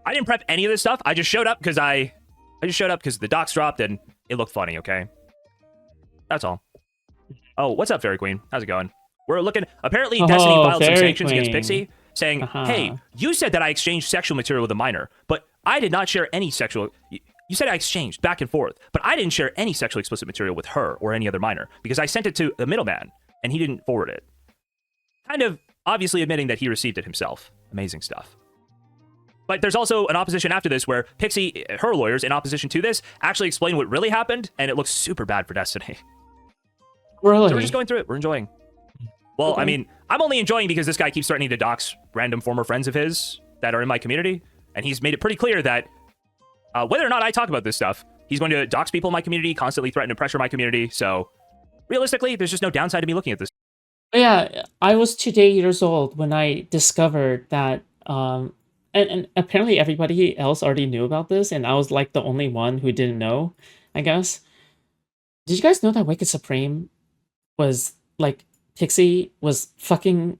Speaker 2: I didn't prep any of this stuff. I just showed up because I just showed up because the docs dropped and it looked funny. Okay, that's all. Oh, what's up, Fairy Queen? How's it going? We're looking. Apparently, Destiny filed some
Speaker 1: Fairy
Speaker 2: sanctions against
Speaker 1: Queen.
Speaker 2: Pxie, saying, "Hey, you said that I exchanged sexual material with a minor, but I did not share any sexual." You said I exchanged back and forth, but I didn't share any sexually explicit material with her or any other minor because I sent it to the middleman and he didn't forward it. Kind of obviously admitting that he received it himself. Amazing stuff. But there's also an opposition after this where Pxie, her lawyers, in opposition to this, actually explain what really happened, and it looks super bad for Destiny.
Speaker 1: Really?
Speaker 2: So we're just going through it. We're enjoying. Well, I mean, I'm only enjoying because this guy keeps threatening to dox random former friends of his that are in my community, and he's made it pretty clear that whether or not I talk about this stuff, he's going to dox people in my community, constantly threaten to pressure my community. So realistically, there's just no downside to me looking at this.
Speaker 1: Yeah, I was 2 years old when I discovered that, and apparently everybody else already knew about this, and I was like the only one who didn't know, I guess. Did you guys know that Wicked Supreme was, like, Pxie was fucking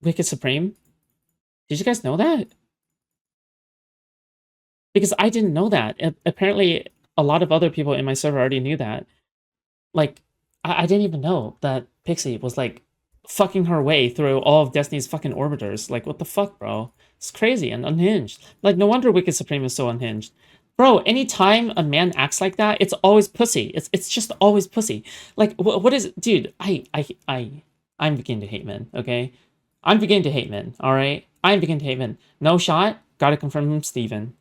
Speaker 1: Wicked Supreme? Did you guys know that? Because I didn't know that. Apparently, a lot of other people in my server already knew that. Like, I didn't even know that Pxie was, like, fucking her way through all of Destiny's fucking orbiters. Like, what the fuck, bro? It's crazy and unhinged. Like, no wonder Wicked Supreme is so unhinged. Bro, anytime a man acts like that, it's always pussy. It's just always pussy. Like, what is it? Dude, I'm beginning to hate men, okay? I'm beginning to hate men, alright? I'm beginning to hate men. No shot, gotta confirm from Steven.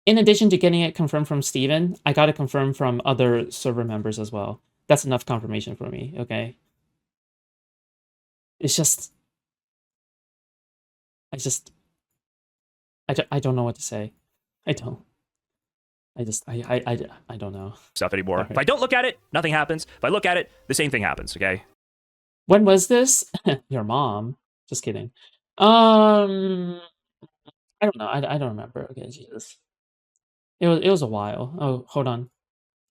Speaker 1: In addition to getting it confirmed from Steven, I got it confirmed from other server members as well. That's enough confirmation for me, okay? It's just... I don't know what to say. I don't know.
Speaker 2: Stuff anymore.
Speaker 1: Right.
Speaker 2: If I don't look at it, nothing happens. If I look at it, the same thing happens, okay?
Speaker 1: When was this? Your mom. Just kidding. I don't know. I don't remember. Okay, Jesus. It was a while. Oh, hold on.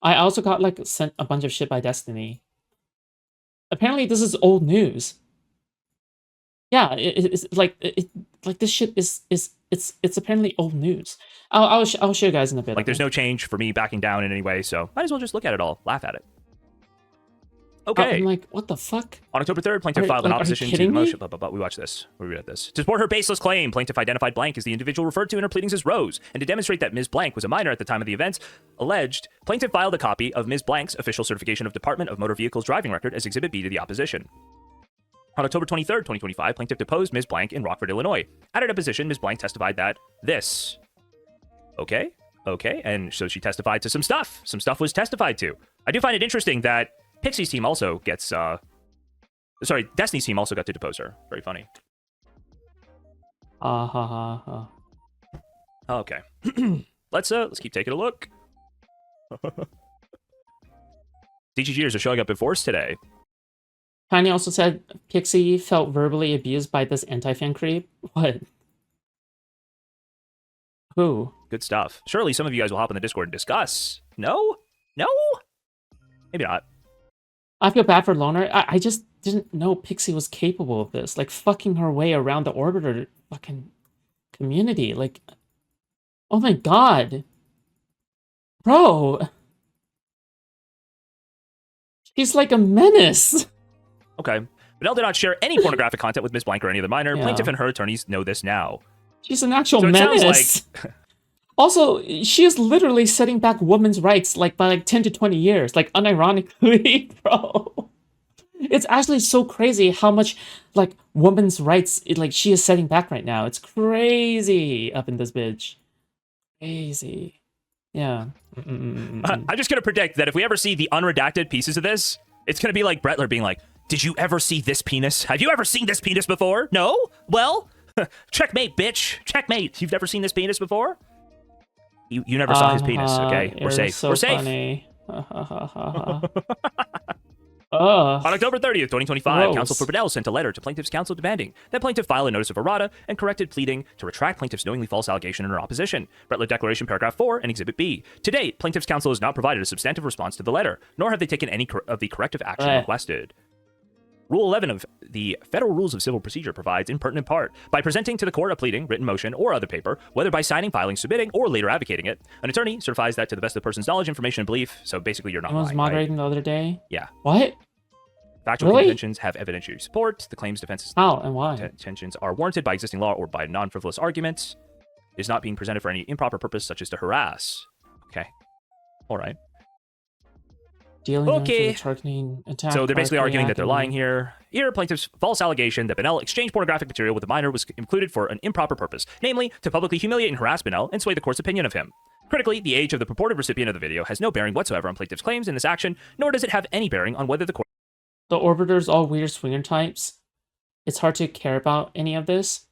Speaker 1: I also got like sent a bunch of shit by Destiny. Apparently this is old news. Yeah, it's like this shit is it's apparently old news. I'll show you guys in a bit.
Speaker 2: Like, there's no change for me backing down in any way, so might as well just look at it all, laugh at it. Okay.
Speaker 1: I'm like, what the fuck?
Speaker 2: On October 3rd, plaintiff filed an opposition to the motion. But we watch this. We read this. To support her baseless claim, plaintiff identified blank as the individual referred to in her pleadings as Rose, and to demonstrate that Ms. Blank was a minor at the time of the events alleged, plaintiff filed a copy of Ms. Blank's official certification of Department of Motor Vehicles driving record as Exhibit B to the opposition. On October 23rd, 2025, plaintiff deposed Ms. Blank in Rockford, Illinois. At her deposition, Ms. Blank testified that this. Okay. And so she testified to some stuff. Some stuff was testified to. I do find it interesting that Pxie's team also gets, Destiny's team also got to depose her. Very funny. Okay. Let's keep taking a look. DGGers are showing up in force today.
Speaker 1: Tiny also said Pxie felt verbally abused by this anti-fan creep. What? Who?
Speaker 2: Good stuff. Surely some of you guys will hop on the Discord and discuss. No? No? Maybe not.
Speaker 1: I feel bad for Loner. I just didn't know Pxie was capable of this. Like, fucking her way around the Orbiter fucking community. Like, oh my god. Bro. She's like a menace.
Speaker 2: Okay. Vanel did not share any pornographic content with Ms. Blank or any other minor.
Speaker 1: Yeah.
Speaker 2: Plaintiff and her attorneys know this now.
Speaker 1: She's an actual
Speaker 2: So it
Speaker 1: menace.
Speaker 2: sounds like...
Speaker 1: Also, she is literally setting back women's rights like by like 10 to 20 years. Like, unironically, bro. It's actually so crazy how much like women's rights like she is setting back right now. It's crazy up in this bitch. Crazy. Yeah.
Speaker 2: I'm just going to predict that if we ever see the unredacted pieces of this, it's going to be like Brettler being like, did you ever see this penis? Have you ever seen this penis before? No? Well, checkmate, bitch. Checkmate. You've never seen this penis before? You never saw his penis, okay? We're safe.
Speaker 1: So
Speaker 2: We're safe.
Speaker 1: Funny.
Speaker 2: On October 30th, 2025,
Speaker 1: Gross.
Speaker 2: counsel for Bedell sent a letter to plaintiff's counsel demanding that plaintiff file a notice of errata and corrected pleading to retract plaintiff's knowingly false allegation in her opposition. Brettler Declaration, paragraph 4 and Exhibit B. To date, plaintiff's counsel has not provided a substantive response to the letter, nor have they taken any of the corrective action requested. Rule 11 of the Federal Rules of Civil Procedure provides, in pertinent part, by presenting to the court a pleading, written motion, or other paper, whether by signing, filing, submitting, or later advocating it, an attorney certifies that to the best of the person's knowledge, information, and belief. So basically, you're not
Speaker 1: I was
Speaker 2: lying,
Speaker 1: moderating
Speaker 2: right?
Speaker 1: the other day.
Speaker 2: Yeah.
Speaker 1: What?
Speaker 2: Factual
Speaker 1: Really?
Speaker 2: contentions have evidentiary support. The claim's defense's
Speaker 1: How and why?
Speaker 2: contentions are warranted by existing law or by non-frivolous arguments. It is not being presented for any improper purpose, such as to harass. Okay. All right.
Speaker 1: Dealing
Speaker 2: Okay.
Speaker 1: targeting attack.
Speaker 2: So they're basically
Speaker 1: by
Speaker 2: arguing that they're lying
Speaker 1: reacting.
Speaker 2: here. Here, plaintiff's false allegation that Benel exchanged pornographic material with a minor was included for an improper purpose, namely to publicly humiliate and harass Benel and sway the court's opinion of him. Critically, the age of the purported recipient of the video has no bearing whatsoever on plaintiff's claims in this action, nor does it have any bearing on whether the court...
Speaker 1: The Orbiter's all weird swinger types. It's hard to care about any of this.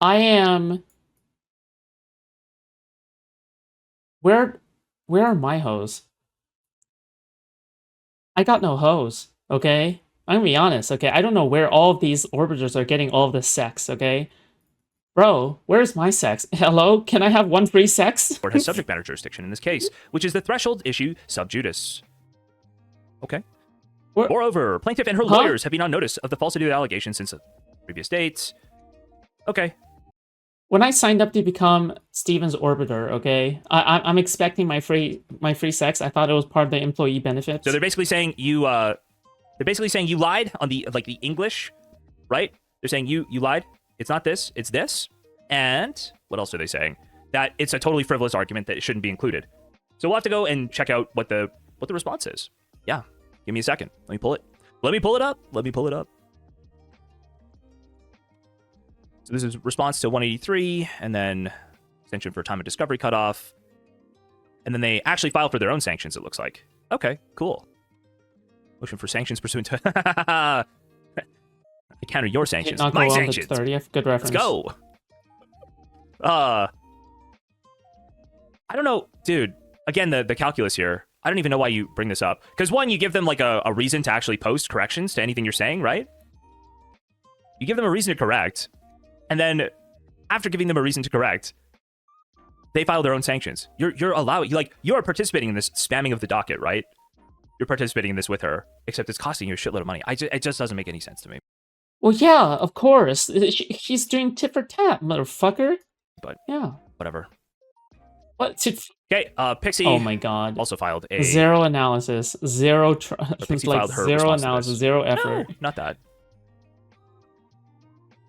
Speaker 1: I am... Where are my hoes? I got no hoes, okay? I'm gonna be honest, okay? I don't know where all of these Orbiters are getting all of this sex, okay? Bro, where's my sex? Hello? Can I have one free sex?
Speaker 2: court has subject matter jurisdiction in this case, which is the threshold issue sub judice. Okay. Moreover, plaintiff and her lawyers have been on notice of the falsity of the allegation since previous dates. Okay.
Speaker 1: When I signed up to become Steven's Orbiter, okay, I'm expecting my free sex. I thought it was part of the employee benefits.
Speaker 2: So they're basically saying you lied on the the English, right? They're saying you lied. It's not this, it's this. And what else are they saying? That it's a totally frivolous argument that it shouldn't be included. So we'll have to go and check out what the response is. Yeah. Give me a second. Let me pull it. Let me pull it up. So this is response to 183, and then extension for time of discovery cutoff. And then they actually filed for their own sanctions, it looks like. Okay, cool. Motion for sanctions pursuant to... I counter your sanctions.
Speaker 1: Not
Speaker 2: My
Speaker 1: go on the
Speaker 2: sanctions.
Speaker 1: 30th. Good reference.
Speaker 2: Let's go. I don't know, dude. Again, the calculus here. I don't even know why you bring this up. Because one, you give them like a reason to actually post corrections to anything you're saying, right? You give them a reason to correct. And then after giving them a reason to correct, they file their own sanctions. You're allowing, you are participating in this spamming of the docket, right? You're participating in this with her, except it's costing you a shitload of money. It just doesn't make any sense to me.
Speaker 1: Well, yeah, of course. She's doing tit for tat, motherfucker.
Speaker 2: But
Speaker 1: yeah,
Speaker 2: whatever.
Speaker 1: What?
Speaker 2: Okay, Pxie.
Speaker 1: Oh my god.
Speaker 2: Also filed a
Speaker 1: zero analysis, zero.
Speaker 2: Pxie
Speaker 1: like
Speaker 2: filed her
Speaker 1: zero
Speaker 2: response to
Speaker 1: analysis,
Speaker 2: this.
Speaker 1: zero effort.
Speaker 2: No, not that.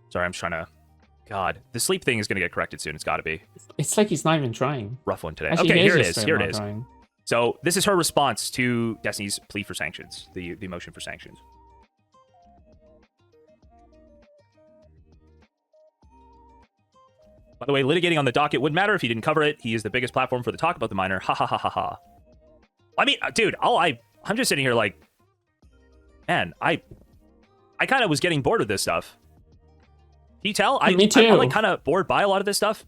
Speaker 2: Sorry, I'm just trying to. God, the sleep thing is going to get corrected soon. It's got to be.
Speaker 1: It's like he's not even trying.
Speaker 2: Rough one today.
Speaker 1: Actually,
Speaker 2: Okay,
Speaker 1: he
Speaker 2: here it
Speaker 1: just
Speaker 2: is.
Speaker 1: straight
Speaker 2: Here
Speaker 1: up
Speaker 2: it
Speaker 1: not
Speaker 2: is.
Speaker 1: trying.
Speaker 2: So this is her response to Destiny's plea for sanctions, the motion for sanctions. By the way, litigating on the docket wouldn't matter if he didn't cover it. He is the biggest platform for the talk about the minor. Ha ha ha ha ha. I mean, dude, I'm just sitting here like, man, I kind of was getting bored of this stuff. Can you tell?
Speaker 1: Me too.
Speaker 2: I'm like kind of bored by a lot of this stuff.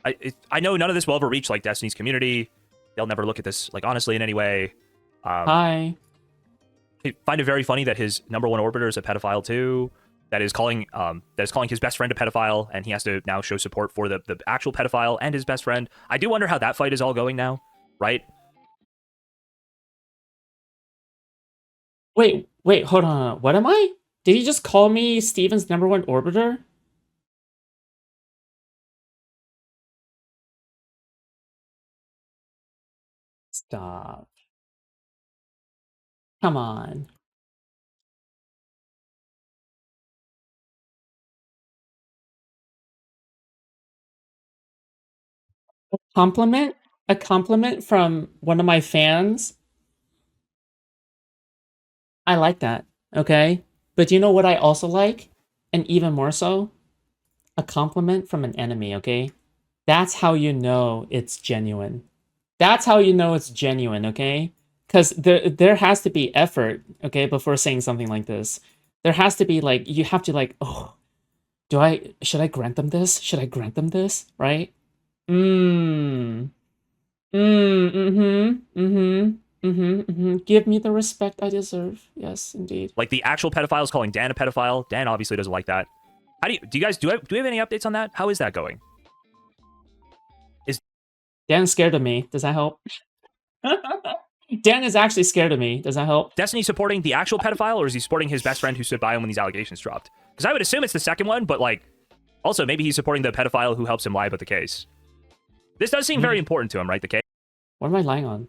Speaker 2: I know none of this will ever reach like Destiny's community. They'll never look at this like honestly in any way.
Speaker 1: Hi.
Speaker 2: I find it very funny that his #1 orbiter is a pedophile too. that is calling his best friend a pedophile, and he has to now show support for the actual pedophile and his best friend. I do wonder how that fight is all going now, right?
Speaker 1: Wait, hold on. What am I? Did he just call me Steven's #1 orbiter? Stop. Come on. Compliment? A compliment from one of my fans? I like that, okay? But do you know what I also like? And even more so? A compliment from an enemy, okay? That's how you know it's genuine. That's how you know it's genuine, okay? Because there has to be effort, okay, before saying something like this. There has to be, like, you have to, like, oh, should I grant them this? Should I grant them this? Right? Give me the respect I deserve. Yes, indeed.
Speaker 2: Like the actual pedophile is calling Dan a pedophile. Dan obviously doesn't like that. How do you guys do we have any updates on that? How is that going?
Speaker 1: Dan's scared of me. Does that help? Dan is actually scared of me. Does that help?
Speaker 2: Destiny supporting the actual pedophile, or is he supporting his best friend who stood by him when these allegations dropped? Because I would assume it's the second one, but like, also maybe he's supporting the pedophile who helps him lie about the case. This does seem very important to him, right? The case.
Speaker 1: What am I lying on?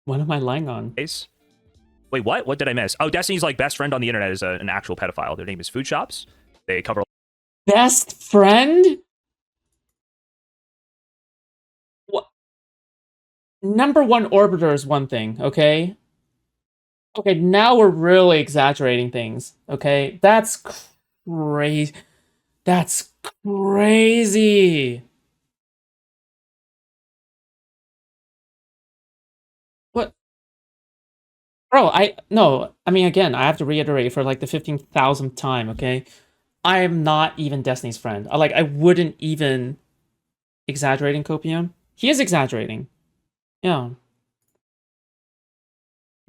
Speaker 1: What am I lying on?
Speaker 2: Case. Wait, what? What did I miss? Oh, Destiny's like best friend on the internet is an actual pedophile. Their name is Foodshops. They cover.
Speaker 1: Best friend? What? #1 orbiter is one thing, okay? Okay, now we're really exaggerating things, okay? That's crazy. That's crazy. What? Bro, no, I mean, again, I have to reiterate for like the 15,000th time, okay? I am not even Destiny's friend. I wouldn't even exaggerating Copium. He is exaggerating. Yeah.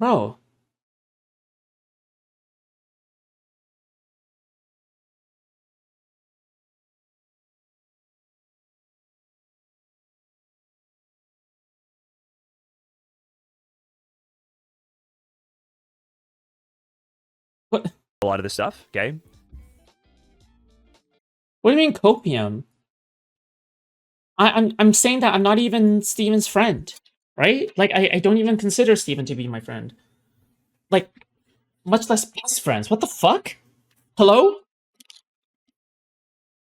Speaker 1: Bro. What?
Speaker 2: A lot of this stuff, okay?
Speaker 1: What do you mean Copium? I'm saying that I'm not even Steven's friend, right? Like I don't even consider Steven to be my friend. Like, much less best friends. What the fuck? Hello?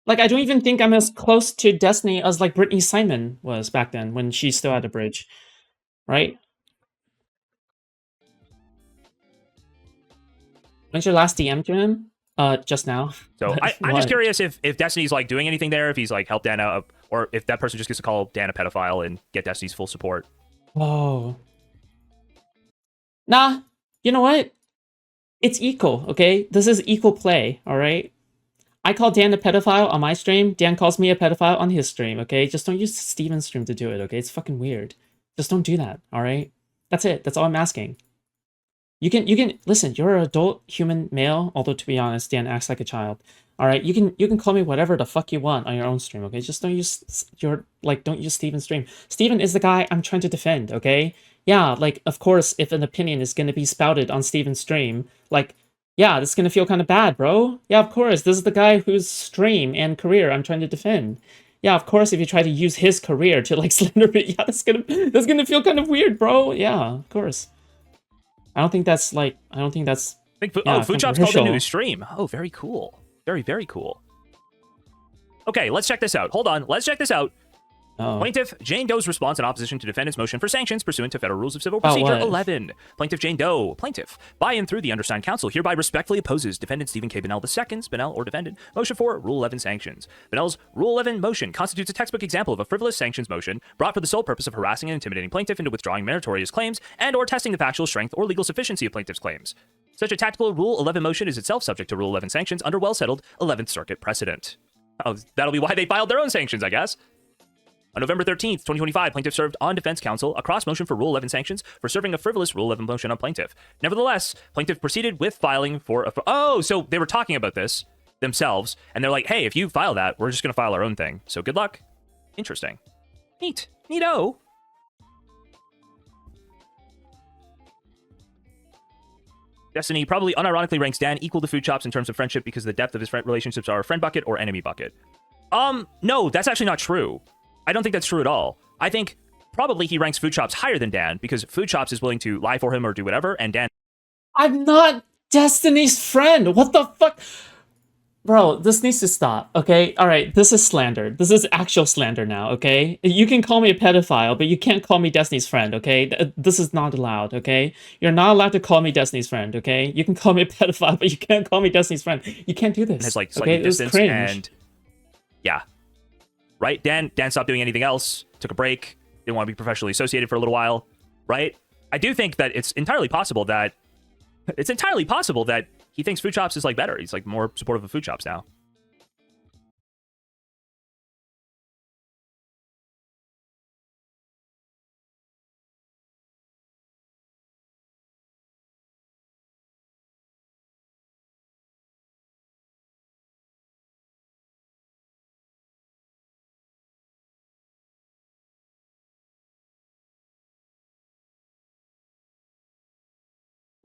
Speaker 1: Like, I don't even think I'm as close to Destiny as like Brittany Simon was back then when she still had a bridge, right? When's your last DM to him? Just now.
Speaker 2: So I'm just curious if Destiny's like doing anything there, if he's like helped Dan out, or if that person just gets to call Dan a pedophile and get Destiny's full support.
Speaker 1: Oh. Nah, you know what? It's equal, okay? This is equal play, alright? I call Dan a pedophile on my stream, Dan calls me a pedophile on his stream, okay? Just don't use Steven's stream to do it, okay? It's fucking weird. Just don't do that, alright? That's it. That's all I'm asking. You can listen, you're an adult human male, although to be honest, Dan acts like a child. Alright, you can call me whatever the fuck you want on your own stream, okay? Just don't use don't use Steven's stream. Steven is the guy I'm trying to defend, okay? Yeah, like, of course, if an opinion is gonna be spouted on Steven's stream, like, yeah, this is gonna feel kind of bad, bro. Yeah, of course, this is the guy whose stream and career I'm trying to defend. Yeah, of course, if you try to use his career to, like, slander it, yeah, that's gonna feel kind of weird, bro. Yeah, of course. I don't think that's...
Speaker 2: Foodshops called into his stream. Oh, very cool. Very, very cool. Okay, let's check this out. Hold on, let's check this out. Plaintiff Jane Doe's response in opposition to defendant's motion for sanctions pursuant to Federal Rules of Civil Procedure 11. Plaintiff Jane Doe, plaintiff, by and through the undersigned counsel, hereby respectfully opposes defendant Stephen K. Bennell II's, Bennell or defendant, motion for Rule 11 sanctions. Bennell's Rule 11 motion constitutes a textbook example of a frivolous sanctions motion brought for the sole purpose of harassing and intimidating plaintiff into withdrawing meritorious claims and or testing the factual strength or legal sufficiency of plaintiff's claims. Such a tactical Rule 11 motion is itself subject to Rule 11 sanctions under well-settled 11th Circuit precedent. Oh, that'll be why they filed their own sanctions, I guess. On November 13th, 2025, plaintiff served on defense counsel a cross motion for Rule 11 sanctions for serving a frivolous Rule 11 motion on plaintiff. Nevertheless, plaintiff proceeded with filing for a... Oh, so they were talking about this themselves, and they're like, hey, if you file that, we're just going to file our own thing. So good luck. Interesting. Neat. Neato. Destiny probably unironically ranks Dan equal to Foodshops in terms of friendship because the depth of his relationships are friend bucket or enemy bucket. No, that's actually not true. I don't think that's true at all. I think probably he ranks Foodshops higher than Dan because Foodshops is willing to lie for him or do whatever, and Dan...
Speaker 1: I'm not Destiny's friend. What the fuck? Bro, this needs to stop, okay? All right, this is slander. This is actual slander now, okay? You can call me a pedophile, but you can't call me Destiny's friend, okay? This is not allowed, okay? You're not allowed to call me Destiny's friend, okay? You can call me a pedophile, but you can't call me Destiny's friend. You can't do this.
Speaker 2: Has like slightly
Speaker 1: okay?
Speaker 2: distance
Speaker 1: cringe.
Speaker 2: and yeah, right. Dan stopped doing anything else, took a break, didn't want to be professionally associated for a little while, right? I do think that it's entirely possible that he thinks Foodshops is like better. He's like more supportive of Foodshops now.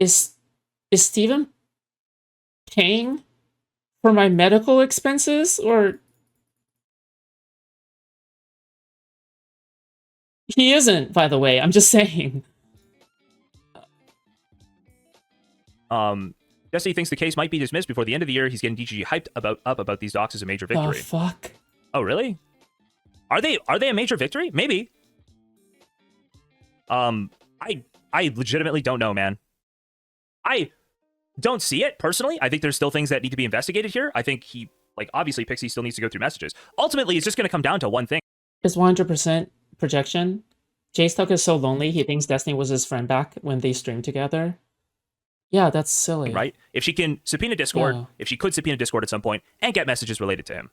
Speaker 1: Is Steven paying for my medical expenses, or he isn't, by the way. I'm just saying.
Speaker 2: Destiny thinks the case might be dismissed before the end of the year. He's getting DGG hyped about these docs as a major victory.
Speaker 1: The fuck?
Speaker 2: Oh, really? Are they a major victory? Maybe. I legitimately don't know, man. I don't see it personally. I think there's still things that need to be investigated here. I think obviously Pxie still needs to go through messages. Ultimately, it's just going to come down to one thing.
Speaker 1: It's 100% projection. Jstlk is so lonely, he thinks Destiny was his friend back when they streamed together. Yeah, that's silly.
Speaker 2: Right? If she can subpoena Discord,
Speaker 1: Yeah.
Speaker 2: if she could subpoena Discord at some point and get messages related to him.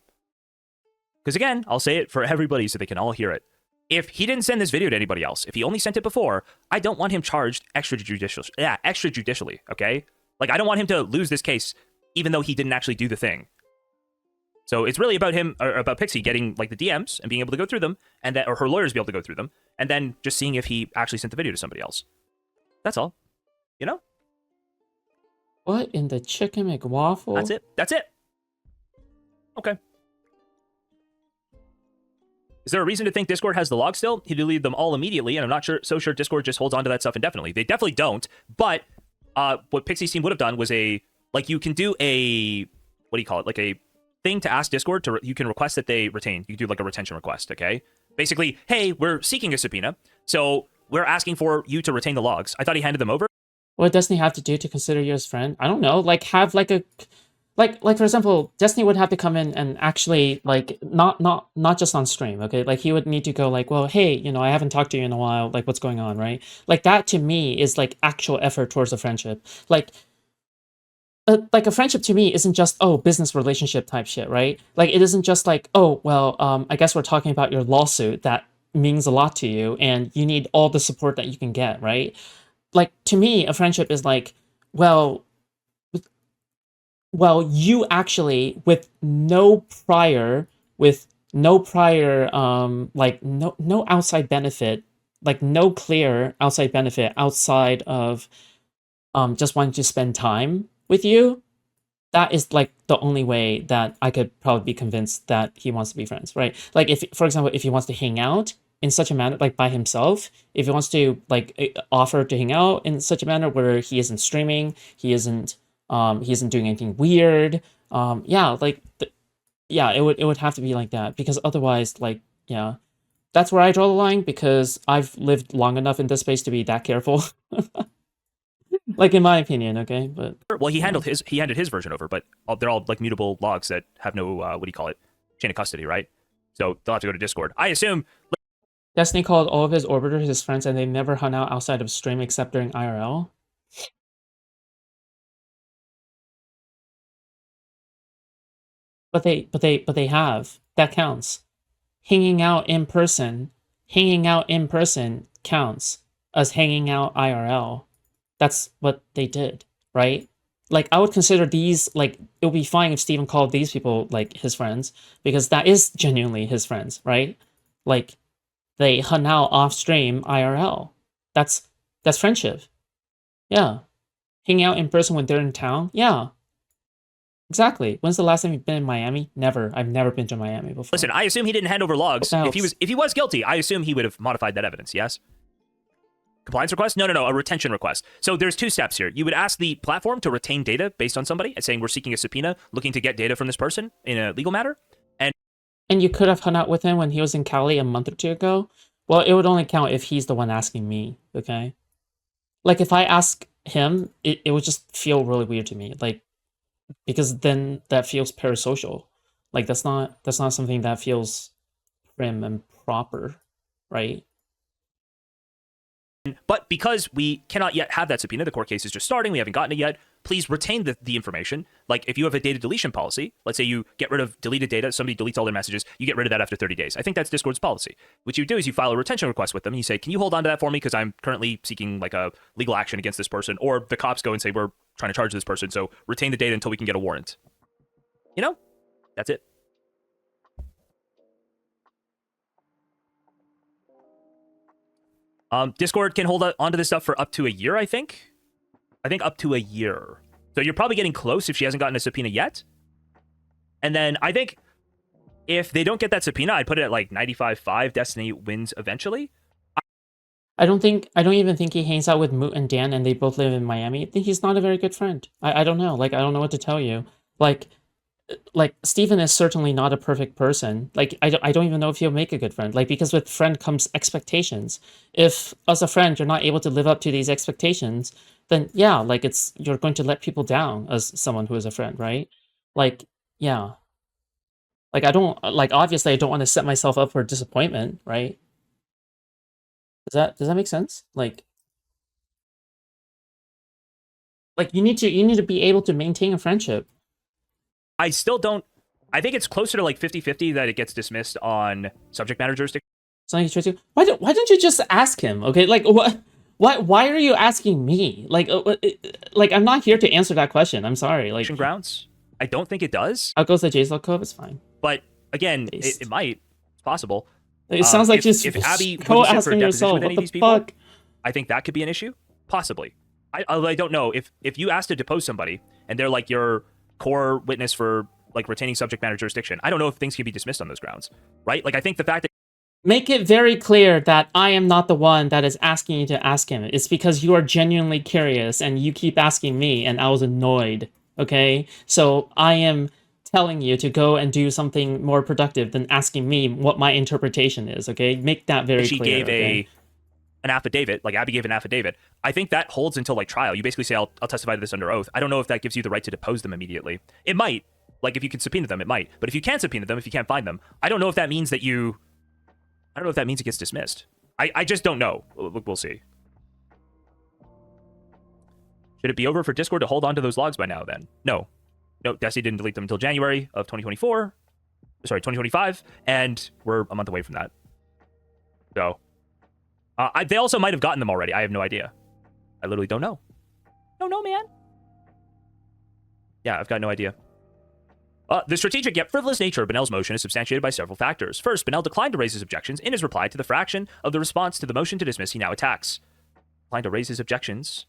Speaker 2: Because again, I'll say it for everybody so they can all hear it. If he didn't send this video to anybody else, if he only sent it before, I don't want him charged extrajudicially, okay? Like, I don't want him to lose this case, even though he didn't actually do the thing. So it's really about him, or about Pxie getting, like, the DMs and being able to go through them, and that, or her lawyers be able to go through them, and then just seeing if he actually sent the video to somebody else. That's all. You know?
Speaker 1: What in the chicken McWaffle?
Speaker 2: That's it. That's it. Okay. Is there a reason to think Discord has the log still? He deleted them all immediately, and I'm not so sure Discord just holds on to that stuff indefinitely. They definitely don't, but what Pxie's team would have done was you can do a, what do you call it? Like a thing to ask Discord you can request that they retain. You can do like a retention request, okay? Basically, hey, we're seeking a subpoena, so we're asking for you to retain the logs. I thought he handed them over.
Speaker 1: What does Destiny have to do to consider you his friend? I don't know. Like, have like a... Like for example, Destiny would have to come in and actually, like, not just on stream, okay? Like, he would need to go like, well, hey, you know, I haven't talked to you in a while, like, what's going on, right? Like, that to me is, like, actual effort towards a friendship. Like a friendship to me isn't just, oh, business relationship type shit, right? Like, it isn't just like, oh, well, I guess we're talking about your lawsuit that means a lot to you, and you need all the support that you can get, right? Like, to me, a friendship is like, well, you actually, with no prior, like, no outside benefit, like, no clear outside benefit outside of just wanting to spend time with you, that is, like, the only way that I could probably be convinced that he wants to be friends, right? Like, if, for example, if he wants to hang out in such a manner, like, by himself, if he wants to, like, offer to hang out in such a manner where he isn't streaming, he isn't doing anything weird, yeah, like, yeah, it would have to be like that, because otherwise, like, yeah, that's where I draw the line, because I've lived long enough in this space to be that careful. Like, in my opinion, okay, but...
Speaker 2: Well, he handed his version over, but they're all, like, mutable logs that have no, what do you call it, chain of custody, right? So they'll have to go to Discord. I assume...
Speaker 1: Destiny called all of his orbiters his friends, and they never hung out outside of stream except during IRL. But they have. That counts. hanging out in person counts as hanging out IRL. That's what they did, right? Like, I would consider these, like, it would be fine if Steven called these people, like, his friends, because that is genuinely his friends, right? Like, they hung out off-stream IRL. That's friendship. Yeah. Hanging out in person when they're in town? Yeah. Exactly. When's the last time you've been in Miami? Never. I've never been to Miami before.
Speaker 2: Listen, I assume he didn't hand over logs. If he was guilty, I assume he would have modified that evidence, yes? Compliance request? No, a retention request. So there's two steps here. You would ask the platform to retain data based on somebody, saying we're seeking a subpoena, looking to get data from this person in a legal matter.
Speaker 1: And you could have hung out with him when he was in Cali a month or two ago. Well, it would only count if he's the one asking me, okay? Like, if I ask him, it would just feel really weird to me. Like, because then that feels parasocial. Like, that's not something that feels prim and proper, right?
Speaker 2: But because we cannot yet have that subpoena, the court case is just starting, we haven't gotten it yet, please retain the information. Like, if you have a data deletion policy, let's say you get rid of deleted data, somebody deletes all their messages, you get rid of that after 30 days. I think that's Discord's policy. What you do is you file a retention request with them, and you say, can you hold on to that for me, because I'm currently seeking, like, a legal action against this person, or the cops go and say, we're trying to charge this person, so retain the data until we can get a warrant. You know? That's it. Discord can hold onto this stuff for up to a year, I think. Up to a year. So you're probably getting close if she hasn't gotten a subpoena yet. And then I think if they don't get that subpoena, I'd put it at like 95.5. Destiny wins eventually.
Speaker 1: I don't even think he hangs out with Moot and Dan and they both live in Miami. I think he's not a very good friend. I don't know. Like, I don't know what to tell you. Like Steven is certainly not a perfect person. Like, I don't even know if he'll make a good friend. Like, because with friend comes expectations. If as a friend you're not able to live up to these expectations, then yeah, like you're going to let people down as someone who is a friend, right? Like, yeah. Like, obviously I don't want to set myself up for disappointment, right? Does that make sense? Like you need to be able to maintain a friendship.
Speaker 2: I still don't. I think it's closer to like 50-50 that it gets dismissed on subject matter jurisdiction.
Speaker 1: Why don't you just ask him? Okay, like what? Why are you asking me? Like I'm not here to answer that question. I'm sorry. Like,
Speaker 2: grounds. I don't think it does.
Speaker 1: How goes the Jstlk code? It's fine.
Speaker 2: But again, it might. It's possible.
Speaker 1: It sounds like just
Speaker 2: if Abby
Speaker 1: go
Speaker 2: wouldn't sit for a
Speaker 1: asking
Speaker 2: deposition
Speaker 1: yourself.
Speaker 2: with any
Speaker 1: What
Speaker 2: of these
Speaker 1: the
Speaker 2: people,
Speaker 1: fuck?
Speaker 2: I think that could be an issue. Possibly. I don't know. If you asked to depose somebody and they're like your core witness for like retaining subject matter jurisdiction, I don't know if things can be dismissed on those grounds, right? Like, I think the fact that
Speaker 1: make it very clear that I am not the one that is asking you to ask him. It's because you are genuinely curious and you keep asking me and I was annoyed, okay? So I am telling you to go and do something more productive than asking me what my interpretation is, okay? Make that very
Speaker 2: she
Speaker 1: clear.
Speaker 2: gave an affidavit, like Abby gave an affidavit, I think that holds until like trial. You basically say, I'll testify to this under oath. I don't know if that gives you the right to depose them immediately. It might. Like, if you can subpoena them, it might. But if you can't subpoena them, if you can't find them, I don't know if that means that I don't know if that means it gets dismissed. I just don't know. We'll see. Should it be over for Discord to hold on to those logs by now, then? No, Destiny didn't delete them until January of 2025, and we're a month away from that. So, they also might have gotten them already. I have no idea. I literally don't know. Don't know, man. Yeah, I've got no idea. The strategic yet frivolous nature of Benel's motion is substantiated by several factors. First, Benel declined to raise his objections in his reply to the fraction of the response to the motion to dismiss he now attacks. Declined to raise his objections.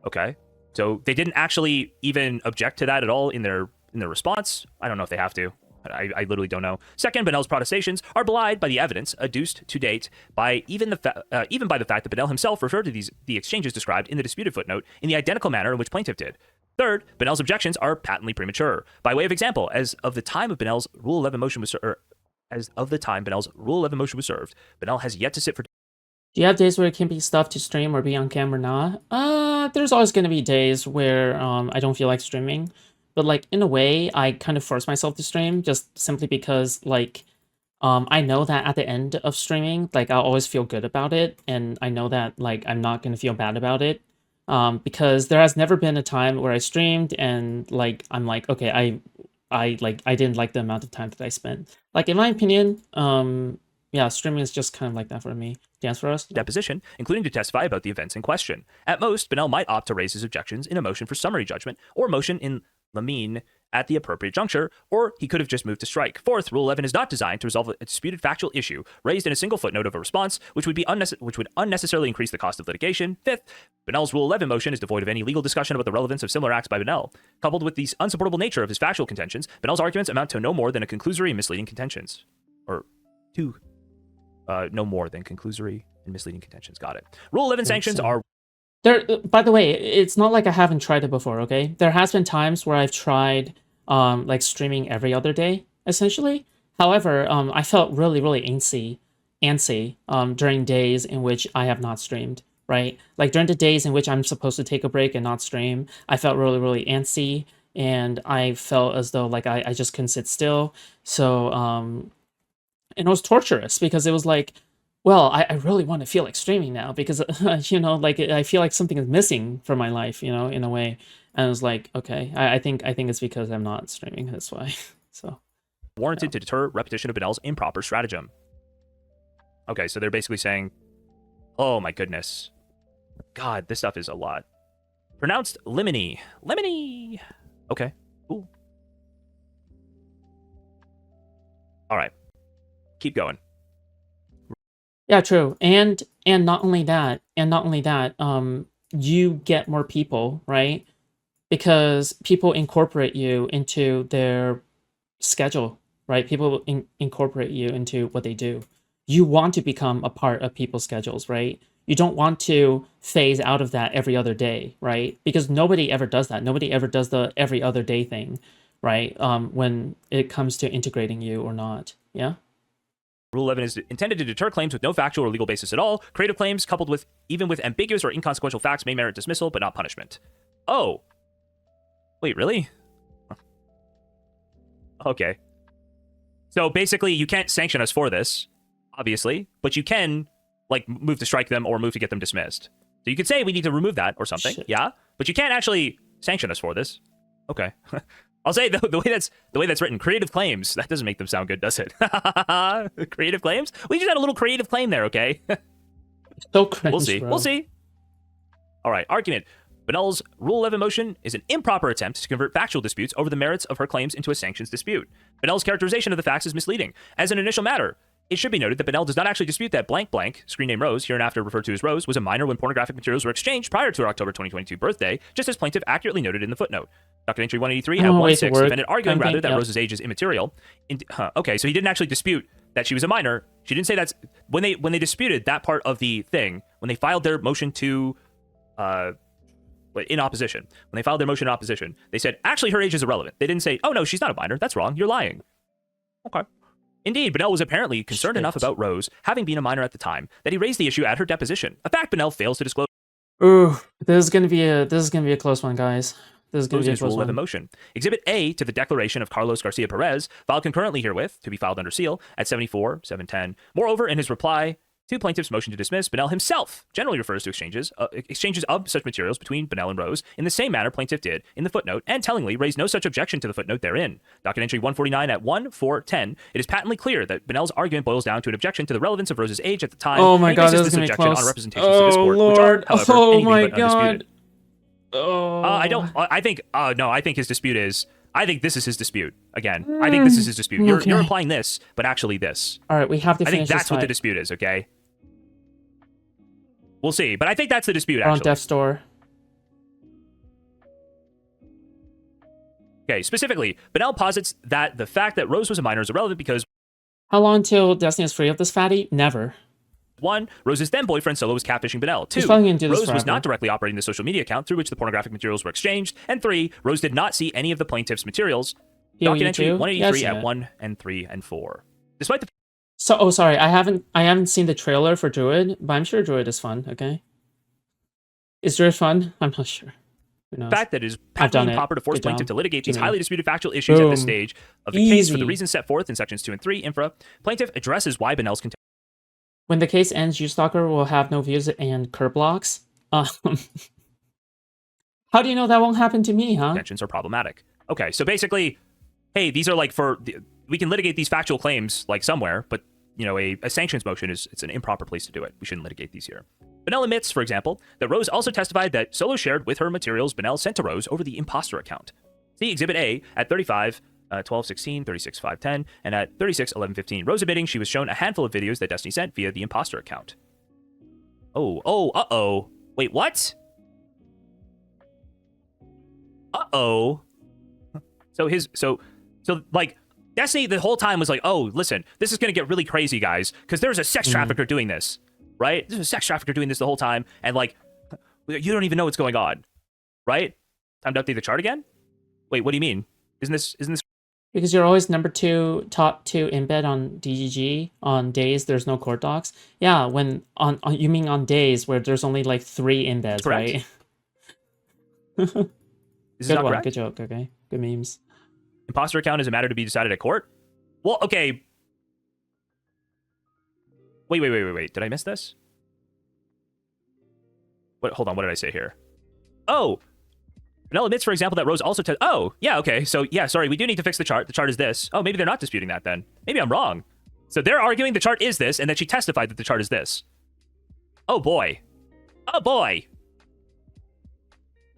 Speaker 2: Okay. So they didn't actually even object to that at all in their response. I don't know if they have to. I literally don't know. Second, Benel's protestations are belied by the evidence adduced to date by even by the fact that Benel himself referred to the exchanges described in the disputed footnote in the identical manner in which plaintiff did. Third, Benel's objections are patently premature. By way of example, as of the time Benel's Rule 11 motion was served, Benel has yet to sit for.
Speaker 1: Do you have days where it can be stuff to stream or be on camera not? There's always going to be days where I don't feel like streaming. But, like, in a way, I kind of force myself to stream just simply because, like, I know that at the end of streaming, like, I'll always feel good about it. And I know that, like, I'm not going to feel bad about it. Because there has never been a time where I streamed and, like, I'm like, okay, I didn't like the amount of time that I spent. Like, in my opinion, yeah, streaming is just kind of like that for me. Dance for us?
Speaker 2: Deposition, including to testify about the events in question. At most, Benel might opt to raise his objections in a motion for summary judgment or motion in limine at the appropriate juncture, or he could have just moved to strike. Fourth, Rule 11 is not designed to resolve a disputed factual issue raised in a single footnote of a response, which would unnecessarily increase the cost of litigation. Fifth, Benel's Rule 11 motion is devoid of any legal discussion about the relevance of similar acts by Benel. Coupled with the unsupportable nature of his factual contentions, Benel's arguments amount to no more than a conclusory and misleading contentions. Or two. No more than conclusory and misleading contentions. Got it. Rule 11 sanctions are...
Speaker 1: There, by the way, it's not like I haven't tried it before, okay? There has been times where I've tried like streaming every other day, essentially. However, I felt really, really antsy during days in which I have not streamed, right? Like during the days in which I'm supposed to take a break and not stream, I felt really, really antsy, and I felt as though like I just couldn't sit still. So, and it was torturous because it was like, well, I really want to feel like streaming now because, you know, like I feel like something is missing from my life, you know, in a way. And I was like, okay, I think it's because I'm not streaming. That's why. So
Speaker 2: warranted to deter repetition of Benel's improper stratagem. Okay, so they're basically saying, oh my goodness. God, this stuff is a lot. Pronounced limine. Limine. Okay, cool. All right. Keep going.
Speaker 1: Yeah, true. And not only that, you get more people, right? Because people incorporate you into their schedule, right? People incorporate you into what they do. You want to become a part of people's schedules, right? You don't want to phase out of that every other day, right? Because nobody ever does that. Nobody ever does the every other day thing, right? When it comes to integrating you or not, yeah?
Speaker 2: Rule 11 is intended to deter claims with no factual or legal basis at all. Creative claims, coupled with even with ambiguous or inconsequential facts, may merit dismissal, but not punishment. Oh. Wait, really? Okay. So basically, you can't sanction us for this, obviously, but you can, like, move to strike them or move to get them dismissed. So you could say we need to remove that or something, yeah? But you can't actually sanction us for this. Okay. I'll say the way that's written, creative claims, that doesn't make them sound good, does it? Creative claims? We just had a little creative claim there, okay?
Speaker 1: So cringe,
Speaker 2: We'll see.
Speaker 1: bro.
Speaker 2: We'll see. All right, argument. Benel's Rule 11 motion is an improper attempt to convert factual disputes over the merits of her claims into a sanctions dispute. Benel's characterization of the facts is misleading. As an initial matter, it should be noted that Benel does not actually dispute that blank blank, screen name Rose, hereinafter referred to as Rose, was a minor when pornographic materials were exchanged prior to her October 2022 birthday, just as plaintiff accurately noted in the footnote. Dr. Entry 183 at 1.6, defendant arguing rather that Rose's age is immaterial. Okay, so he didn't actually dispute that she was a minor. She didn't say that's... When they disputed that part of the thing, when they filed their motion to... in opposition. When they filed their motion in opposition, they said, actually, her age is irrelevant. They didn't say, oh, no, she's not a minor. That's wrong. You're lying. Okay. Indeed, Benel was apparently concerned enough about Rose, having been a minor at the time, that he raised the issue at her deposition. A fact Benel fails to disclose.
Speaker 1: Ooh, this is gonna be a close one, guys. This is gonna be a close
Speaker 2: Rule 11
Speaker 1: one.
Speaker 2: motion. Exhibit A to the declaration of Carlos Garcia Perez, filed concurrently herewith, to be filed under seal, at 74-710. Moreover, in his reply to plaintiff's motion to dismiss, Benel himself generally refers to exchanges of such materials between Benel and Rose in the same manner plaintiff did in the footnote, and tellingly raised no such objection to the footnote therein. Docket entry 149 at 1-4-10. It is patently clear that Benel's argument boils down to an objection to the relevance of Rose's age at the time.
Speaker 1: Oh my god,
Speaker 2: this
Speaker 1: is gonna be close.
Speaker 2: On representations to this court,
Speaker 1: Lord.
Speaker 2: which are, however,
Speaker 1: Oh
Speaker 2: anything
Speaker 1: my
Speaker 2: but
Speaker 1: god.
Speaker 2: undisputed.
Speaker 1: Oh.
Speaker 2: I think his dispute is... I think this is his dispute. Again, I think this is his dispute.
Speaker 1: Okay.
Speaker 2: You're implying this, but actually this.
Speaker 1: All right, we have to
Speaker 2: I
Speaker 1: finish
Speaker 2: think that's
Speaker 1: this
Speaker 2: what the
Speaker 1: fight.
Speaker 2: dispute is, okay? We'll see, but I think that's the dispute,
Speaker 1: We're on
Speaker 2: actually.
Speaker 1: death's door.
Speaker 2: Okay, specifically, Benel posits that the fact that Rose was a minor is irrelevant because...
Speaker 1: How long till Destiny is free of this fatty? Never.
Speaker 2: 1. Rose's then boyfriend Solo was catfishing Benel. 2.
Speaker 1: He's probably gonna do this
Speaker 2: Rose was
Speaker 1: forever.
Speaker 2: not directly operating the social media account through which the pornographic materials were exchanged. And 3. Rose did not see any of the plaintiff's materials. Docket entry 183 at 1 and 3 and 4. Despite the...
Speaker 1: So, oh, sorry, I haven't seen the trailer for Druid, but I'm sure Druid is fun. Okay, is Druid fun? I'm not sure. Who knows?
Speaker 2: fact that it is
Speaker 1: I've done
Speaker 2: patently
Speaker 1: it.
Speaker 2: improper to force
Speaker 1: Good
Speaker 2: plaintiff
Speaker 1: job.
Speaker 2: to litigate these
Speaker 1: Jimmy.
Speaker 2: highly disputed factual issues at this
Speaker 1: Boom.
Speaker 2: stage of the case for the
Speaker 1: Easy.
Speaker 2: reasons set forth in sections 2 and 3. Infra. Plaintiff addresses why Benel's
Speaker 1: When the case ends, Jstlk will have no views and curb blocks. How do you know that won't happen to me, huh?
Speaker 2: contentions are problematic. Okay, so basically, hey, these are like we can litigate these factual claims like somewhere, but you know, a sanctions motion it's an improper place to do it. We shouldn't litigate these here. Bennell admits, for example, that Rose also testified that Solo shared with her materials Bennell sent to Rose over the imposter account. See Exhibit A at 35, 12:16, 36:5:10, and at 36:11:15. Rose admitting she was shown a handful of videos that Destiny sent via the imposter account. Uh-oh. Wait, what? Uh-oh. So like, Destiny the whole time was like, oh, listen, this is going to get really crazy, guys, because there's a sex trafficker doing this, right? There's a sex trafficker doing this the whole time, and like, you don't even know what's going on, right? Time to update the chart again? Wait, what do you mean? Isn't this...
Speaker 1: Because you're always top two in bed on DGG on days there's no court docs. Yeah, when you mean on days where there's only like 3 in beds, right?
Speaker 2: Is this
Speaker 1: Good
Speaker 2: not
Speaker 1: one,
Speaker 2: correct?
Speaker 1: good joke, okay? Good memes.
Speaker 2: Imposter account is a matter to be decided at court? Well, okay. Wait. Did I miss this? Hold on, what did I say here? Oh! Bennell admits, for example, that Rose also... Oh, yeah, okay. So, yeah, sorry, we do need to fix the chart. The chart is this. Oh, maybe they're not disputing that then. Maybe I'm wrong. So they're arguing the chart is this, and that she testified that the chart is this. Oh, boy. Oh, boy.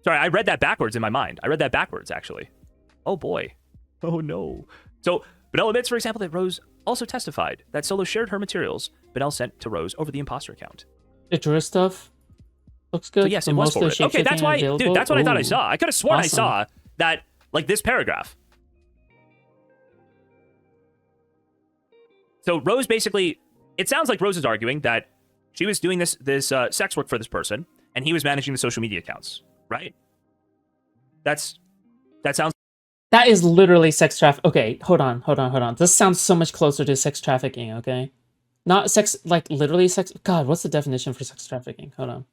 Speaker 2: Sorry, I read that backwards in my mind. I read that backwards, actually. Oh, boy. Oh, no. So, Bennell admits, for example, that Rose also testified that Solo shared her materials Bennell sent to Rose over the imposter account.
Speaker 1: The Drew stuff looks good.
Speaker 2: So yes, it was forwarded. Okay, that's why, dude, that's what I thought I saw. I could have sworn I saw that, like, this paragraph. So Rose basically, it sounds like Rose is arguing that she was doing this sex work for this person, and he was managing the social media accounts, right? That sounds...
Speaker 1: That is literally sex trafficking. Okay, hold on. This sounds so much closer to sex trafficking, okay? Not sex, like, literally sex... God, what's the definition for sex trafficking? Hold on.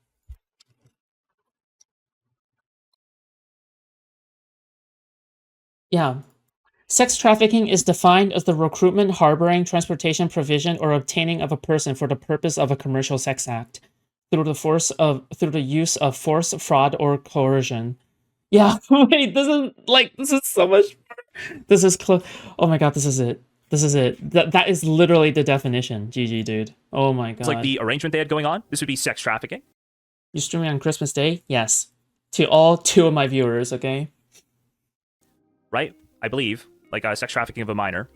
Speaker 1: Yeah. Sex trafficking is defined as the recruitment, harboring, transportation, provision, or obtaining of a person for the purpose of a commercial sex act through the use of force, fraud, or coercion. Yeah, wait, this is so much. This is close. Oh my god, this is it. That is literally the definition. GG, dude. Oh my god.
Speaker 2: It's like the arrangement they had going on. This would be sex trafficking.
Speaker 1: You streaming on Christmas Day? Yes. To all 2 of my viewers, okay?
Speaker 2: Right? I believe. Like sex trafficking of a minor.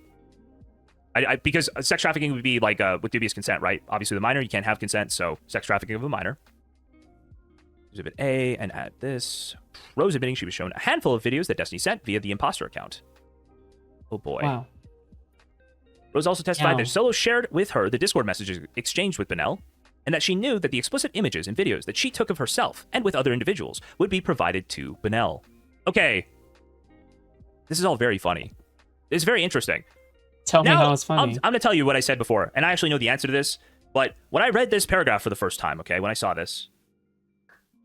Speaker 2: Because sex trafficking would be like with dubious consent, right? Obviously, the minor, you can't have consent, so sex trafficking of a minor. Exhibit A, and add this. Rose admitting she was shown a handful of videos that Destiny sent via the imposter account. Oh boy.
Speaker 1: Wow.
Speaker 2: Rose also testified that Solo shared with her the Discord messages exchanged with Bennell, and that she knew that the explicit images and videos that she took of herself and with other individuals would be provided to Bennell. Okay. This is all very funny. It's very interesting.
Speaker 1: Tell me how it's funny.
Speaker 2: I'm going to tell you what I said before, and I actually know the answer to this, but when I read this paragraph for the first time, okay, when I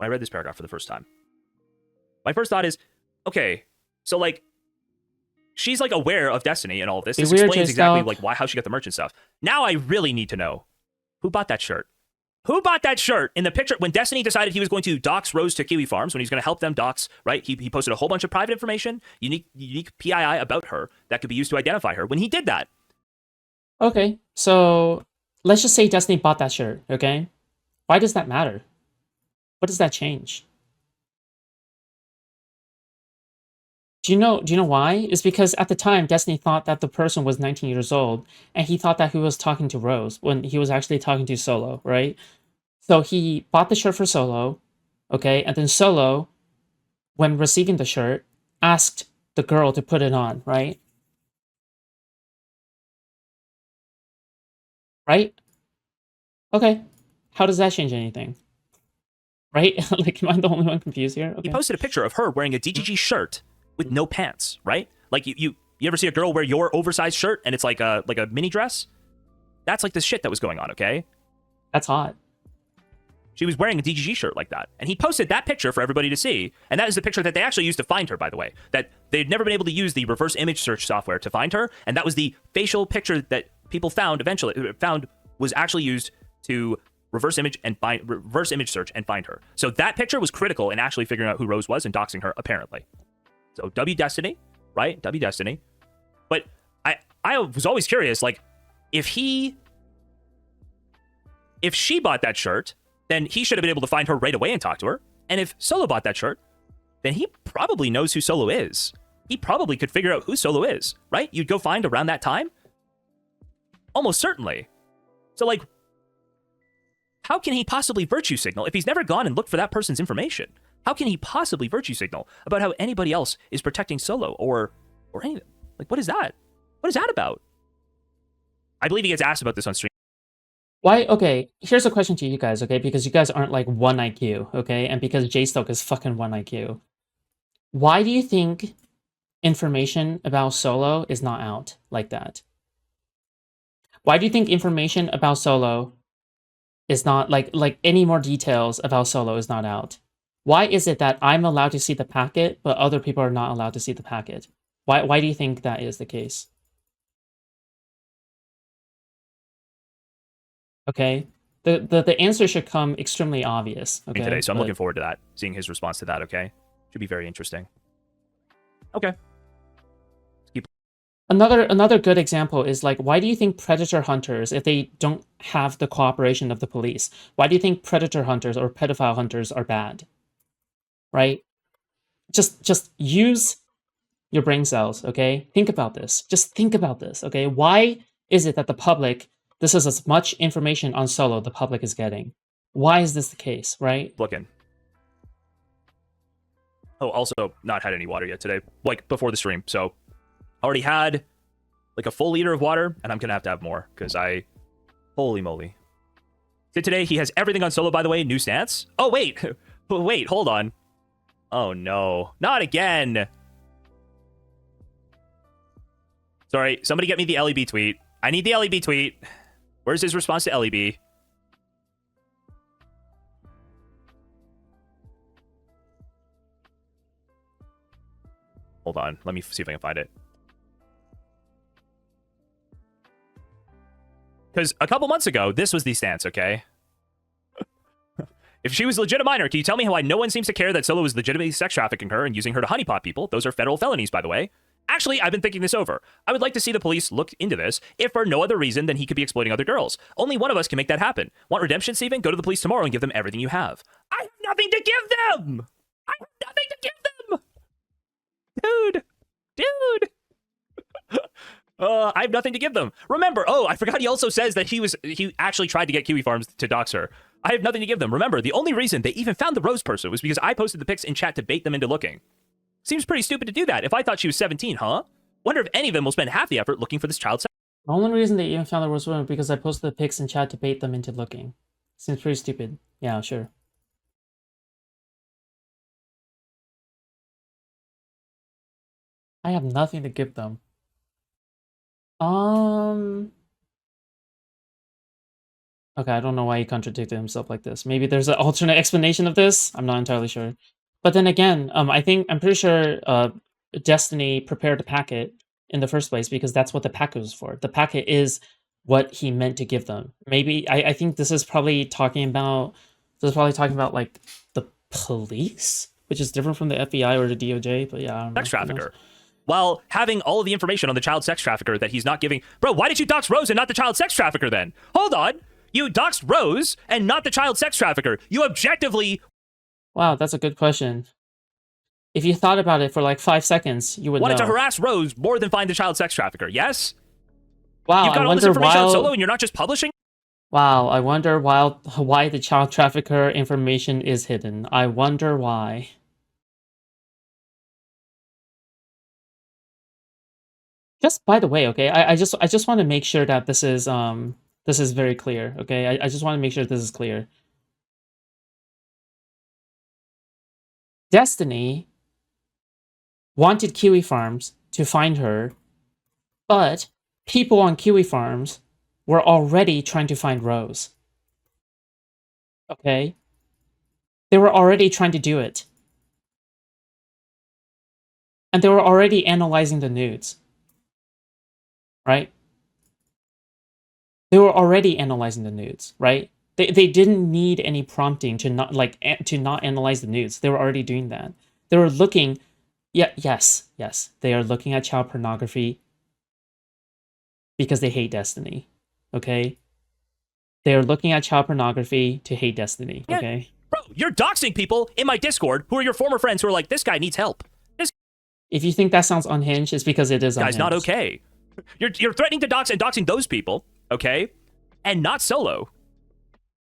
Speaker 2: read this paragraph for the first time, my first thought is, okay, so like, she's like aware of Destiny and all of this. This explains exactly like how she got the merch and stuff. Now I really need to know who bought that shirt. Who bought that shirt in the picture when Destiny decided he was going to dox Rose to Kiwi Farms, when he's going to help them dox, right? He posted a whole bunch of private information, unique PII about her that could be used to identify her when he did that.
Speaker 1: Okay, so let's just say Destiny bought that shirt, okay? Why does that matter? What does that change? Do you know why? It's because at the time, Destiny thought that the person was 19 years old, and he thought that he was talking to Rose when he was actually talking to Solo, right? So he bought the shirt for Solo, okay? And then Solo, when receiving the shirt, asked the girl to put it on, right? Right? Okay. How does that change anything? Right? Like, am I the only one confused here? Okay.
Speaker 2: He posted a picture of her wearing a DGG shirt with no pants, right? Like you ever see a girl wear your oversized shirt and it's like a mini dress? That's like the shit that was going on, okay?
Speaker 1: That's hot.
Speaker 2: She was wearing a DGG shirt like that. And he posted that picture for everybody to see. And that is the picture that they actually used to find her, by the way. That they'd never been able to use the reverse image search software to find her. And that was the facial picture that people found was actually used to reverse image search and find her. So that picture was critical in actually figuring out who Rose was and doxing her, apparently. So W Destiny, right? W Destiny But I was always curious, like, if she bought that shirt, then he should have been able to find her right away and talk to her. And if Solo bought that shirt, then he probably knows who Solo is. He probably could figure out who Solo is, right? You'd go find around that time? Almost certainly. So, like, how can he possibly virtue signal if he's never gone and looked for that person's information? How can he possibly virtue signal about how anybody else is protecting Solo or anything? Like, what is that? What is that about? I believe he gets asked about this on stream.
Speaker 1: Why? Okay, here's a question to you guys, okay? Because you guys aren't like 1 IQ, okay? And because Jstlk is fucking 1 IQ. Why do you think information about Solo is not out like that? Why do you think information about Solo is not, like any more details about Solo is not out? Why is it that I'm allowed to see the packet, but other people are not allowed to see the packet? Why do you think that is the case? Okay, the answer should come extremely obvious. Okay,
Speaker 2: Today, so I'm looking forward to that, seeing his response to that. Okay, should be very interesting. Okay.
Speaker 1: Another good example is like, why do you think predator hunters, if they don't have the cooperation of the police, why do you think predator hunters or pedophile hunters are bad? Right? Just use your brain cells, okay? Think about this. Just think about this, okay? Why is it that the public, this is as much information on Solo the public is getting? Why is this the case, right?
Speaker 2: Looking. Oh, also not had any water yet today, like before the stream. So already had like a full liter of water, and I'm gonna have to have more because holy moly. So today he has everything on Solo, by the way, new stance. Oh, wait, wait, hold on. Oh no, not again. Sorry, somebody get me the LEB tweet. I need the LEB tweet. Where's his response to LEB? Hold on, let me see if I can find it. Because a couple months ago, this was the stance, okay? If she was legit a minor, can you tell me why no one seems to care that Solo was legitimately sex trafficking her and using her to honeypot people? Those are federal felonies, by the way. Actually, I've been thinking this over. I would like to see the police look into this, if for no other reason than he could be exploiting other girls. Only one of us can make that happen. Want redemption, Steven? Go to the police tomorrow and give them everything you have. I have nothing to give them! I have nothing to give them! Dude! I have nothing to give them. Remember, oh, I forgot he also says that he actually tried to get Kiwi Farms to dox her. I have nothing to give them. Remember, the only reason they even found the Rose person was because I posted the pics in chat to bait them into looking. Seems pretty stupid to do that. If I thought she was 17, huh? Wonder if any of them will spend half the effort looking for this child.
Speaker 1: The only reason they even found the Rose woman because I posted the pics in chat to bait them into looking. Seems pretty stupid. Yeah, sure. I have nothing to give them. Okay, I don't know why he contradicted himself like this. Maybe there's an alternate explanation of this. I'm not entirely sure. But then again, I'm pretty sure Destiny prepared the packet in the first place because that's what the packet was for. The packet is what he meant to give them. Maybe I think this is probably talking about like the police, which is different from the FBI or the DOJ. But yeah, I don't know.
Speaker 2: Sex trafficker. While having all of the information on the child sex trafficker that he's not giving. Bro, why did you dox Rose and not the child sex trafficker then? Hold on. You doxed Rose and not the child sex trafficker. You objectively...
Speaker 1: Wow, that's a good question. If you thought about it for like 5 seconds, you would
Speaker 2: wanted
Speaker 1: know.
Speaker 2: To harass Rose more than find the child sex trafficker, yes?
Speaker 1: Wow,
Speaker 2: You've got all this information on Solo and you're not just publishing?
Speaker 1: Wow, I wonder why the child trafficker information is hidden. I wonder why. Just by the way, okay, I just want to make sure that this is very clear, okay? I just want to make sure this is clear. Destiny wanted Kiwi Farms to find her, but people on Kiwi Farms were already trying to find Rose. Okay? They were already trying to do it. And they were already analyzing the nudes. Right? They were already analyzing the nudes, right? They didn't need any prompting to not analyze the nudes. They were already doing that. They were looking, yes. They are looking at child pornography because they hate Destiny. Okay? They're looking at child pornography to hate Destiny. Okay?
Speaker 2: Bro, you're doxing people in my Discord who are your former friends who are like, this guy needs help. This
Speaker 1: If you think that sounds unhinged, it's because it is
Speaker 2: guy's
Speaker 1: unhinged.
Speaker 2: not okay. You're threatening to dox and doxing those people, okay? And not Solo.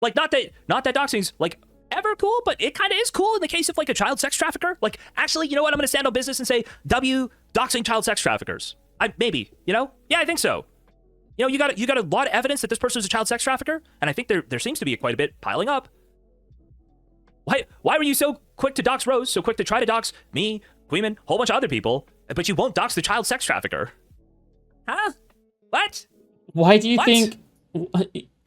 Speaker 2: Like, not that doxing's, like, ever cool, but it kind of is cool in the case of, like, a child sex trafficker. Like, actually, you know what? I'm going to stand on business and say, W, doxing child sex traffickers. Maybe, you know? Yeah, I think so. You know, you got a lot of evidence that this person is a child sex trafficker, and I think there seems to be quite a bit piling up. Why were you so quick to dox Rose, so quick to try to dox me, Queeman, a whole bunch of other people, but you won't dox the child sex trafficker? Huh? What?
Speaker 1: Why do you think...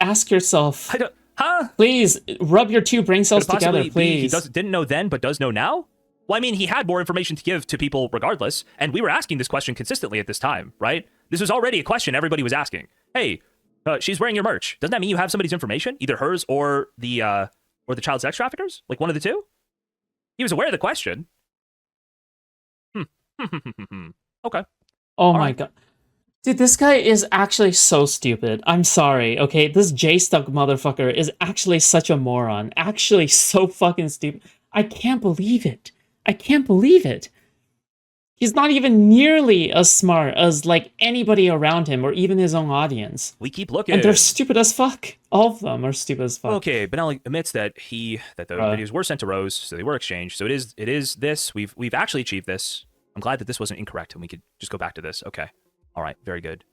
Speaker 1: Ask yourself.
Speaker 2: Huh?
Speaker 1: Please, rub your two brain cells together, please.
Speaker 2: He didn't know then, but does know now? Well, I mean, he had more information to give to people regardless, and we were asking this question consistently at this time, right? This was already a question everybody was asking. Hey, she's wearing your merch. Doesn't that mean you have somebody's information? Either hers or the child sex traffickers? Like one of the two? He was aware of the question. Okay.
Speaker 1: Oh my god. Dude, this guy is actually so stupid. I'm sorry, okay? This Jstlk motherfucker is actually such a moron. Actually so fucking stupid. I can't believe it. I can't believe it. He's not even nearly as smart as, like, anybody around him or even his own audience.
Speaker 2: We keep looking.
Speaker 1: And they're stupid as fuck. All of them are stupid as fuck.
Speaker 2: Okay, Benelli admits that the videos were sent to Rose, so they were exchanged. So it is this. We've actually achieved this. I'm glad that this wasn't incorrect and we could just go back to this. Okay. All right, very good.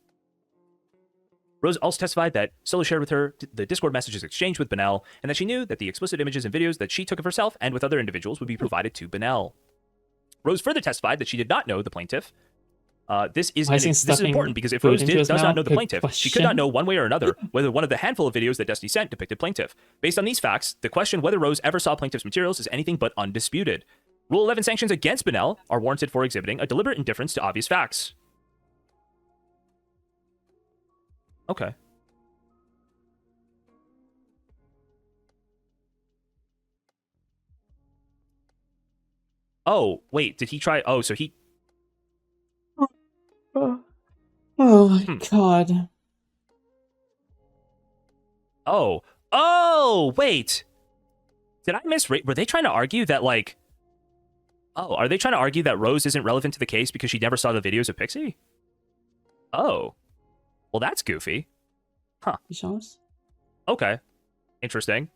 Speaker 2: Rose also testified that Solo shared with her the Discord messages exchanged with Benel, and that she knew that the explicit images and videos that she took of herself and with other individuals would be provided to Benel. Rose further testified that she did not know the plaintiff. This is important because if Rose does not know the plaintiff, she could not know one way or another whether one of the handful of videos that Destiny sent depicted plaintiff. Based on these facts, the question whether Rose ever saw plaintiff's materials is anything but undisputed. Rule 11 sanctions against Benel are warranted for exhibiting a deliberate indifference to obvious facts. Okay. Oh, wait, did he try? Oh, so he...
Speaker 1: Oh my god.
Speaker 2: Oh, wait. Did I misread? Were they trying to argue that, like... Oh, are they trying to argue that Rose isn't relevant to the case because she never saw the videos of Pxie? Oh. Well, that's goofy. Huh. Okay. Interesting.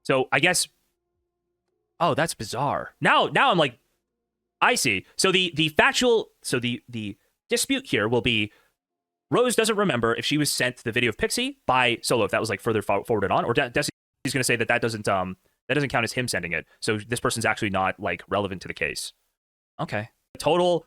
Speaker 2: So, I guess... Oh, that's bizarre. Now I'm like... I see. So the factual... So the dispute here will be... Rose doesn't remember if she was sent the video of Pxie by Solo, if that was, like, further forwarded on, or Destiny's going to say that doesn't count as him sending it. So this person's actually not, like, relevant to the case. Okay. Total...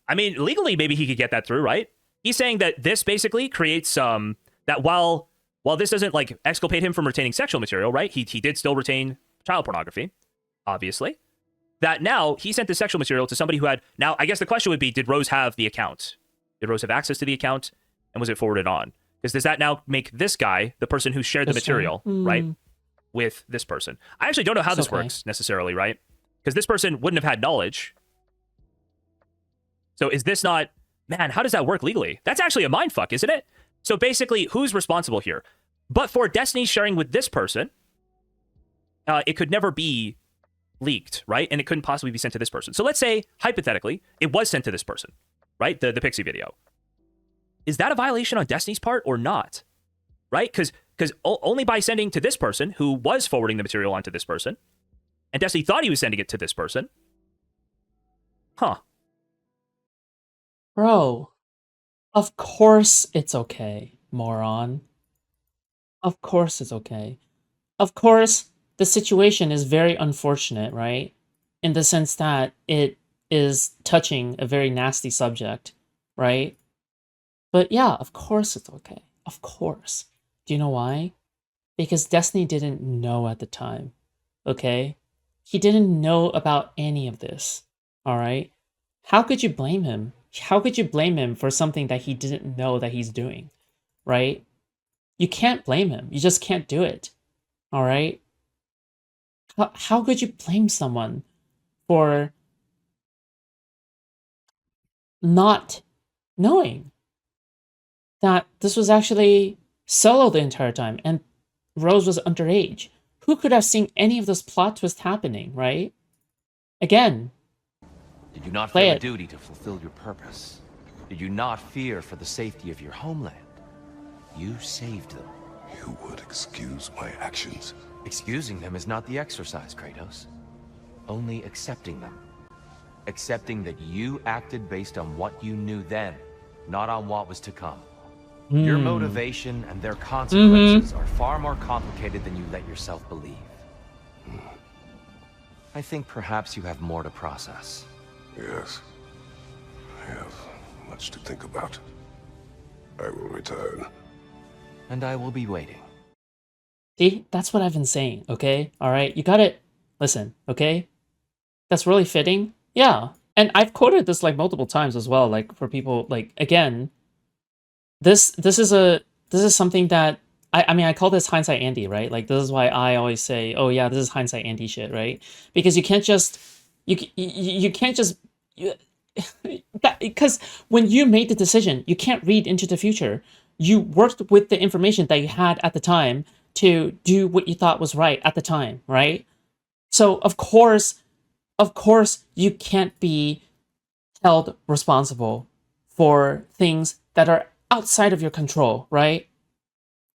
Speaker 2: I mean, legally, maybe he could get that through, right? He's saying that this basically creates that while this doesn't, like, exculpate him from retaining sexual material, right? He did still retain child pornography, obviously. That now he sent the sexual material to somebody who had... Now, I guess the question would be, did Rose have the account? Did Rose have access to the account? And was it forwarded on? Because does that now make this guy the person who shared the material, right? With this person. I actually don't know how this works necessarily, right? Because this person wouldn't have had knowledge. So is this not... Man, how does that work legally? That's actually a mindfuck, isn't it? So basically, who's responsible here? But for Destiny sharing with this person, it could never be leaked, right? And it couldn't possibly be sent to this person. So let's say, hypothetically, it was sent to this person, right? The Pxie video. Is that a violation on Destiny's part or not? Right? Because only by sending to this person, who was forwarding the material onto this person, and Destiny thought he was sending it to this person. Huh.
Speaker 1: Bro, of course it's okay, moron. Of course it's okay. Of course, the situation is very unfortunate, right? In the sense that it is touching a very nasty subject, right? But yeah, of course it's okay. Of course. Do you know why? Because Destiny didn't know at the time, okay? He didn't know about any of this, all right? How could you blame him? How could you blame him for something that he didn't know that he's doing, right? You can't blame him. You just can't do it, all right? How could you blame someone for not knowing that this was actually Solo the entire time and Rose was underage? Who could have seen any of this plot twist happening, right? Again,
Speaker 11: Did you not
Speaker 1: play
Speaker 11: feel a
Speaker 1: it.
Speaker 11: duty to fulfill your purpose? Did you not fear for the safety of your homeland? You saved them.
Speaker 12: You would excuse my actions.
Speaker 11: Excusing them is not the exercise, Kratos. Only accepting them. Accepting that you acted based on what you knew then, not on what was to come. Your motivation and their consequences are far more complicated than you let yourself believe. I think perhaps you have more to process.
Speaker 12: Yes. I have much to think about. I will return.
Speaker 11: And I will be waiting.
Speaker 1: See, that's what I've been saying, okay? All right, you got it. Listen, okay? That's really fitting. Yeah. And I've quoted this like multiple times as well, like for people like again, this is something that I mean I call this hindsight Andy, right? Like this is why I always say, "Oh yeah, this is hindsight Andy shit," right? Because you can't just because when you made the decision, you can't read into the future. You worked with the information that you had at the time to do what you thought was right at the time, right? So of course you can't be held responsible for things that are outside of your control, right?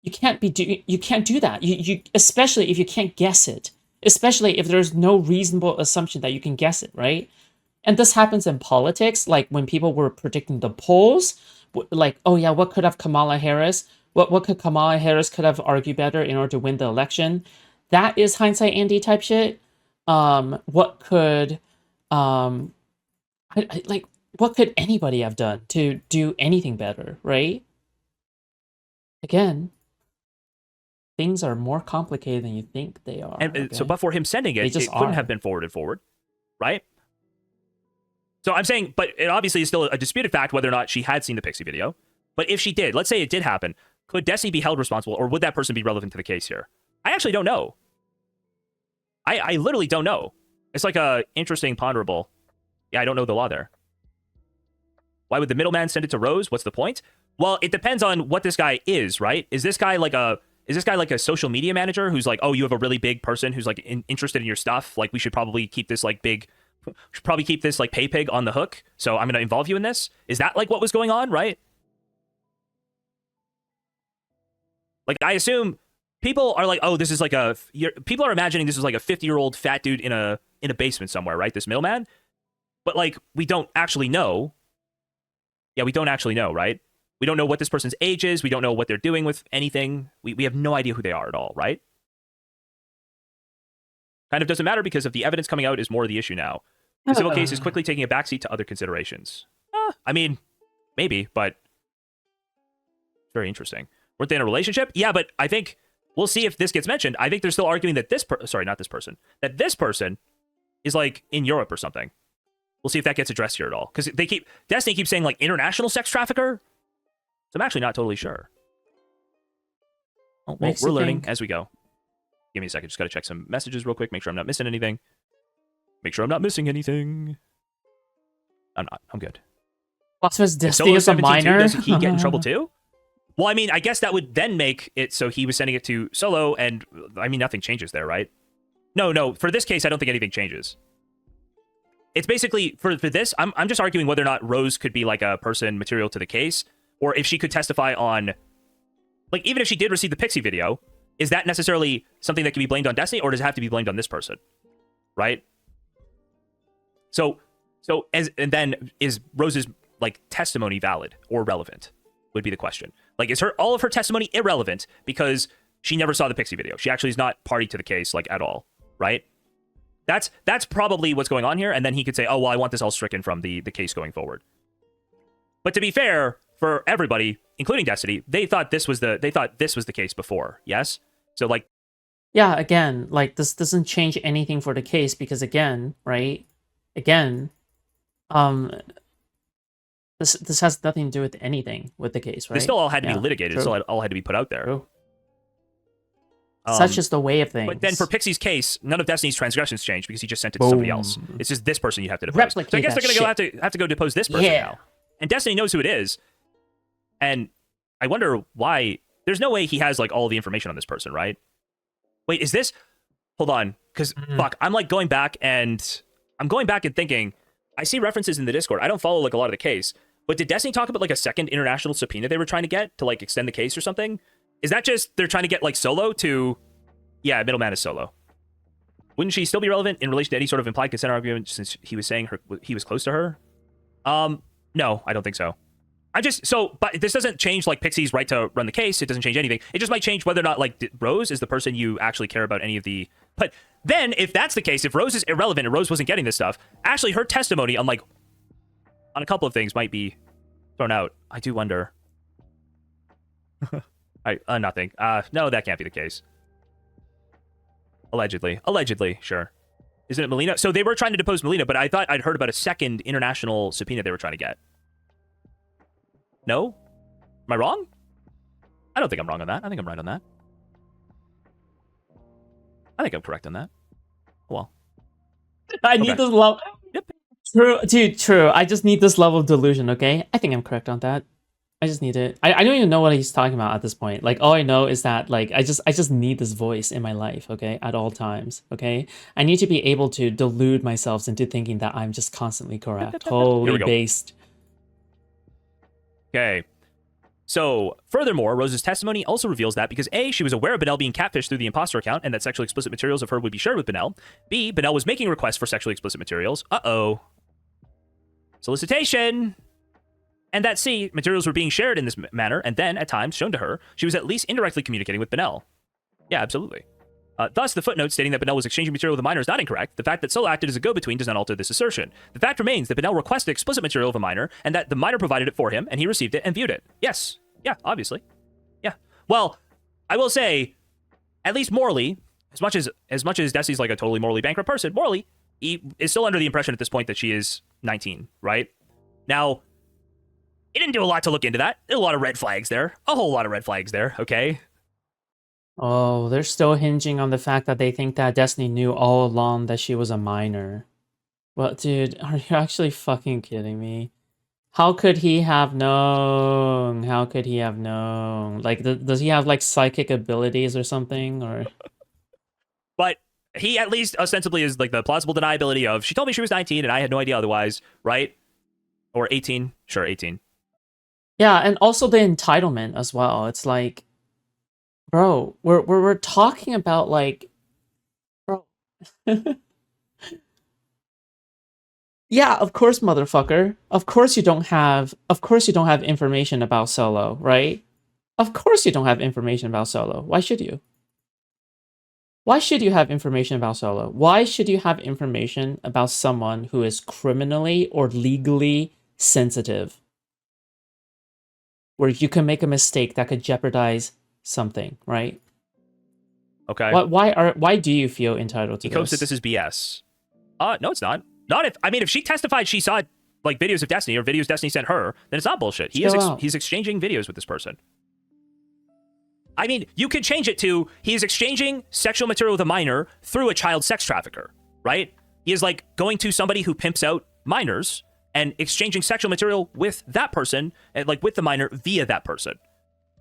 Speaker 1: You can't do that. You especially if you can't guess it. Especially if there's no reasonable assumption that you can guess it, right? And this happens in politics, like when people were predicting the polls, like, oh yeah, what could Kamala Harris could have argued better in order to win the election? That is hindsight Andy type shit. What could what could anybody have done to do anything better, right? Again, things are more complicated than you think they are.
Speaker 2: And so, but for him sending it, it couldn't have been forwarded forward, right? So I'm saying, but it obviously is still a disputed fact whether or not she had seen the Pxie video. But if she did, let's say it did happen, could Destiny be held responsible, or would that person be relevant to the case here? I actually don't know. I literally don't know. It's like a interesting ponderable. Yeah, I don't know the law there. Why would the middleman send it to Rose? What's the point? Well, it depends on what this guy is, right? Is this guy like a social media manager who's like, oh, you have a really big person who's like interested in your stuff? Like, we should probably keep this like pay pig on the hook. So I'm going to involve you in this. Is that like what was going on, right? Like, I assume people are like, oh, this is like people are imagining this is like a 50-year-old fat dude in a basement somewhere, right? This middleman. But like, we don't actually know. Yeah, we don't actually know, right? We don't know what this person's age is. We don't know what they're doing with anything. We have no idea who they are at all, right? Kind of doesn't matter because of the evidence coming out is more the issue now. The civil case is quickly taking a backseat to other considerations. I mean, maybe, but it's very interesting. Weren't they in a relationship? Yeah, but I think we'll see if this gets mentioned. I think they're still arguing that that this person is like in Europe or something. We'll see if that gets addressed here at all. Because Destiny keeps saying like international sex trafficker. So I'm actually not totally sure. Oh, well, we're learning as we go. Give me a second. Just got to check some messages real quick. Make sure I'm not missing anything. I'm not. I'm good.
Speaker 1: Plus, Destiny is a minor.
Speaker 2: Does he get in trouble too? Well, I mean, I guess that would then make it so he was sending it to Solo, and I mean, nothing changes there, right? No. For this case, I don't think anything changes. It's basically, for this, I'm just arguing whether or not Rose could be like a person material to the case, or if she could testify on, like, even if she did receive the Pxie video, is that necessarily something that can be blamed on Destiny, or does it have to be blamed on this person, right? And then is Rose's like testimony valid or relevant? Would be the question. Like, is all of her testimony irrelevant because she never saw the Pxie video? She actually is not party to the case, like, at all, right? That's probably what's going on here, and then he could say, oh, well, I want this all stricken from the case going forward. But to be fair, for everybody, including Destiny, they thought this was the case before, yes? So, like...
Speaker 1: Yeah, again, like, this doesn't change anything for the case, because again, right? Again, this has nothing to do with anything with the case, right?
Speaker 2: They still all had to be litigated. True. Still all had to be put out there.
Speaker 1: True. Such is the way of things.
Speaker 2: But then for Pixie's case, none of Destiny's transgressions changed because he just sent it to somebody else. It's just this person you have to depose. So I guess they're going to have to go depose this person now. And Destiny knows who it is. And I wonder why. There's no way he has like all the information on this person, right? Wait, is this? Hold on, because fuck, I'm like going back and thinking. I see references in the Discord. I don't follow like a lot of the case, but did Destiny talk about like a second international subpoena they were trying to get to like extend the case or something? Is that just they're trying to get like Solo to? Yeah, middleman is Solo. Wouldn't she still be relevant in relation to any sort of implied consent argument since he was saying he was close to her? No, I don't think so. But this doesn't change like Pxie's right to run the case. It doesn't change anything. It just might change whether or not like Rose is the person you actually care about any of the. But then if that's the case, if Rose is irrelevant and Rose wasn't getting this stuff, actually her testimony on a couple of things might be thrown out. I do wonder. Nothing. No, that can't be the case. Allegedly, sure. Isn't it Melina? So they were trying to depose Melina, but I thought I'd heard about a second international subpoena they were trying to get. No? Am I wrong? I don't think I'm wrong on that. I think I'm right on that. I think I'm correct on that. Well.
Speaker 1: I need this level.
Speaker 2: Yep.
Speaker 1: True, dude, true. I just need this level of delusion, okay? I think I'm correct on that. I just need it. I don't even know what he's talking about at this point. Like, all I know is that, like, I just need this voice in my life, okay? At all times, okay? I need to be able to delude myself into thinking that I'm just constantly correct. Totally based.
Speaker 2: Okay. So, furthermore, Rose's testimony also reveals that because A, she was aware of Benel being catfished through the imposter account and that sexually explicit materials of her would be shared with Benel. B, Benel was making requests for sexually explicit materials. Uh-oh. Solicitation. And that C, materials were being shared in this manner and then, at times, shown to her. She was at least indirectly communicating with Benel. Yeah, absolutely. Thus, the footnote stating that Benel was exchanging material with a minor is not incorrect. The fact that Solo acted as a go-between does not alter this assertion. The fact remains that Benel requested explicit material of a minor, and that the minor provided it for him, and he received it and viewed it. Yes. Yeah, obviously. Yeah. Well, I will say, at least morally, as much as Destiny's like a totally morally bankrupt person, morally, he is still under the impression at this point that she is 19, right? Now, he didn't do a lot to look into that. There's a lot of red flags there. A whole lot of red flags there, okay?
Speaker 1: Oh, they're still hinging on the fact that they think that Destiny knew all along that she was a minor. Well, dude, are you actually fucking kidding me? How could he have known? How could he have known? Like, does he have, like, psychic abilities or something? Or
Speaker 2: But he at least ostensibly is, like, the plausible deniability of, she told me she was 19 and I had no idea otherwise, right? Or 18. Sure, 18.
Speaker 1: yeah, and also the entitlement as well. It's like, bro, we're talking about, like, bro. Yeah, of course, motherfucker. Of course you don't have information about Solo, right? Of course you don't have information about Solo. Why should you? Why should you have information about Solo? Why should you have information about someone who is criminally or legally sensitive? Where you can make a mistake that could jeopardize something, right?
Speaker 2: Okay.
Speaker 1: Why do you feel entitled to
Speaker 2: this? He hopes that this is BS. No, it's not. Not if she testified she saw like videos of Destiny or videos Destiny sent her, then it's not bullshit. He's exchanging videos with this person. I mean, you could change it to he is exchanging sexual material with a minor through a child sex trafficker, right? He is like going to somebody who pimps out minors and exchanging sexual material with that person and like with the minor via that person.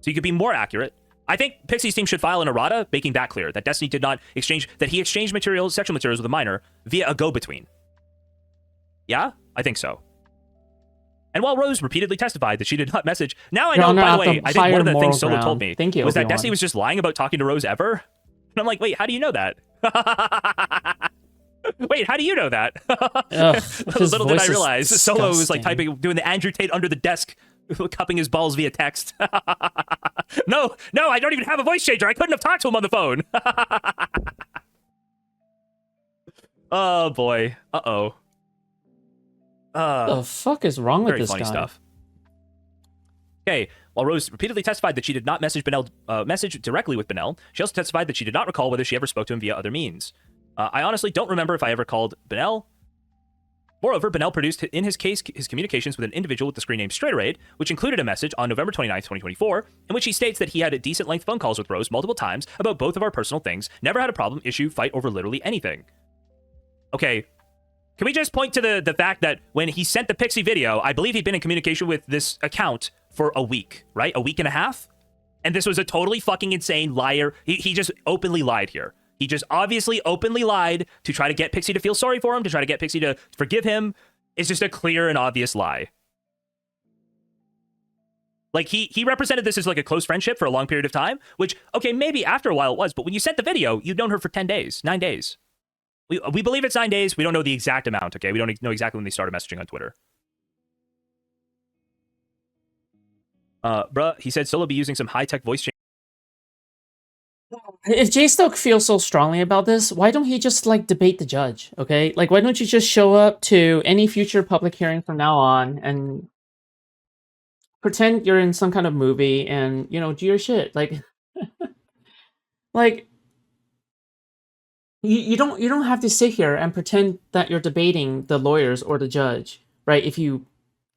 Speaker 2: So you could be more accurate. I think Pxie's team should file an errata making that clear, that Destiny did not exchange, that he exchanged sexual materials with a minor via a go-between. Yeah, I think so. And while Rose repeatedly testified that she did not message, now I know, by the way, I think one of the things Solo told me was that Destiny was just lying about talking to Rose ever. And I'm like, wait, how do you know that? Wait, how do you know that? Little did I realize Solo was like doing the Andrew Tate under the desk, cupping his balls via text. No, I don't even have a voice changer. I couldn't have talked to him on the phone. Oh boy. Uh-oh.
Speaker 1: What the fuck is wrong with this guy? Very funny stuff.
Speaker 2: Okay, while Rose repeatedly testified that she did not message directly with Benel, she also testified that she did not recall whether she ever spoke to him via other means. I honestly don't remember if I ever called Benel. Moreover, Benel produced in his case his communications with an individual with the screen name Straighterade, which included a message on November 29th, 2024, in which he states that he had decent length phone calls with Rose multiple times about both of our personal things, never had a problem, issue, fight over literally anything. Okay, Can we just point to the fact that when he sent the Pxie video, I believe he'd been in communication with this account for a week, right? A week and a half? And this was a totally fucking insane liar. He just openly lied here. He just obviously openly lied to try to get Pxie to feel sorry for him, to try to get Pxie to forgive him. It's just a clear and obvious lie. Like, he represented this as like a close friendship for a long period of time, which, okay, maybe after a while it was, but when you sent the video, you'd known her for 10 days, 9 days. We believe it's 9 days. We don't know the exact amount, okay? We don't know exactly when they started messaging on Twitter. Bruh, he said Solo be using some high-tech voice change.
Speaker 1: If Jstlk feels so strongly about this, why don't he just, like, debate the judge, okay? Like, why don't you just show up to any future public hearing from now on and pretend you're in some kind of movie and, you know, do your shit. Like, like, you don't have to sit here and pretend that you're debating the lawyers or the judge, right? If you,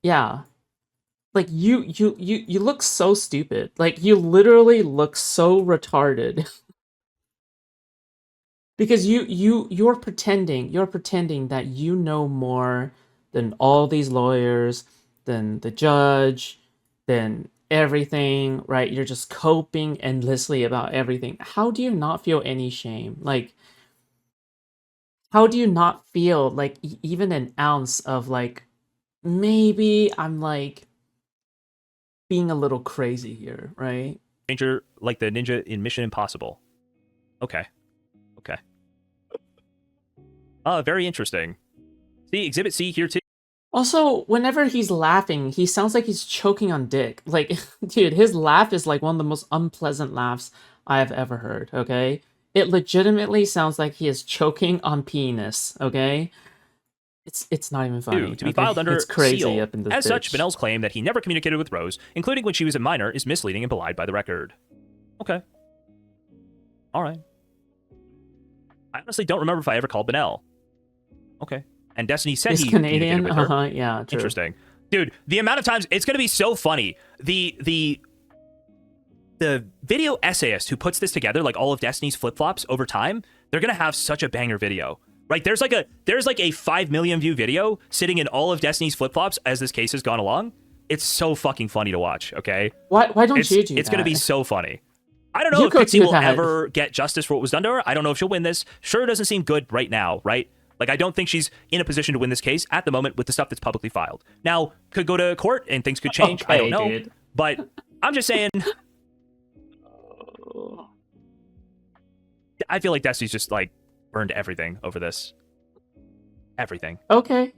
Speaker 1: yeah. Like, you look so stupid. Like, you literally look so retarded. Because you're pretending that you know more than all these lawyers, than the judge, than everything, right? You're just coping endlessly about everything. How do you not feel any shame? Like, how do you not feel like even an ounce of like, maybe I'm like being a little crazy here, right?
Speaker 2: Ranger, like the ninja in Mission Impossible. Okay. Okay. Very interesting. See, Exhibit C here too.
Speaker 1: Also, whenever he's laughing, he sounds like he's choking on dick. Like, dude, his laugh is like one of the most unpleasant laughs I have ever heard, okay? It legitimately sounds like he is choking on penis, okay? It's not even funny.
Speaker 2: To be filed under
Speaker 1: it's crazy
Speaker 2: seal.
Speaker 1: Up in this
Speaker 2: As
Speaker 1: bitch.
Speaker 2: such, Benel's claim that he never communicated with Rose, including when she was a minor, is misleading and belied by the record. Okay. All right. I honestly don't remember if I ever called Benel. Okay. And Destiny said
Speaker 1: He's
Speaker 2: he
Speaker 1: Canadian?
Speaker 2: communicated with her.
Speaker 1: Yeah, true.
Speaker 2: Interesting. Dude, the amount of times, it's going to be so funny. The video essayist who puts this together, like all of Destiny's flip-flops over time, they're going to have such a banger video. Right? There's like a 5 million view video sitting in all of Destiny's flip-flops as this case has gone along. It's so fucking funny to watch, okay?
Speaker 1: Why don't you do
Speaker 2: It's
Speaker 1: that?
Speaker 2: going to be so funny. I don't know
Speaker 1: You
Speaker 2: if
Speaker 1: go
Speaker 2: Pxie
Speaker 1: do
Speaker 2: will
Speaker 1: that.
Speaker 2: ever get justice for what was done to her. I don't know if she'll win this. Sure, it doesn't seem good right now, right? Like, I don't think she's in a position to win this case at the moment with the stuff that's publicly filed. Now, could go to court and things could change.
Speaker 1: Okay,
Speaker 2: I don't know.
Speaker 1: dude.
Speaker 2: But I'm just saying, I feel like Destiny's just, like, burned everything over this. Everything.
Speaker 1: Okay.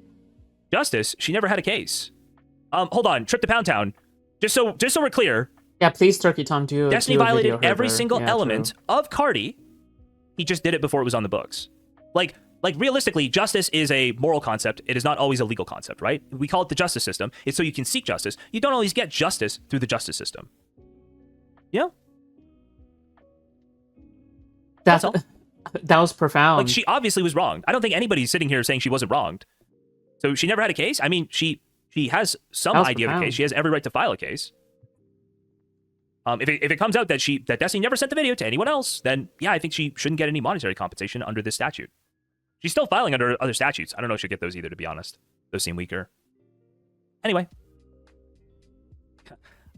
Speaker 2: Justice, she never had a case. Hold on, trip to Pound Town. Just so we're clear.
Speaker 1: Yeah, please, Turkey Tom, do
Speaker 2: Destiny
Speaker 1: do a
Speaker 2: violated
Speaker 1: video
Speaker 2: every
Speaker 1: herder.
Speaker 2: single
Speaker 1: Yeah,
Speaker 2: element
Speaker 1: true.
Speaker 2: of Cardi. He just did it before it was on the books. Like realistically, justice is a moral concept. It is not always a legal concept, right? We call it the justice system. It's so you can seek justice. You don't always get justice through the justice system. Yeah. That's all.
Speaker 1: That was profound.
Speaker 2: Like, she obviously was wronged. I don't think anybody's sitting here saying she wasn't wronged. So she never had a case. I mean, she has some idea of a case. She has every right to file a case. If it comes out that Destiny never sent the video to anyone else, then yeah, I think she shouldn't get any monetary compensation under this statute. She's still filing under other statutes. I don't know if she'll get those either, to be honest. Those seem weaker. Anyway.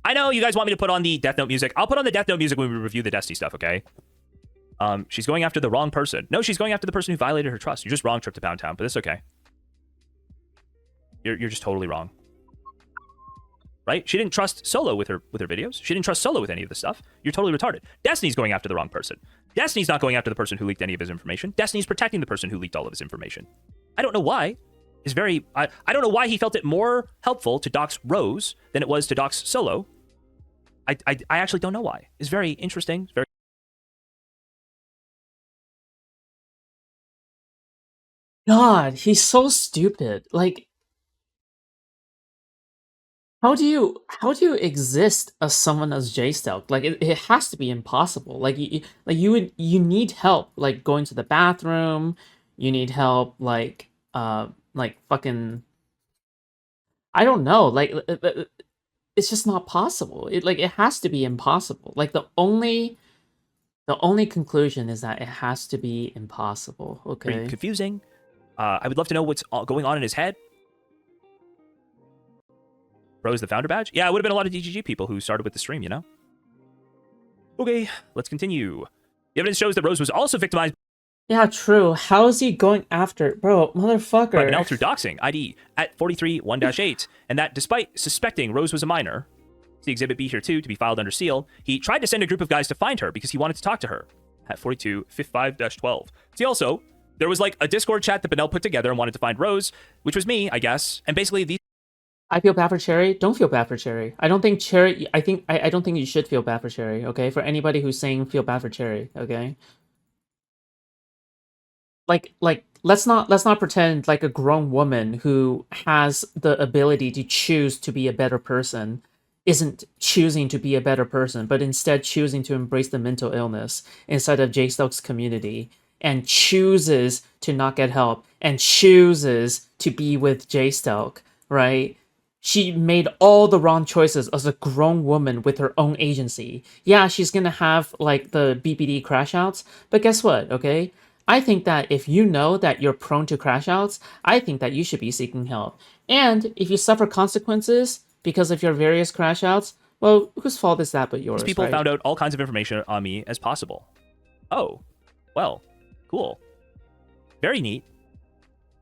Speaker 2: I know you guys want me to put on the Death Note music. I'll put on the Death Note music when we review the Destiny stuff, okay? She's going after the wrong person. No, she's going after the person who violated her trust. You're just wrong, Trip to Pound Town, but it's okay. You're just totally wrong. Right? She didn't trust Solo with her videos. She didn't trust Solo with any of this stuff. You're totally retarded. Destiny's going after the wrong person. Destiny's not going after the person who leaked any of his information. Destiny's protecting the person who leaked all of his information. I don't know why. I don't know why he felt it more helpful to dox Rose than it was to dox Solo. I actually don't know why. It's very interesting. It's very
Speaker 1: God, he's so stupid. Like, how do you exist as someone as Jstlk? Like, it has to be impossible. Like, you need help, like going to the bathroom. You need help, like fucking. I don't know. Like, it's just not possible. It has to be impossible. Like, the only conclusion is that it has to be impossible. Okay.
Speaker 2: confusing. I would love to know what's going on in his head. Rose the founder badge? Yeah, it would have been a lot of DGG people who started with the stream, you know? Okay, let's continue. The evidence shows that Rose was also victimized.
Speaker 1: Yeah, true. How is he going after... Bro, motherfucker.
Speaker 2: By Benel through doxing, ID at 43-1-8, and that despite suspecting Rose was a minor, see Exhibit B here too, to be filed under seal, he tried to send a group of guys to find her because he wanted to talk to her at 42-55-12. See also, there was like a Discord chat that Benel put together and wanted to find Rose, which was me, I guess, and basically these...
Speaker 1: I feel bad for Cherry. Don't feel bad for Cherry. I don't think Cherry... I don't think you should feel bad for Cherry, okay? For anybody who's saying feel bad for Cherry, okay? Like, let's not pretend like a grown woman who has the ability to choose to be a better person isn't choosing to be a better person, but instead choosing to embrace the mental illness inside of Jstlk's community and chooses to not get help and chooses to be with Jstlk, right? She made all the wrong choices as a grown woman with her own agency. Yeah, she's gonna have like the BPD crash outs, but guess what, okay? I think that if you know that you're prone to crash outs, I think that you should be seeking help. And if you suffer consequences because of your various crash outs, well, whose fault is that but yours,
Speaker 2: people
Speaker 1: right?
Speaker 2: found out all kinds of information on me as possible. Oh, well, cool. Very neat.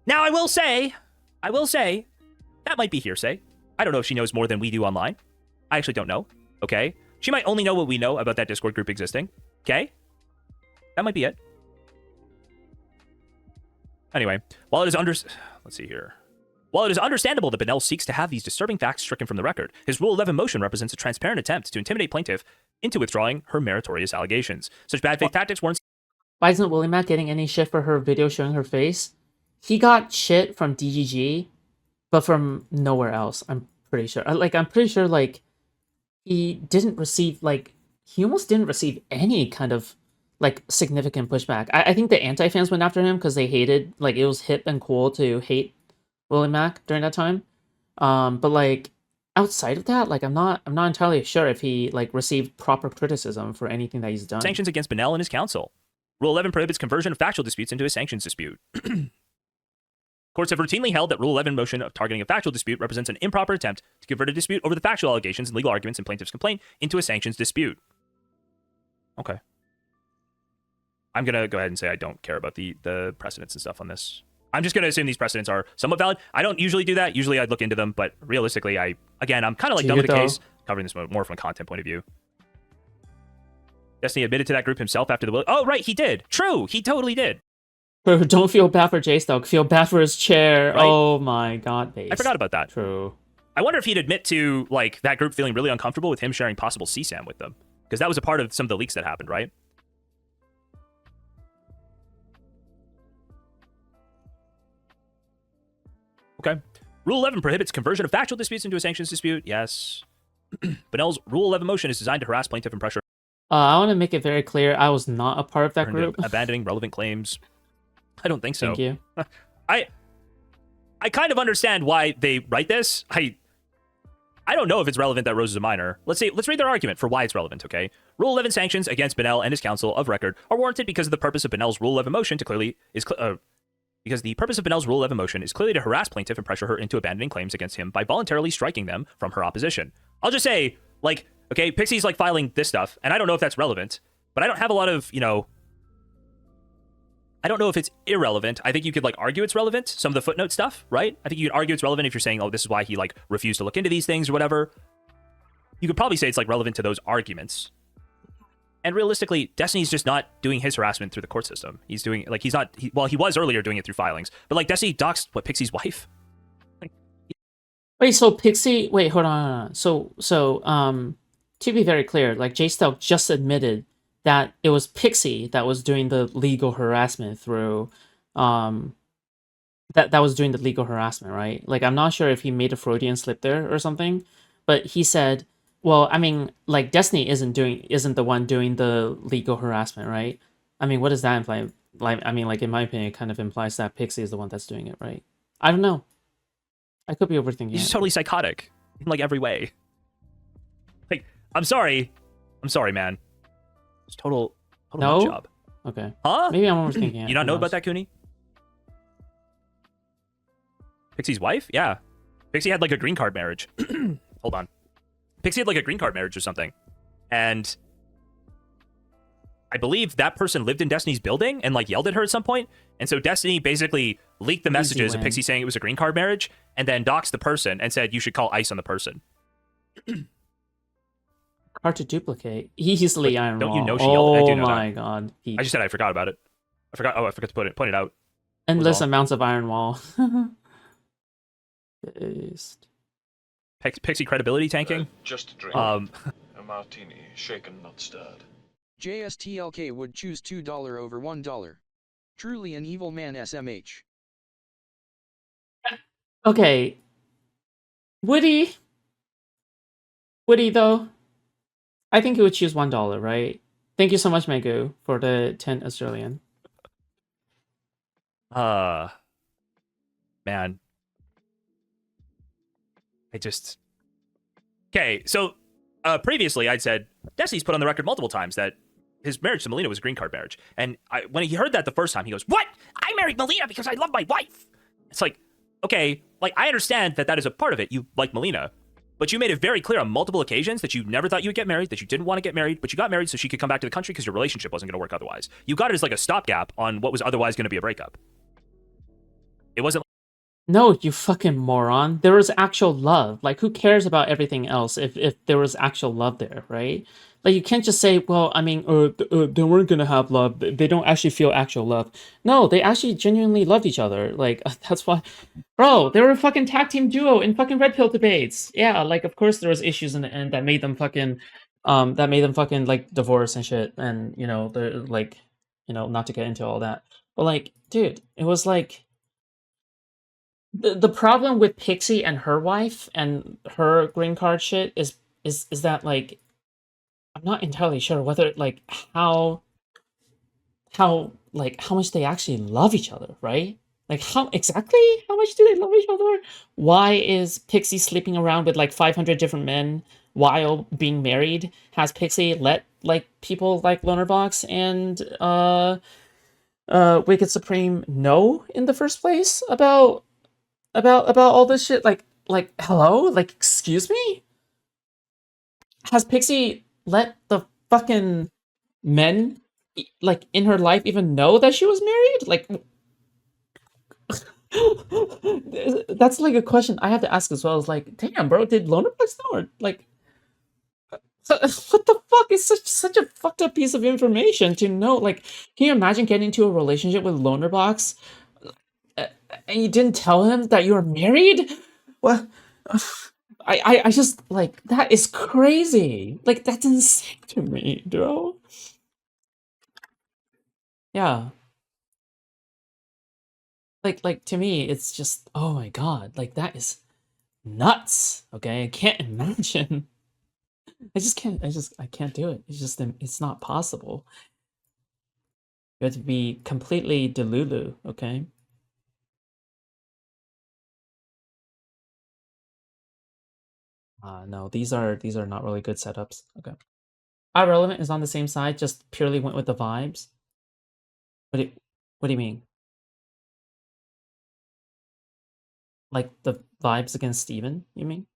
Speaker 2: Now, I will say, that might be hearsay. I don't know if she knows more than we do online. I actually don't know, okay? She might only know what we know about that Discord group existing, okay? That might be it. Anyway, while it is let's see here. While it is understandable that Benel seeks to have these disturbing facts stricken from the record, his Rule 11 motion represents a transparent attempt to intimidate plaintiff into withdrawing her meritorious allegations. Such bad faith tactics weren't...
Speaker 1: Why isn't Willie Mac getting any shit for her video showing her face? He got shit from DGG, but from nowhere else, I'm pretty sure. I'm pretty sure, like, he didn't receive, like, he almost didn't receive any kind of, like, significant pushback. I think the anti-fans went after him because they hated, like, it was hip and cool to hate Willie Mac during that time. But, like, outside of that, like, I'm not entirely sure if he, like, received proper criticism for anything that he's done.
Speaker 2: Sanctions against Benel and his counsel. Rule 11 prohibits conversion of factual disputes into a sanctions dispute. Courts have routinely held that Rule 11 motion of targeting a factual dispute represents an improper attempt to convert a dispute over the factual allegations and legal arguments in plaintiff's complaint into a sanctions dispute. Okay. I'm going to go ahead and say I don't care about the precedents and stuff on this. I'm just going to assume these precedents are somewhat valid. I don't usually do that. Usually I'd look into them, but realistically, I'm kind of like done with the case, covering this more from a content point of view. Destiny admitted to that group himself after the will. Oh, right, he did. True, he totally did.
Speaker 1: Don't feel bad for Jstlk. Feel bad for his chair.
Speaker 2: Right?
Speaker 1: Oh my god, base.
Speaker 2: I forgot about that.
Speaker 1: True.
Speaker 2: I wonder if he'd admit to, like, that group feeling really uncomfortable with him sharing possible CSAM with them. Because that was a part of some of the leaks that happened, right? Okay. Rule 11 prohibits conversion of factual disputes into a sanctions dispute. Yes. Benel's Rule 11 motion is designed to harass plaintiff and pressure.
Speaker 1: I want to make it very clear, I was not a part of that group.
Speaker 2: Abandoning relevant claims. I don't think so.
Speaker 1: Thank you.
Speaker 2: I kind of understand why they write this. I don't know if it's relevant that Rose is a minor. Let's read their argument for why it's relevant, okay? Rule 11 sanctions against Benel and his counsel of record are warranted because of the purpose of Benel's Rule 11 motion because the purpose of Benel's Rule 11 motion is clearly to harass plaintiff and pressure her into abandoning claims against him by voluntarily striking them from her opposition. I'll just say, like, okay, Pxie's like filing this stuff, and I don't know if that's relevant, but I don't have a lot of, I don't know if it's irrelevant. I think you could, like, argue it's relevant, some of the footnote stuff, right? I think you could argue it's relevant if you're saying, oh, this is why he, like, refused to look into these things or whatever. You could probably say it's, like, relevant to those arguments. And realistically, Destiny's just not doing his harassment through the court system. He's doing, like, he was earlier doing it through filings. But, like, Destiny doxed, Pxie's wife?
Speaker 1: Wait, so Pxie... Wait, hold on. So, to be very clear, like, Jstlk just admitted that it was Pxie that was doing the legal harassment through... that was doing the legal harassment, right? Like, I'm not sure if he made a Freudian slip there or something, but he said... Well, I mean, like, Destiny isn't the one doing the legal harassment, right? I mean, what does that imply? Like, I mean, like, in my opinion, it kind of implies that Pxie is the one that's doing it, right? I don't know. I could be overthinking.
Speaker 2: He's just totally psychotic in, like, every way. Like, I'm sorry, man. It's total
Speaker 1: no
Speaker 2: nut job.
Speaker 1: Okay.
Speaker 2: Huh?
Speaker 1: Maybe I'm overthinking it.
Speaker 2: You not know about that, Cooney? Pxie's wife? Yeah. Pxie had like a green card marriage. Hold on. Pxie had like a green card marriage or something. And I believe that person lived in Destiny's building and like yelled at her at some point. And so Destiny basically leaked the messages of Pxie saying it was a green card marriage and then doxed the person and said you should call ICE on the person.
Speaker 1: Hard to duplicate. Easily Iron Wall.
Speaker 2: Don't you know she yelled? I do know
Speaker 1: Oh my
Speaker 2: that.
Speaker 1: god.
Speaker 2: I just said I forgot about it. I forgot to point it out.
Speaker 1: Endless amounts of Iron Wall. Paste.
Speaker 2: Pxie credibility tanking?
Speaker 12: Just a drink. A martini, shaken, not stirred.
Speaker 13: Jstlk would choose $2 over $1. Truly an evil man, SMH.
Speaker 1: Okay. Woody though, I think he would choose $1, right? Thank you so much, Megu, for the 10 Australian.
Speaker 2: Man. Okay, so previously I'd said Destiny's put on the record multiple times that his marriage to Melina was a green card marriage. And when he heard that the first time, he goes, "What? I married Melina because I love my wife." It's like, okay, like I understand that is a part of it. You like Melina, but you made it very clear on multiple occasions that you never thought you would get married, that you didn't want to get married, but you got married so she could come back to the country because your relationship wasn't going to work otherwise. You got it as like a stopgap on what was otherwise going to be a breakup. It wasn't.
Speaker 1: No, you fucking moron. There was actual love. Like, who cares about everything else if there was actual love there, right? Like, you can't just say, well, I mean, they weren't gonna have love. They don't actually feel actual love. No, they actually genuinely loved each other. Like, that's why... Bro, they were a fucking tag team duo in fucking Red Pill debates. Yeah, like, of course there was issues in the end that made them fucking... like, divorce and shit. And, you know, they're, like, you know, not to get into all that. But, like, dude, it was like... The problem with Pxie and her wife and her green card shit is that, like, I'm not entirely sure whether, like, how much they actually love each other, right? Like, how much do they love each other? Why is Pxie sleeping around with like 500 different men while being married? Has Pxie let like people like Lonerbox and Wicked Supreme know in the first place about all this shit? Like hello? Like, excuse me? Has Pxie let the fucking men like in her life even know that she was married? Like, that's like a question I have to ask as well. Is like, damn, bro, did Lonerbox know? Or like, what the fuck is such a fucked up piece of information to know? Like, can you imagine getting into a relationship with Lonerbox and you didn't tell him that you were married? Well, I just, like, that is crazy. Like, that's insane to me, bro. Yeah. Like to me, it's just, oh my god, like, that is nuts. Okay, I can't imagine. I can't do it. It's just, it's not possible. You have to be completely delulu, okay? No, these are not really good setups. Okay. Irrelevant is on the same side, just purely went with the vibes. What do you mean? Like the vibes against Steven, you mean?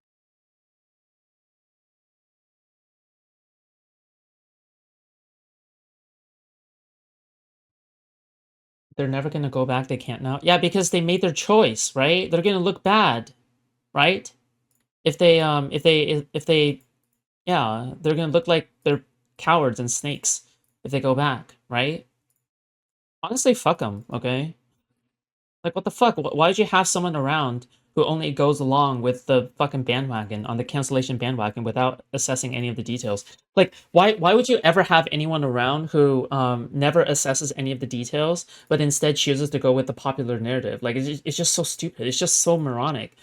Speaker 1: They're never gonna go back, they can't now? Yeah, because they made their choice, right? They're gonna look bad, right? If they, yeah, they're gonna look like they're cowards and snakes if they go back, right? Honestly, fuck them, okay? Like, what the fuck? Why would you have someone around who only goes along with the fucking bandwagon, on the cancellation bandwagon, without assessing any of the details? Like, why would you ever have anyone around who never assesses any of the details, but instead chooses to go with the popular narrative? Like, it's just so stupid. It's just so moronic.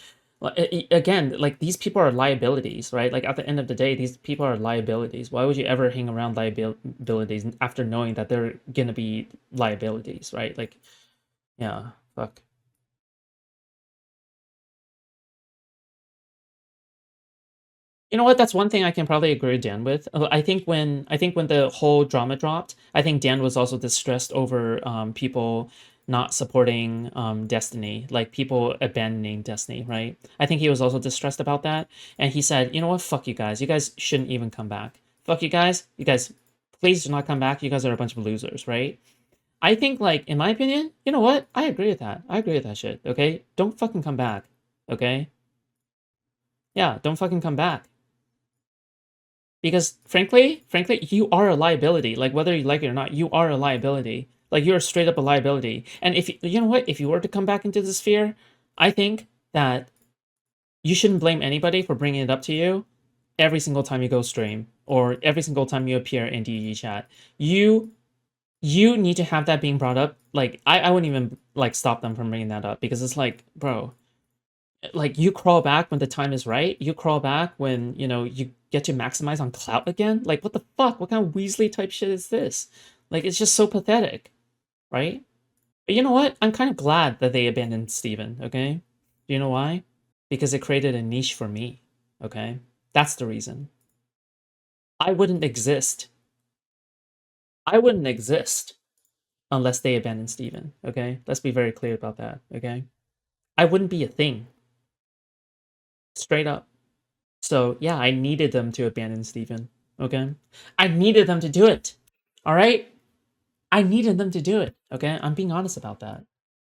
Speaker 1: Again, like, these people are liabilities, right? Like, at the end of the day, these people are liabilities. Why would you ever hang around liabilities after knowing that they're gonna be liabilities, right? Like, yeah, fuck. You know what? That's one thing I can probably agree with Dan with. I think when the whole drama dropped, I think Dan was also distressed over people not supporting Destiny, like people abandoning Destiny, right? I think he was also distressed about that, and he said, you know what, fuck you guys shouldn't even come back. Fuck you guys please do not come back. You guys are a bunch of losers, right? I think, like, in my opinion, you know what? I agree with that. I agree with that shit, okay? Don't fucking come back, okay? Yeah, don't fucking come back. Because, frankly, you are a liability. Like, whether you like it or not, you are a liability. Like, you're straight up a liability. And if, you know what? If you were to come back into the sphere, I think that you shouldn't blame anybody for bringing it up to you every single time you go stream or every single time you appear in DG chat. You need to have that being brought up. Like, I wouldn't even, like, stop them from bringing that up, because it's like, bro, like, you crawl back when the time is right. You crawl back when, you know, you get to maximize on clout again. Like, what the fuck? What kind of Weasley type shit is this? Like, it's just so pathetic, right? But you know what? I'm kind of glad that they abandoned Steven, okay? Do you know why? Because it created a niche for me, okay? That's the reason. I wouldn't exist. I wouldn't exist unless they abandoned Steven, okay? Let's be very clear about that, okay? I wouldn't be a thing. Straight up. So, yeah, I needed them to abandon Steven, okay? I needed them to do it, all right? I needed them to do it, okay? I'm being honest about that.